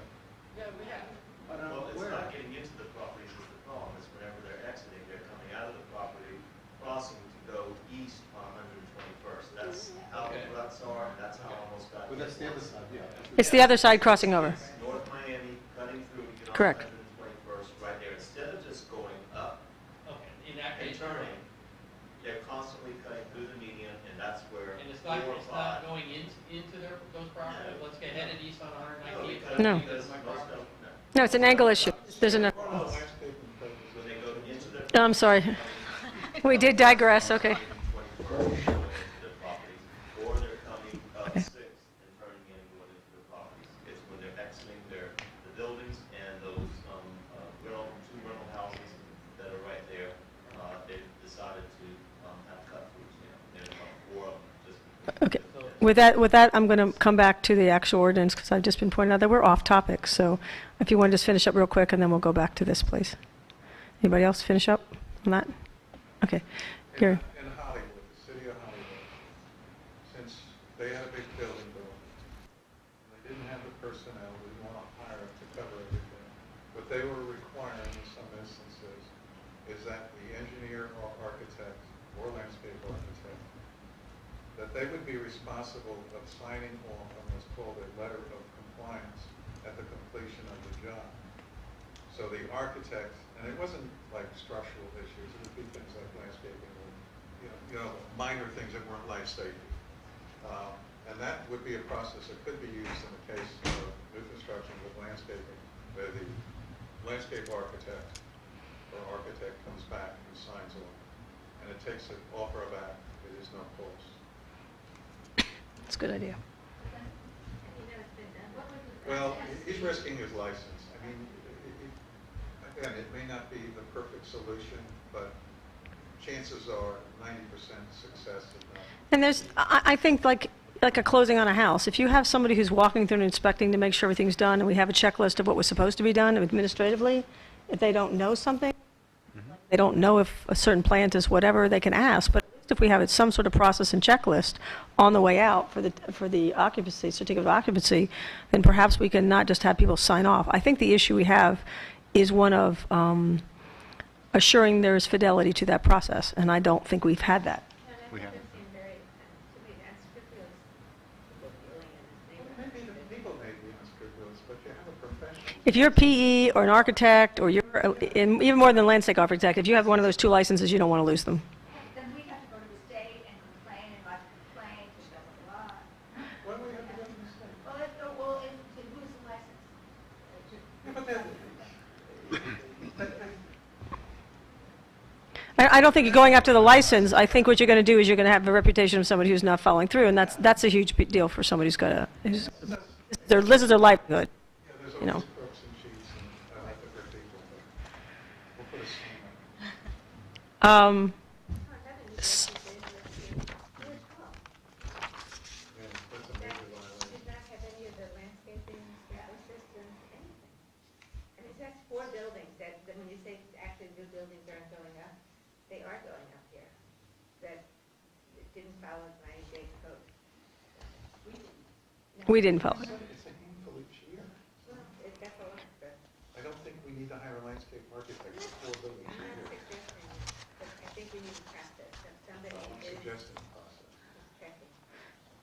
Yeah, we have. I don't know Well, it's where. not getting into the properties is the problem, it's whenever they're exiting, they're coming out of the property, crossing to go east on 121st. That's how the Okay. ruts are, and that's how almost got. But that's the other side, yeah. It's the other side crossing over. North Miami, cutting through, you get on Correct. 121st, right there, instead of just going up Okay, in that and case. turning, they're constantly cutting through the median, and that's where And it's 4 not, or it's 5. not going into those properties? Let's get headed east on 119th. No. Because most of them, No, it's an angle issue. There's enough. when they go into their. No, I'm sorry. We did digress, okay. 21st, going into their properties, or they're coming up 6th and turning in, going into their properties. It's when they're exiting the buildings and those, two rental houses that are right there, they've decided to, have cut-throughs now. There's about 4 of them just. Okay. With that, I'm going to come back to the actual ordinance because I've just been pointing out that we're off topic. So if you want to just finish up real quick and then we'll go back to this, please. Anybody else finish up on that? Okay. Gary. In Hollywood, the city of Hollywood, since they had a big building going, and they didn't have the personnel, we didn't want to hire them to cover everything. What they were requiring in some instances is that the engineer or architect or landscape architect, that they would be responsible of signing off on what's called a letter of compliance at the completion of the job. So the architect, and it wasn't like structural issues, it would be things like landscaping, or, minor things that weren't life safety. And that would be a process that could be used in the case of new construction with landscaping, where the landscape architect or architect comes back and signs off, and it takes it off our back, it is no cost. That's a good idea. Well, he's risking his license. I mean, again, it may not be the perfect solution, but chances are 90% success if not. And I think, like, like a closing on a house. If you have somebody who's walking through and inspecting to make sure everything's done, and we have a checklist of what was supposed to be done administratively, if they don't know something, they don't know if a certain plant is whatever, they can ask. But at least if we have some sort of process and checklist on the way out for the occupancy, certificate of occupancy, then perhaps we can not just have people sign off. I think the issue we have is one of assuring there is fidelity to that process, and I don't think we've had that. We have. Maybe the people may be unscrupulous, but you have a professional. If you're a PE or an architect, or you're, and even more than landscape architect, if you have one of those 2 licenses, you don't want to lose them. Then we have to go to the state and complain and like complain, blah, blah, blah. Why do we have to go to the state? Well, to lose the license. Yeah, but then, I don't think you're going after the license. I think what you're going to do is you're going to have a reputation of somebody who's not following through, and that's a huge big deal for somebody who's got to, this is their livelihood, yeah, there's you know. always crooks and cheats, and I like the good people, but we'll put a scheme on it. S- Yeah, that's a major violation. Did not have any of the landscaping, sprinkler systems, anything. I mean, that's 4 buildings that when you say actually the buildings aren't going up, they are going up here. That it didn't follow 90-day code. We didn't follow. It's a handful each year. Well, that's a lot, but I don't think we need to hire a landscape architect for 4 buildings I'm a not year. suggesting that, but I think we need a process, that somebody I'm is suggesting a process. checking.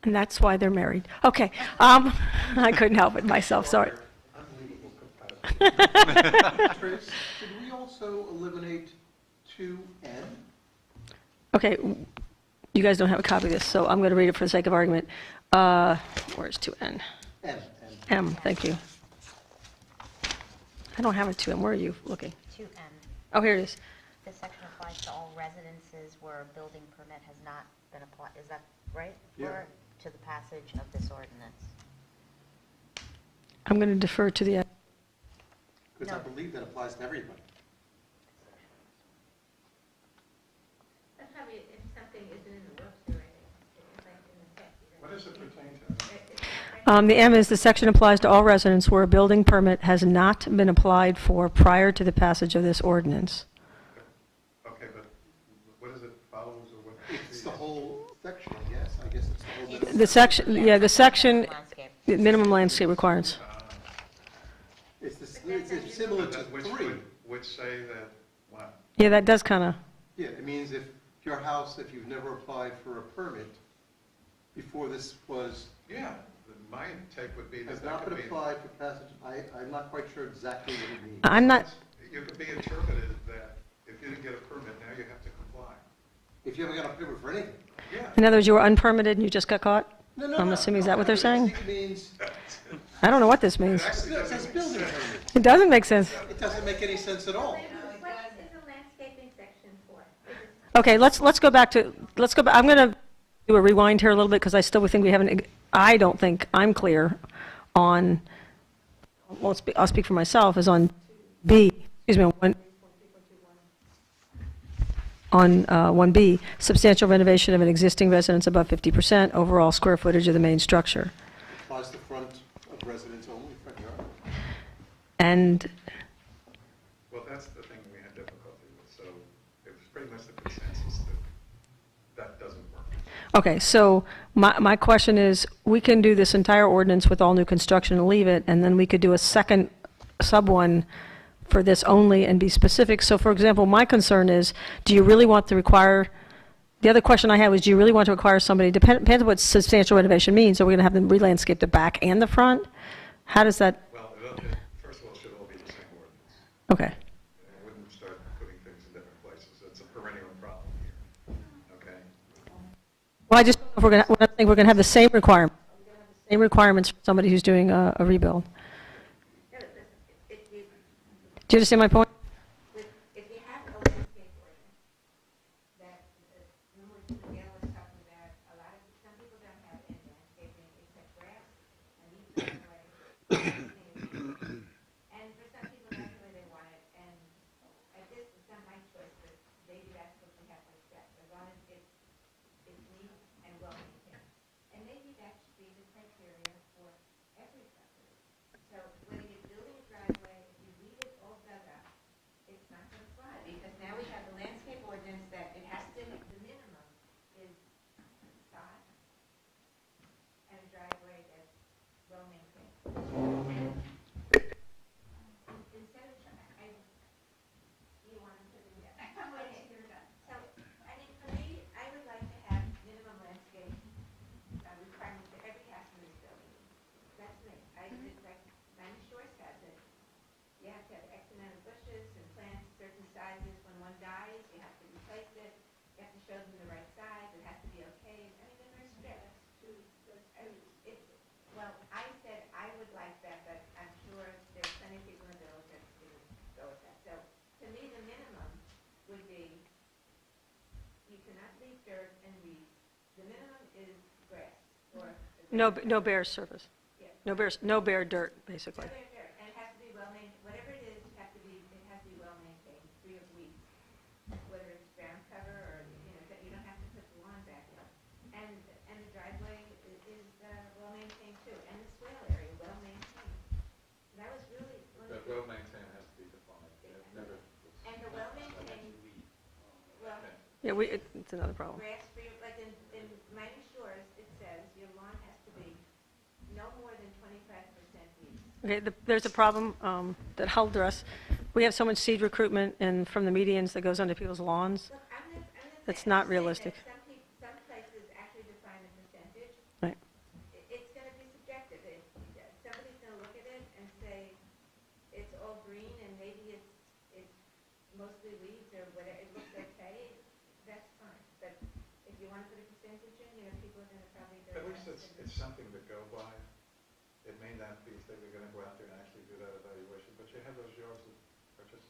And that's why they're married. Okay, I couldn't help it myself, sorry. Unbelievable compatibility. Chris, did we also eliminate 2N? Okay, you guys don't have a copy of this, so I'm going to read it for the sake of argument. Where's 2N? M. M, thank you. I don't have a 2M, where are you looking? 2M. Oh, here it is. This section applies to all residences where a building permit has not been applied, is that right? Yeah. Or to the passage of this ordinance? I'm going to defer to the, Because I No. believe that applies to everybody. That's probably if something isn't in the works already, it's like in the text. What does it pertain to? the M is the section applies to all residents where a building permit has not been applied for prior to the passage of this ordinance. Okay, but what is it follows or what? It's the whole section, I guess. I guess it's the whole. minimum. The section, yeah, the section, Landscape. the minimum landscape requirements. It's similar to Which 3. would say that, what? Yeah, that does kind of, Yeah, it means if your house, if you've never applied for a permit before this was, Yeah, my take would be has that not that been could be. applied for passage, I'm not quite sure exactly what it means. I'm not, You could be interpreted that if you didn't get a permit, now you have to comply. If you haven't got a permit for anything. Yeah. in other words, you were unpermitted and you just got caught? No, I'm assuming, is that what they're I saying? think it means, I don't know what this means. It actually no, it says doesn't make building sense. permit. It doesn't make sense. It doesn't make any sense at all. What is the landscaping section for? Is it Okay, let's go back to, I'm going to do a rewind here a little bit because I still think we haven't, I don't think I'm clear on, I'll speak for myself, is on B, excuse me, on 1B, substantial renovation of an existing residence above 50%, overall square footage of the main structure. Applies to front of residence only, front yard. And, Well, that's the thing we had difficulty with, so it was pretty much the consensus that that doesn't work. okay, so my question is, we can do this entire ordinance with all new construction and leave it, and then we could do a second sub one for this only and be specific. So for example, my concern is, do you really want to require, the other question I had was, do you really want to require somebody, depends on what substantial renovation means, are we going to have them re-landscape the back and the front? How does that, Well, first of all, it should all be the same ordinance. okay. I wouldn't start putting things in different places. It's a perennial problem here, okay? Well, I just, if we're going to, I think we're going to have the same requirement, same requirements for somebody who's doing a rebuild. No, listen, if you, Do you understand my point? if you have a landscape ordinance, that, remember Gail was talking about, a lot of, some people don't have any landscaping except grass, and these are the way. And for some people, that's the way they want it, and this is not my choice, but maybe that's what we have to accept, as long as it's neat and well maintained. And maybe that's So when you're building a driveway, if you leave it all dug up, it's not going to fly, because now we have the landscape ordinance that it has to, the minimum is sod and a driveway that's well maintained. And instead of, you want to put it, I'm waiting to hear it. So, I mean, for me, I would like to have minimum landscape requirements for every house in this building. That's me. It's like, Miami Shores has it. You have to have X amount of bushes and plants, certain sizes. When one dies, you have to replace it. You have to show them the right size. It has to be okay. I mean, they're very strict. Well, I said I would like that, but I'm sure there's plenty of people in the village that didn't go with that. So, to me, the minimum would be, you cannot leave dirt and weeds. The minimum is grass or. No bare surface. Yeah. No bare dirt, basically. No bare dirt, and it has to be well maintained, whatever it is, it has to be well maintained, free of weeds. Whether it's ground cover or, that you don't have to put the lawn back in. And the driveway is well maintained too, and the swale area, well maintained. That was really. That well maintained has to be defined. And the well maintained, well, Yeah, it's another problem. grass free, like in Miami Shores, it says your lawn has to be no more than 25% weeds. Okay, there's a problem that I'll address. We have so much seed recruitment and from the medians that goes onto people's lawns. Look, That's I'm not saying realistic. that some places actually define a percentage. Right. It's going to be subjective. Somebody's going to look at it and say, it's all green and maybe it's mostly weeds or whatever, it looks okay, that's fine. But if you want to put a percentage in, people are going to probably go. At least it's something to go by. It may not be that we're going to go out there and actually do that evaluation, but you have those yards that are just,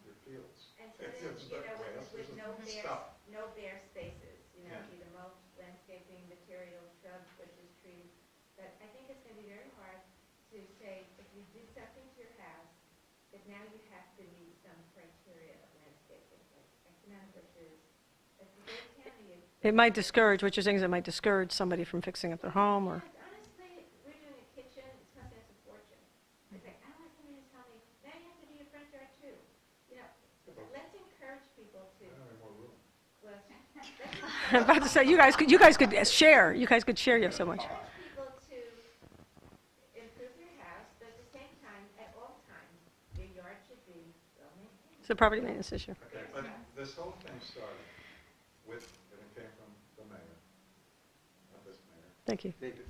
your fields. And put It's in, just grass, with it's no just bare, stuff. no bare spaces, Yeah. either mulch, landscaping, materials, shrubs, bushes, trees. But I think it's going to be very hard to say, if you do something to your house, that now you have to meet some criteria of landscaping, like X amount of bushes. If you go to county, It might discourage, which is things that might discourage somebody from fixing up their home or. honestly, we're doing a kitchen, it's costing us a fortune. It's like, I don't want somebody to tell me, now you have to do your front yard too. Let's encourage people to, I don't have more room. well, I'm about to say, you guys could share. You guys could share. You have so much. encourage people to improve their house, but at the same time, at all times, your yard should be well maintained. It's a property maintenance issue. Okay, but this whole thing started with, and it came from the mayor, not this mayor. Thank you. David,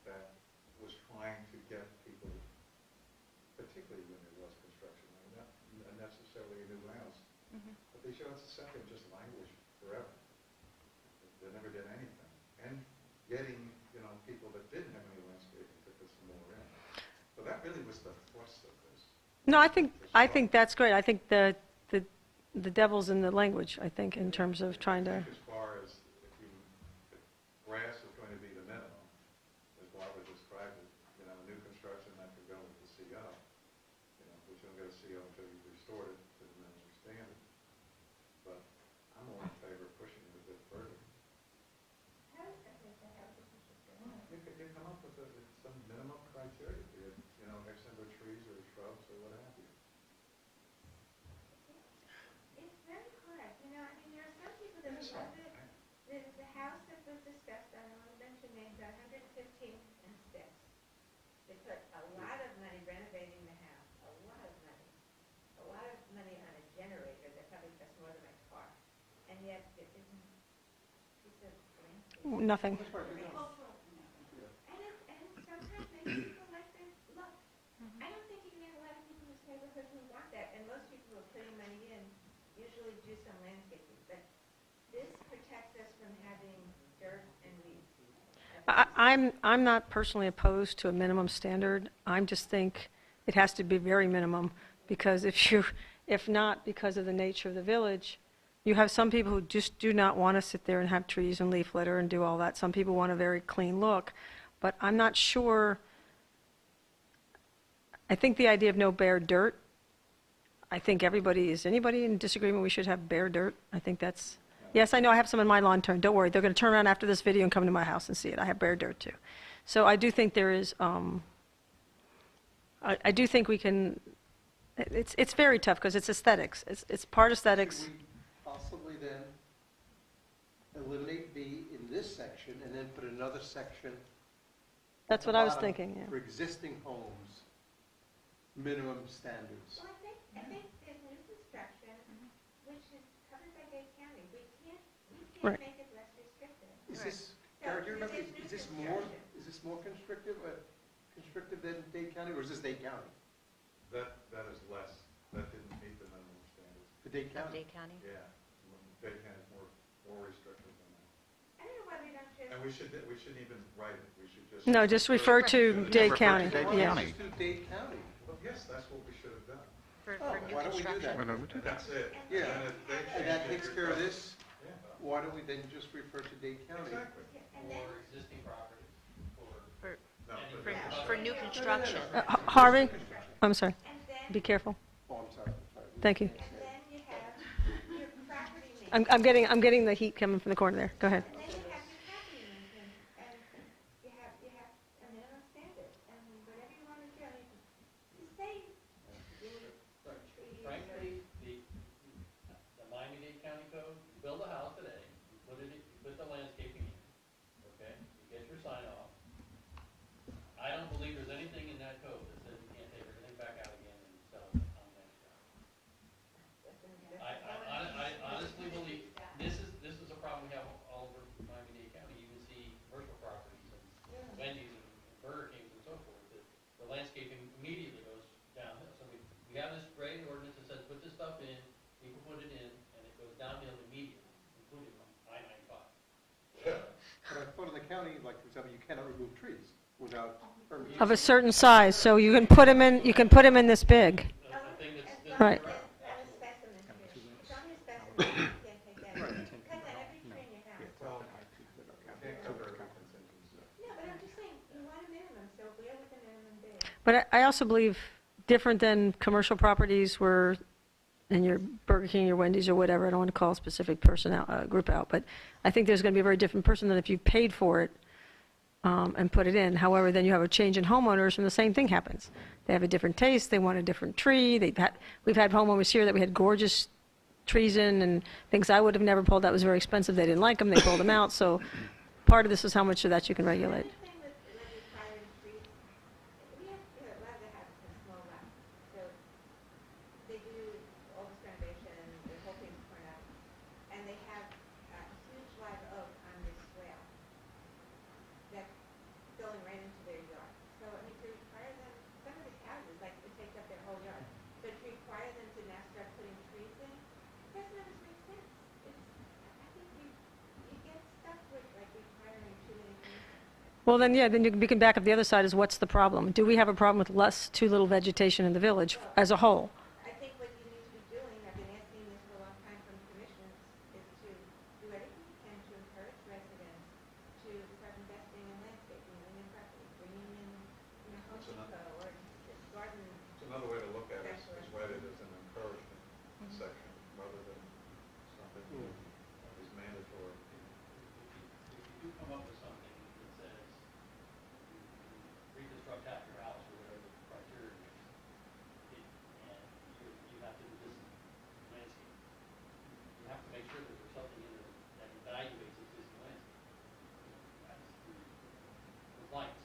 that was trying to get people, particularly when there was construction, not necessarily a new house, but these yards sat there just languished forever. They never did anything. And getting, people that didn't have any landscaping to put some more in. So that really was the thrust of this. No, I think that's great. I think the devil's in the language, I think, in terms of trying to. As far as if grass is going to be the minimum, as Barbara described it, new construction that could go with the CO, which you don't get a CO until you've restored it to the minimum standard. But I'm more in favor of pushing it a bit further. How is that going to help the people? You come up with some minimum criteria, be it, X number of trees or shrubs or what have you. It's very hard, there are some people that love it. The house that was discussed, I don't want to mention names, 115th and Sixth. They put a lot of money renovating the house, a lot of money on a generator that probably costs more than my car. And yet, it isn't, piece of landscape. Nothing. And sometimes maybe people like the look. I don't think you're going to have a lot of people in this neighborhood who want that, and most people who are putting money in usually do some landscaping, but this protects us from having dirt and weeds. I'm not personally opposed to a minimum standard. I just think it has to be very minimum, because if not, because of the nature of the village, you have some people who just do not want to sit there and have trees and leaf litter and do all that. Some people want a very clean look, but I'm not sure. I think the idea of no bare dirt, I think anybody in disagreement we should have bare dirt? I think that's, yes, I know I have some in my lawn turn. Don't worry, they're going to turn around after this video and come to my house and see it. I have bare dirt too. So I do think there is, I do think we can, it's very tough because it's aesthetics. It's part aesthetics. Should we possibly then eliminate B in this section and then put another section? That's at the what I was bottom thinking, yeah. For existing homes, minimum standards. Well, I think there's new construction, which is covered by Dade County. We Right. can't make it less restrictive. Is this, So, Gary, do you remember, there's new is this more constrictive than Dade County, or is this Dade County? That is less, that didn't meet the minimum standards. The Dade Of County? Dade County? Yeah, Dade County is more restrictive than that. I don't know why we don't just. And we should even write it, we should just. No, just refer to Dade County. Dade Yeah. County. Just do Dade County. Well, yes, that's what we should have done. For Oh, new why don't we do construction. that? Why don't we do And that? that's it. Yeah. And if they And that change it, takes you're care of done. this. Yeah, Why don't we then just refer to Dade County? exactly. And then, For existing properties, for No, any but- For new construction. Harvey, I'm sorry, and then, be careful. Oh, I'm sorry. Thank you. and then you have your property maintenance. I'm getting the heat coming from the corner there. Go ahead. And then you have your property maintenance, and you have a minimum standard, and whatever you want to do, I mean, you say, do trees. frankly, the Miami-Dade County Code, you build a house today, you put the landscaping in, okay? You get your sign off. I don't believe there's anything in that code that says you can't take everything back out again and sell it on the next job. I honestly believe, this is a problem we have all over Miami-Dade County. You can see commercial properties and Wendy's and Burger Kings and so forth, that the landscaping immediately goes downhill. So we have this great ordinance that says, put this stuff in, people put it in, and it goes downhill immediately, including on I-95. But I thought in the county, like, for example, you cannot remove trees without permission. Of a certain size, so you can put them in this big. The thing that's Right. And a specimen tree. It's only a specimen, you can't take that. Cut down every tree in your house. Well, can't cover every contingency. No, but I'm just saying, you want a minimum, so where would the minimum be? But I also believe, different than commercial properties where, in your Burger King, your Wendy's, or whatever, I don't want to call a specific person out, group out, but I think there's going to be a very different person than if you paid for it and put it in. However, then you have a change in homeowners, and the same thing happens. They have a different taste, they want a different tree, we've had homeowners here that we had gorgeous trees in, and things I would have never pulled, that was very expensive, they didn't like them, they pulled them out, so part of this is how much of that you can regulate. The thing with requiring trees, we have, a lot of the houses have small lots, so they do all this renovation, the whole thing's torn up, and they have a huge live oak on this swale that's going right into their yard. So, I mean, to require them, some of these houses, like, it takes up their whole yard, but to require them to now start putting trees in, doesn't always make sense. I think you get stuck with, like, requiring too many things. Well, then, yeah, then we can back up the other side is what's the problem? Do we have a problem with too little vegetation in the village as a whole? I think what you need to be doing, I've been asking this for a long time from commissioners, is to do everything you can to encourage residents to start investing in landscaping on their property, bringing in, Home It's ano- Depot or garden. It's another way to look at it, is write it as an encouragement section, rather than something that is mandatory. If you do come up with something that says reconstruct half your house or whatever the criteria is, and you have to do this landscape, you have to make sure that there's something in there that evaluates existing landscape. That's the compliance.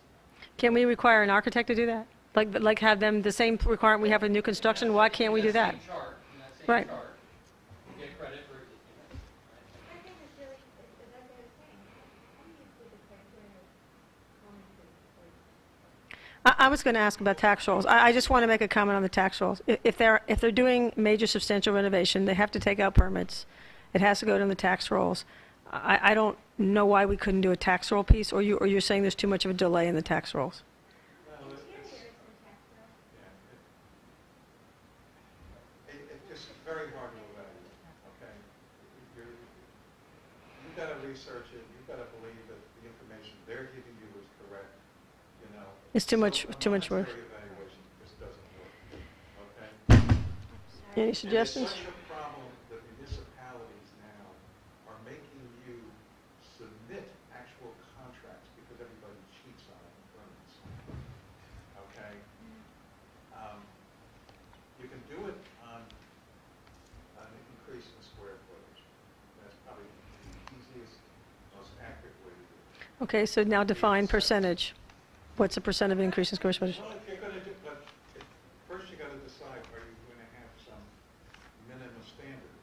Can we require an architect to do that? Like have them, the same requirement we have in new construction, why can't we do that? In that same Right. chart, you get credit for existing landscape. My thing is really, as I was saying, how do you see the criteria of home improvement? I was going to ask about tax rolls. I just want to make a comment on the tax rolls. If they're doing major substantial renovation, they have to take out permits. It has to go to the tax rolls. I don't know why we couldn't do a tax roll piece, or you're saying there's too much of a delay in the tax rolls. Well, Interior it's, is in tax law. it's just very hard to evaluate, okay? You've got to research it, you've got to believe that the information they're giving you is correct, you know. It's too much So work. a monetary evaluation just doesn't work, okay? Any And suggestions? it's such a problem that municipalities now are making you submit actual contracts because everybody cheats on it. Okay, so now define percentage. What's a percent of increase in square footage? Well, if you're gonna do, but first you gotta decide, are you gonna have some minimum standard?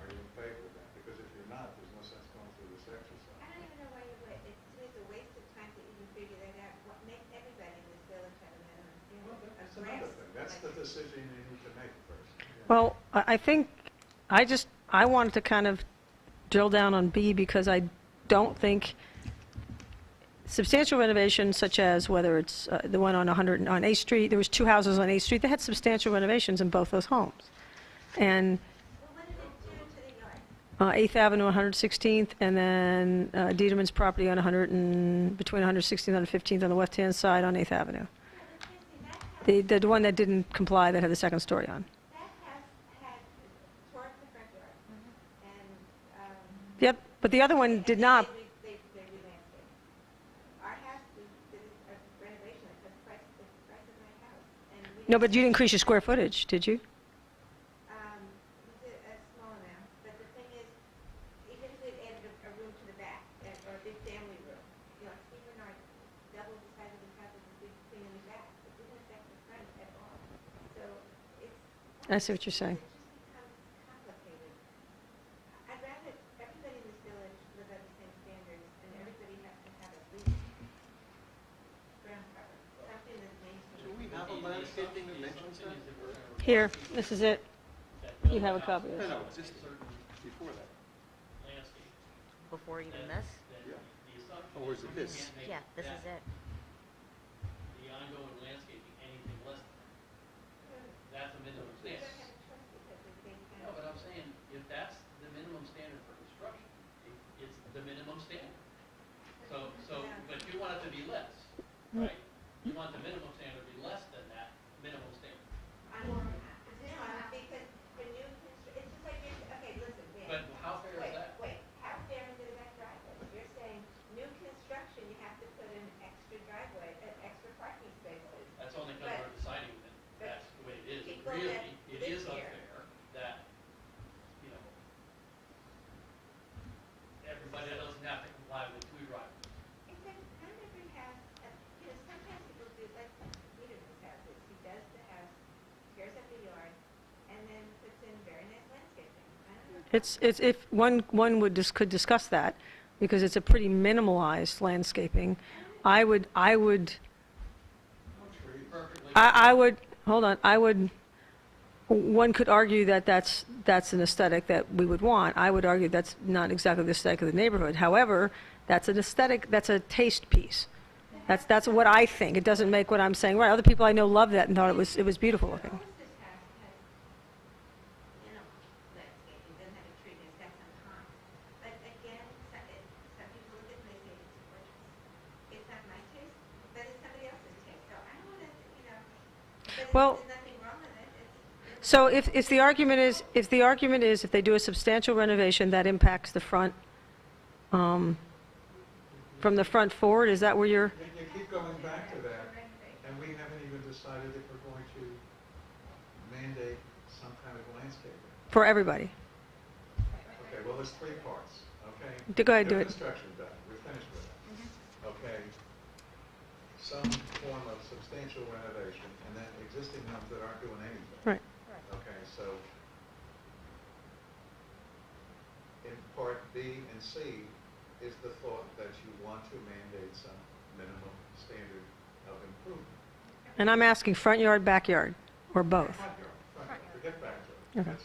Are you in favor of that? Because if you're not, there's no sense going through this exercise. I don't even know why you would, it's a waste of time to even figure that out. What makes everybody in this village have a minimum Well, standard? that's another thing. That's the decision you need to make first. Well, I think, I wanted to kind of drill down on B because I don't think substantial renovations such as whether it's the one on 100, on 8th Street, there was 2 houses on 8th Street, they had substantial renovations in both those homes. And Well, what did it do to the yard? 8th Avenue, 116th, and then Dieterman's property on between 116th and 115th on the left-hand side on 8th Avenue. The one that didn't comply, that had the second story on. That house had tore up the front yard, and, Yep, but the other one did not. They re-landscaped. Our house, we did a renovation that was the price of my house, and we. No, but you didn't increase your square footage, did you? We did a small amount, but the thing is, even if it added a room to the back, or a big family room, you know, Steve and I doubled the size of the house with a big thing in the back, it didn't affect the front at all. So it's. I see what you're saying. It just becomes complicated. I'd rather everybody in this village live at the same standards, and everybody has to have at least ground cover, something that makes. Do we have a landscaping that mentions that? Here, this is it. You have a copy of No, this. no, existing, before that. Landscape. Before even this? Yeah. The assumption Or is it you this? can't make Yeah, this is that it. The ongoing landscaping, anything less than that. That's a minimum They're standard. gonna have a trust because they can't. No, but I'm saying, if that's the minimum standard for construction, it's the minimum standard. So, but you want it to be less, right? You want the minimum standard to be less than that minimum standard. Because for new it's just like, okay, listen, Dan. But how fair is that? Wait, how fair is it about driveways? You're saying new construction, you have to put in extra driveway, extra parking spaces. That's only because we're deciding that that's the way it is. people Really, that it live is here- unfair that, you know, everybody doesn't have to comply with 2 driveways. Except not every house, you know, sometimes people do, like Peter's houses, he does the house, tears up the yard, and then puts in very nice landscaping. I don't know. It's if one could discuss that, because it's a pretty minimalized landscaping. I would, hold on, one could argue that that's an aesthetic that we would want. I would argue that's not exactly the aesthetic of the neighborhood. However, that's an aesthetic, that's a taste piece. That's what I think. It doesn't make what I'm saying right. Other people I know love that and thought it was beautiful looking. Suppose this house has, you know, landscaping, doesn't have a tree, it's got some palms. But again, some people look at it and they say it's gorgeous. It's not my taste, but it's somebody else's taste. So I don't want to, you know, but Well, there's nothing wrong with it. It's so if the argument is if they do a substantial renovation that impacts the front, from the front forward, is that where you're? You keep going back to that, and we haven't even decided if we're going to mandate some kind of landscaping. For everybody. Okay, well, there's 3 parts, okay? Go ahead, do it. Construction done, we're finished with that. Okay, some form of substantial renovation, and then existing homes that aren't doing anything. Right. Okay, so in part B and C is the thought that you want to mandate some minimum standard of improvement. And I'm asking front yard, backyard, or both? Front yard, forget backyard. Okay. That's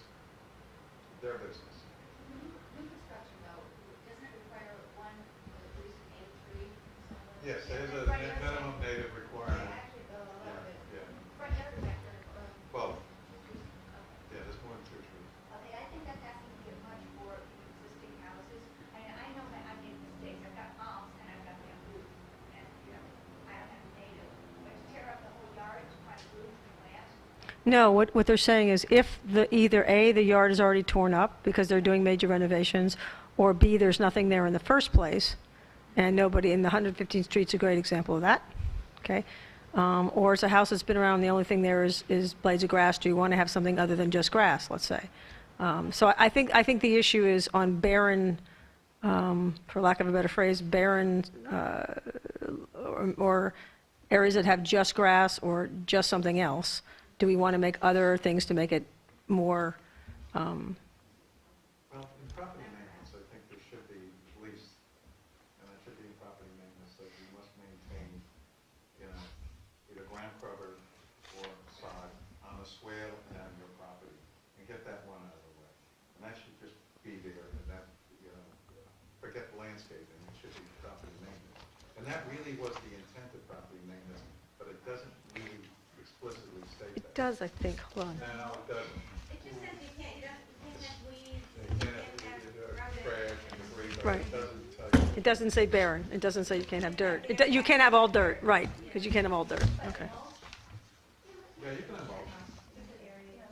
their business. New construction though, doesn't it require one, at least an A3? Yes, there's a Front yard minimum native requirement. Actually, go a little bit. Yeah, Front yard or backyard? both. Okay. Yeah, there's more than 2 trees. Okay, I think that's asking to get much for existing houses. I know that I make mistakes. I've got palms and I've got bamboo. And, you know, I don't have native. But to tear up the whole yard to find roots and plants, No, what they're saying is if either A, the yard is already torn up because they're doing major renovations, or B, there's nothing there in the first place, and nobody, in the 115th Street's a great example of that, okay? Or it's a house that's been around, the only thing there is blades of grass. Do you want to have something other than just grass, let's say? So I think the issue is on barren for lack of a better phrase, barren, or areas that have just grass or just something else? Do we want to make other things to make it more, Well, in property maintenance, I think there should be at least, and that should be in property maintenance, that you must maintain, either ground cover or sod on the swale and on your property, and get that one out of the way. And that should just be there, and that, forget landscaping, it should be property maintenance. And that really was the intent of property maintenance, but it doesn't really explicitly state that. it does, I think, hold on. No, it doesn't. It just says you can't have weeds, You can't have trash and debris, but Right. it doesn't tell you. It doesn't say barren, it doesn't say you can't have dirt. You can't have all dirt, right, because you can't have all dirt, okay. Yeah, you can have mulch.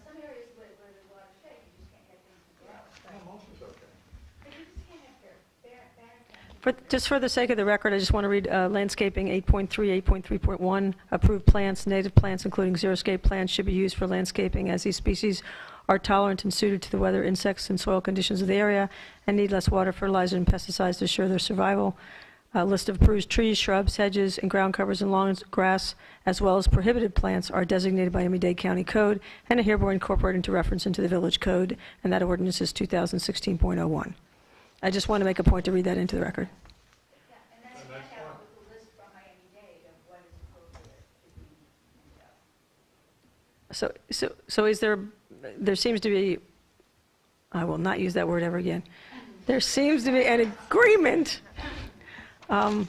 Some areas where there's a lot of shade, you just can't get things to grow. No, mulch is okay. but you just can't have dirt, Just for the sake of the record, I just want to read landscaping 8.3, 8.3.1. Approved plants, native plants, including xeriscape plants, should be used for landscaping as these species are tolerant and suited to the weather, insects, and soil conditions of the area and need less water, fertilizer, and pesticides to assure their survival. A list of approved trees, shrubs, hedges, and ground covers and lawns, grass, as well as prohibited plants are designated by Miami-Dade County Code and are hereby incorporated into reference into the village code, and that ordinance is 2016.01. I just want to make a point to read that into the record. Yeah, and then it went out with a list from Miami-Dade of what is appropriate to be. So is there seems to be, I will not use that word ever again. There seems to be an agreement among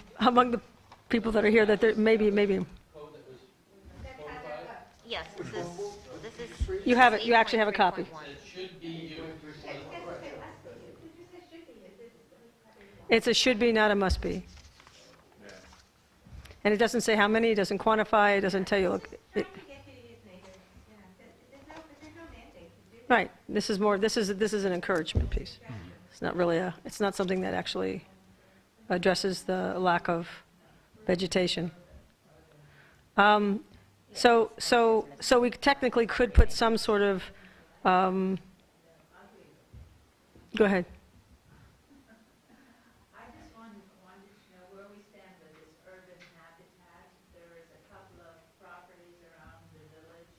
the people that are here that there maybe, Code that was Yes, this is. you have it, you actually have a copy. 8.3.1. It should be used. It's a should be, not a must be. Yeah. And it doesn't say how many, it doesn't quantify, it doesn't tell you, look, Trying to get you to use nature, there's no mandate to do that. right, this is an encouragement piece. It's not really it's not something that actually addresses the lack of vegetation. So we technically could put some sort of, go ahead. I just wanted to know where we stand with this urban habitat. There is a couple of properties around the village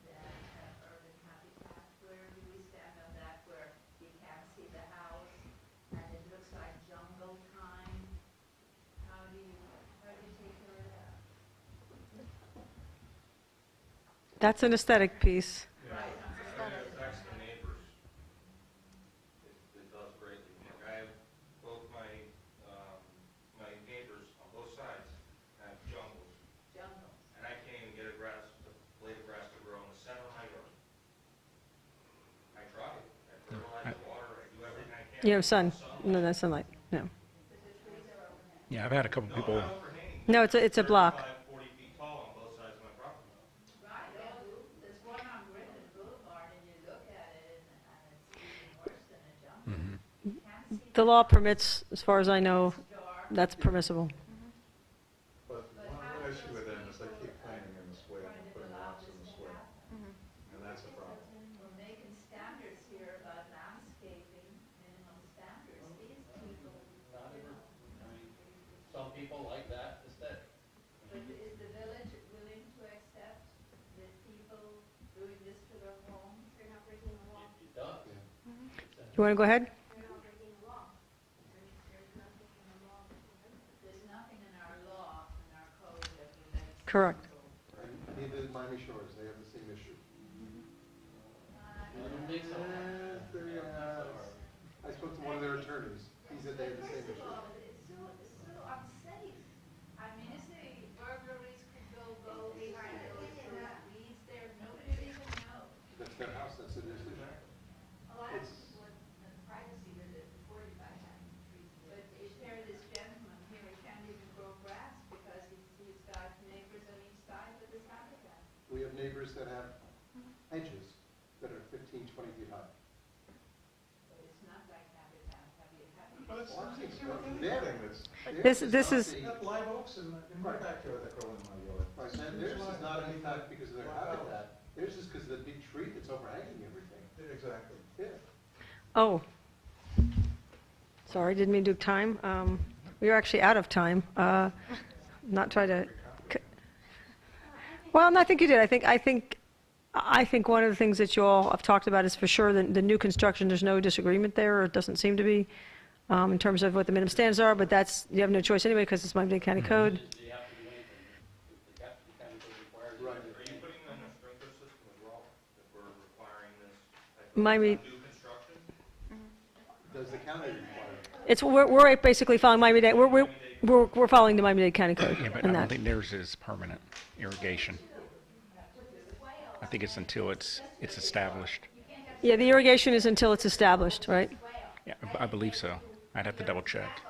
that have urban habitat. Where do we stand on that, where you can't see the house and it looks like jungle time? How do you take care of that? That's an aesthetic piece. Yeah, it affects the neighbors. It does greatly. Like I have both my neighbors on both sides have jungles, Jungles. and I can't even get a blade of grass to grow in the center of my yard. I try. I fertilize, I water, I do everything I can. You have sun, no, that's sunlight, no. Yeah, I've had a couple people, Not overhanging. No, it's a block. 35, 40 feet tall on both sides of my property. Right, there's one on Griffin Boulevard and you look at it and it's even worse than a jungle. You can't see The law permits, as far as I know, dark. that's permissible. But one issue with them is they keep planting in the swale and putting rocks in the swale. And that's a problem. We're making standards here about landscaping, minimum standards. These people, Not every, I mean, some people like that aesthetic. but is the village willing to accept the people doing this to their homes? They're not breaking the law. It does. You want to go ahead? They're not breaking the law. There's nothing in the law. There's nothing in our law, in our code that relates. Correct. Neither did Miami Shores, they have the same issue. I don't think so. I spoke to one of their attorneys, he said they had the same First of issue. all, it's so unsafe. I mean, it's the burglaries could go behind those weeds there, nobody would even know. That's their house, that's their decision. A lot of people in privacy with it before you buy that trees. But if there this gentleman here, he can't even grow grass because he's got neighbors on each side with his habitat. We have neighbors that have hedges that are 15, 20 feet high. But it's not like habitat. Have you? But it's Well, not I'm saying anything they're- that's. This is, I got live oaks in my backyard that grow in my yard. Right, and theirs is not an impact because of their habitat, theirs is because of the big tree that's overhanging everything. Exactly. Yeah. oh, Sorry, didn't mean to do time. We are actually out of time. Not try to. Well, no, I think you did. I think one of the things that you all have talked about is for sure the new construction. There's no disagreement there, or it doesn't seem to be, in terms of what the minimum standards are. But you have no choice anyway because it's Miami-Dade County Code. Do you have to do anything? The county code requires. Right. Are you putting in a sprinkler system as well, if we're requiring this type of Miami. new construction? Does the county require? We're basically following Miami-Dade. We're following the Miami-Dade County Code. Yeah, but I don't think theirs is permanent irrigation. I think it's until it's established. Yeah, the irrigation is until it's established, right? Yeah, I believe so. I'd have to double check.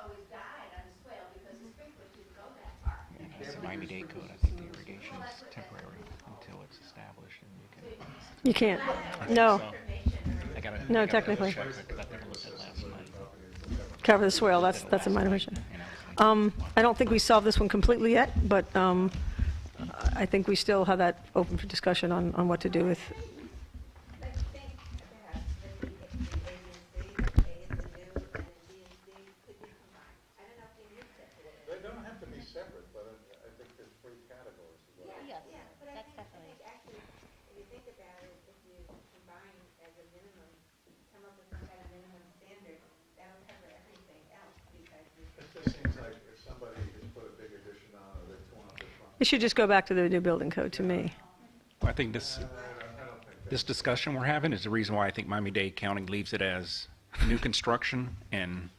It's the Miami-Dade Code. I think the irrigation is temporary until it's established and You can't. you can. No. I gotta No, double technically. check because I never looked at last night. Cover the swale. That's a minor issue. I don't think we solved this one completely yet, but I think we still have that open for discussion on what to do with. Let's think about the agency, A is the new, and the B and C could be combined. I don't know if they need separate. They don't have to be separate, but I think there's three categories as well. Yes, Yeah, but I that's think definitely. actually, if you think about it, if you combine as a minimum, come up with some kind of minimum standard, that'll cover everything else besides this. It just seems like if somebody has put a big addition on, or they torn up the front. It should just go back to the new building code to me. I think this discussion we're having is the reason why I think Miami-Dade County leaves it as new construction, and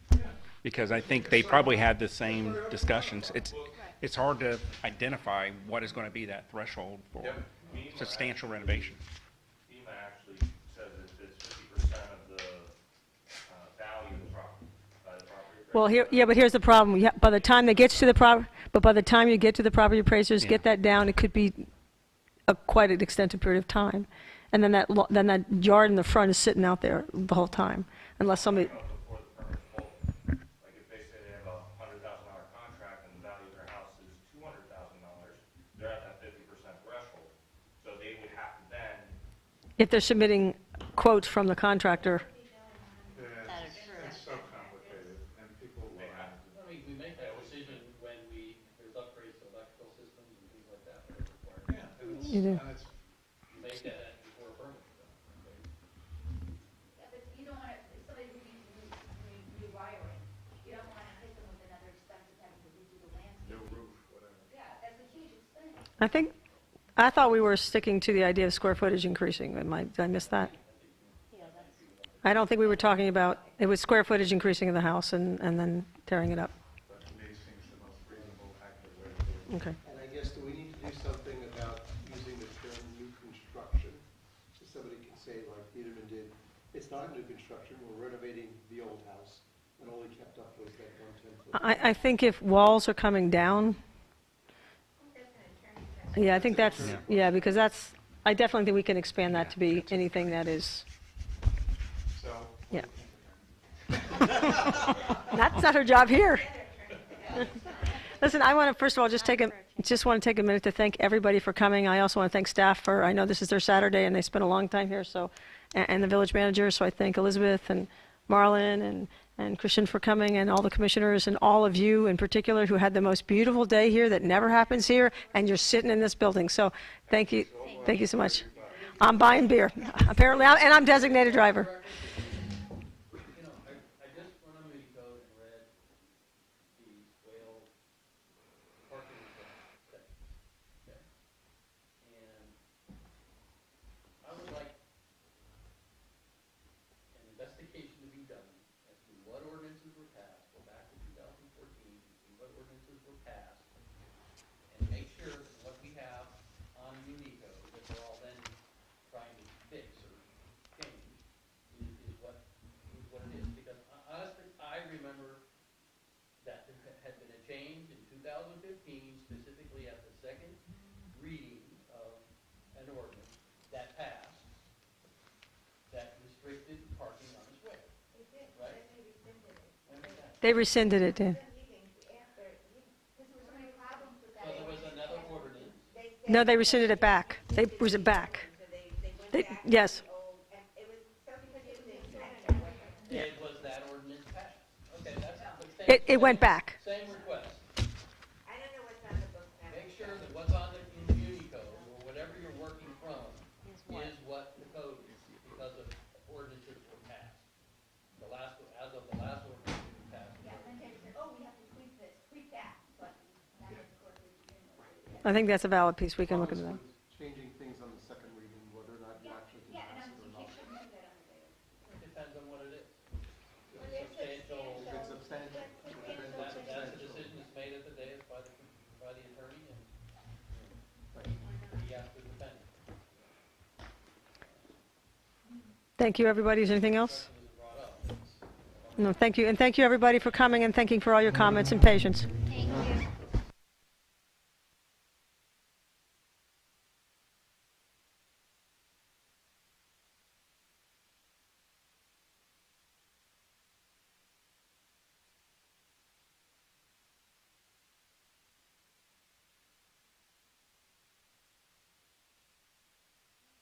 because I think they probably had the same discussions. It's hard to identify what is going to be that threshold for substantial renovation. FEMA actually says that it's 50% of the value of the property, by the property appraiser. Well, but here's the problem. By the time they get to the by the time you get to the property appraisers, Yeah. get that down, it could be quite an extended period of time. And then that yard in the front is sitting out there the whole time, unless somebody. Before the permit's pulled. Like if they say they have a $100,000 contract and the value of their house is $200,000, they're at that 50% threshold. So they would have to then, If they're submitting quotes from the contractor. It's so complicated, and people will have to. I mean, we make that decision when there's upgrades to electrical systems and things like that that are required. Yeah, You do. and it's, You make that before a permit. Yeah, but you don't want to, if somebody who needs rewiring, you don't want to hit them with another expense of having to redo the landscape. new roof, whatever. Yeah, that's a huge expense. I thought we were sticking to the idea of square footage increasing. Did I miss that? I don't think we were talking about, it was square footage increasing in the house and then tearing it up. But to me, seems the most reasonable, active way to do it. Okay. And I guess, do we need to do something about using the term new construction? So somebody can say, like Peterman did, it's not new construction, we're renovating the old house, and all we kept up was that 110-foot. I think if walls are coming down, yeah, I think that's, yeah, because I definitely think we can expand that to be anything that is, So, yeah. That's not her job here. Listen, I want to, first of all, just want to take a minute to thank everybody for coming. I also want to thank staff I know this is their Saturday and they spent a long time here, so, and the village manager, so I thank Elizabeth and Marlon and Christian for coming, and all the commissioners, and all of you in particular who had the most beautiful day here that never happens here, and you're sitting in this building. So thank you so much. I'm buying beer, apparently, and I'm designated driver. You know, I just went on the code and read the swale parking section. Okay? And I would like an investigation to be done as to what ordinances were passed, go back to 2014, see what ordinances were passed, and make sure that what we have on Unico, that we're all then trying to fix or change, is what it is. Because honestly, I remember that there had been a change in 2015, specifically at the second reading of an ordinance that passed, that restricted parking on the swale. Right? They rescinded it, Dan. So there was another ordinance. No, they rescinded it back. They was it back. Yes. And was that ordinance passed? Okay. It went back. Same request. I don't know what's on the books now. Make sure that what's on the community code, or whatever you're working from, is what the code is, because of ordinances were passed. The last, as of the last ordinance that was passed. Yeah, and they said, oh, we have to tweak this, tweak that, but that was, of course, they didn't. I think that's a valid piece. We can look into that. With changing things on the second reading, whether or not you actually can Yeah, and pass I'm it or thinking, not. shouldn't do that on the day. It depends on what it is. Well, it's Substantial, If it's substantial, it depends on that's a substantial. decision that's made at the dais by the attorney, and he has to defend it. Thank you, everybody. Is there anything else? Question was brought up. It's- No, thank you. And thank you, everybody, for coming, and thanking for all your comments and patience. Thank you.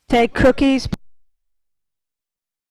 Take cookies.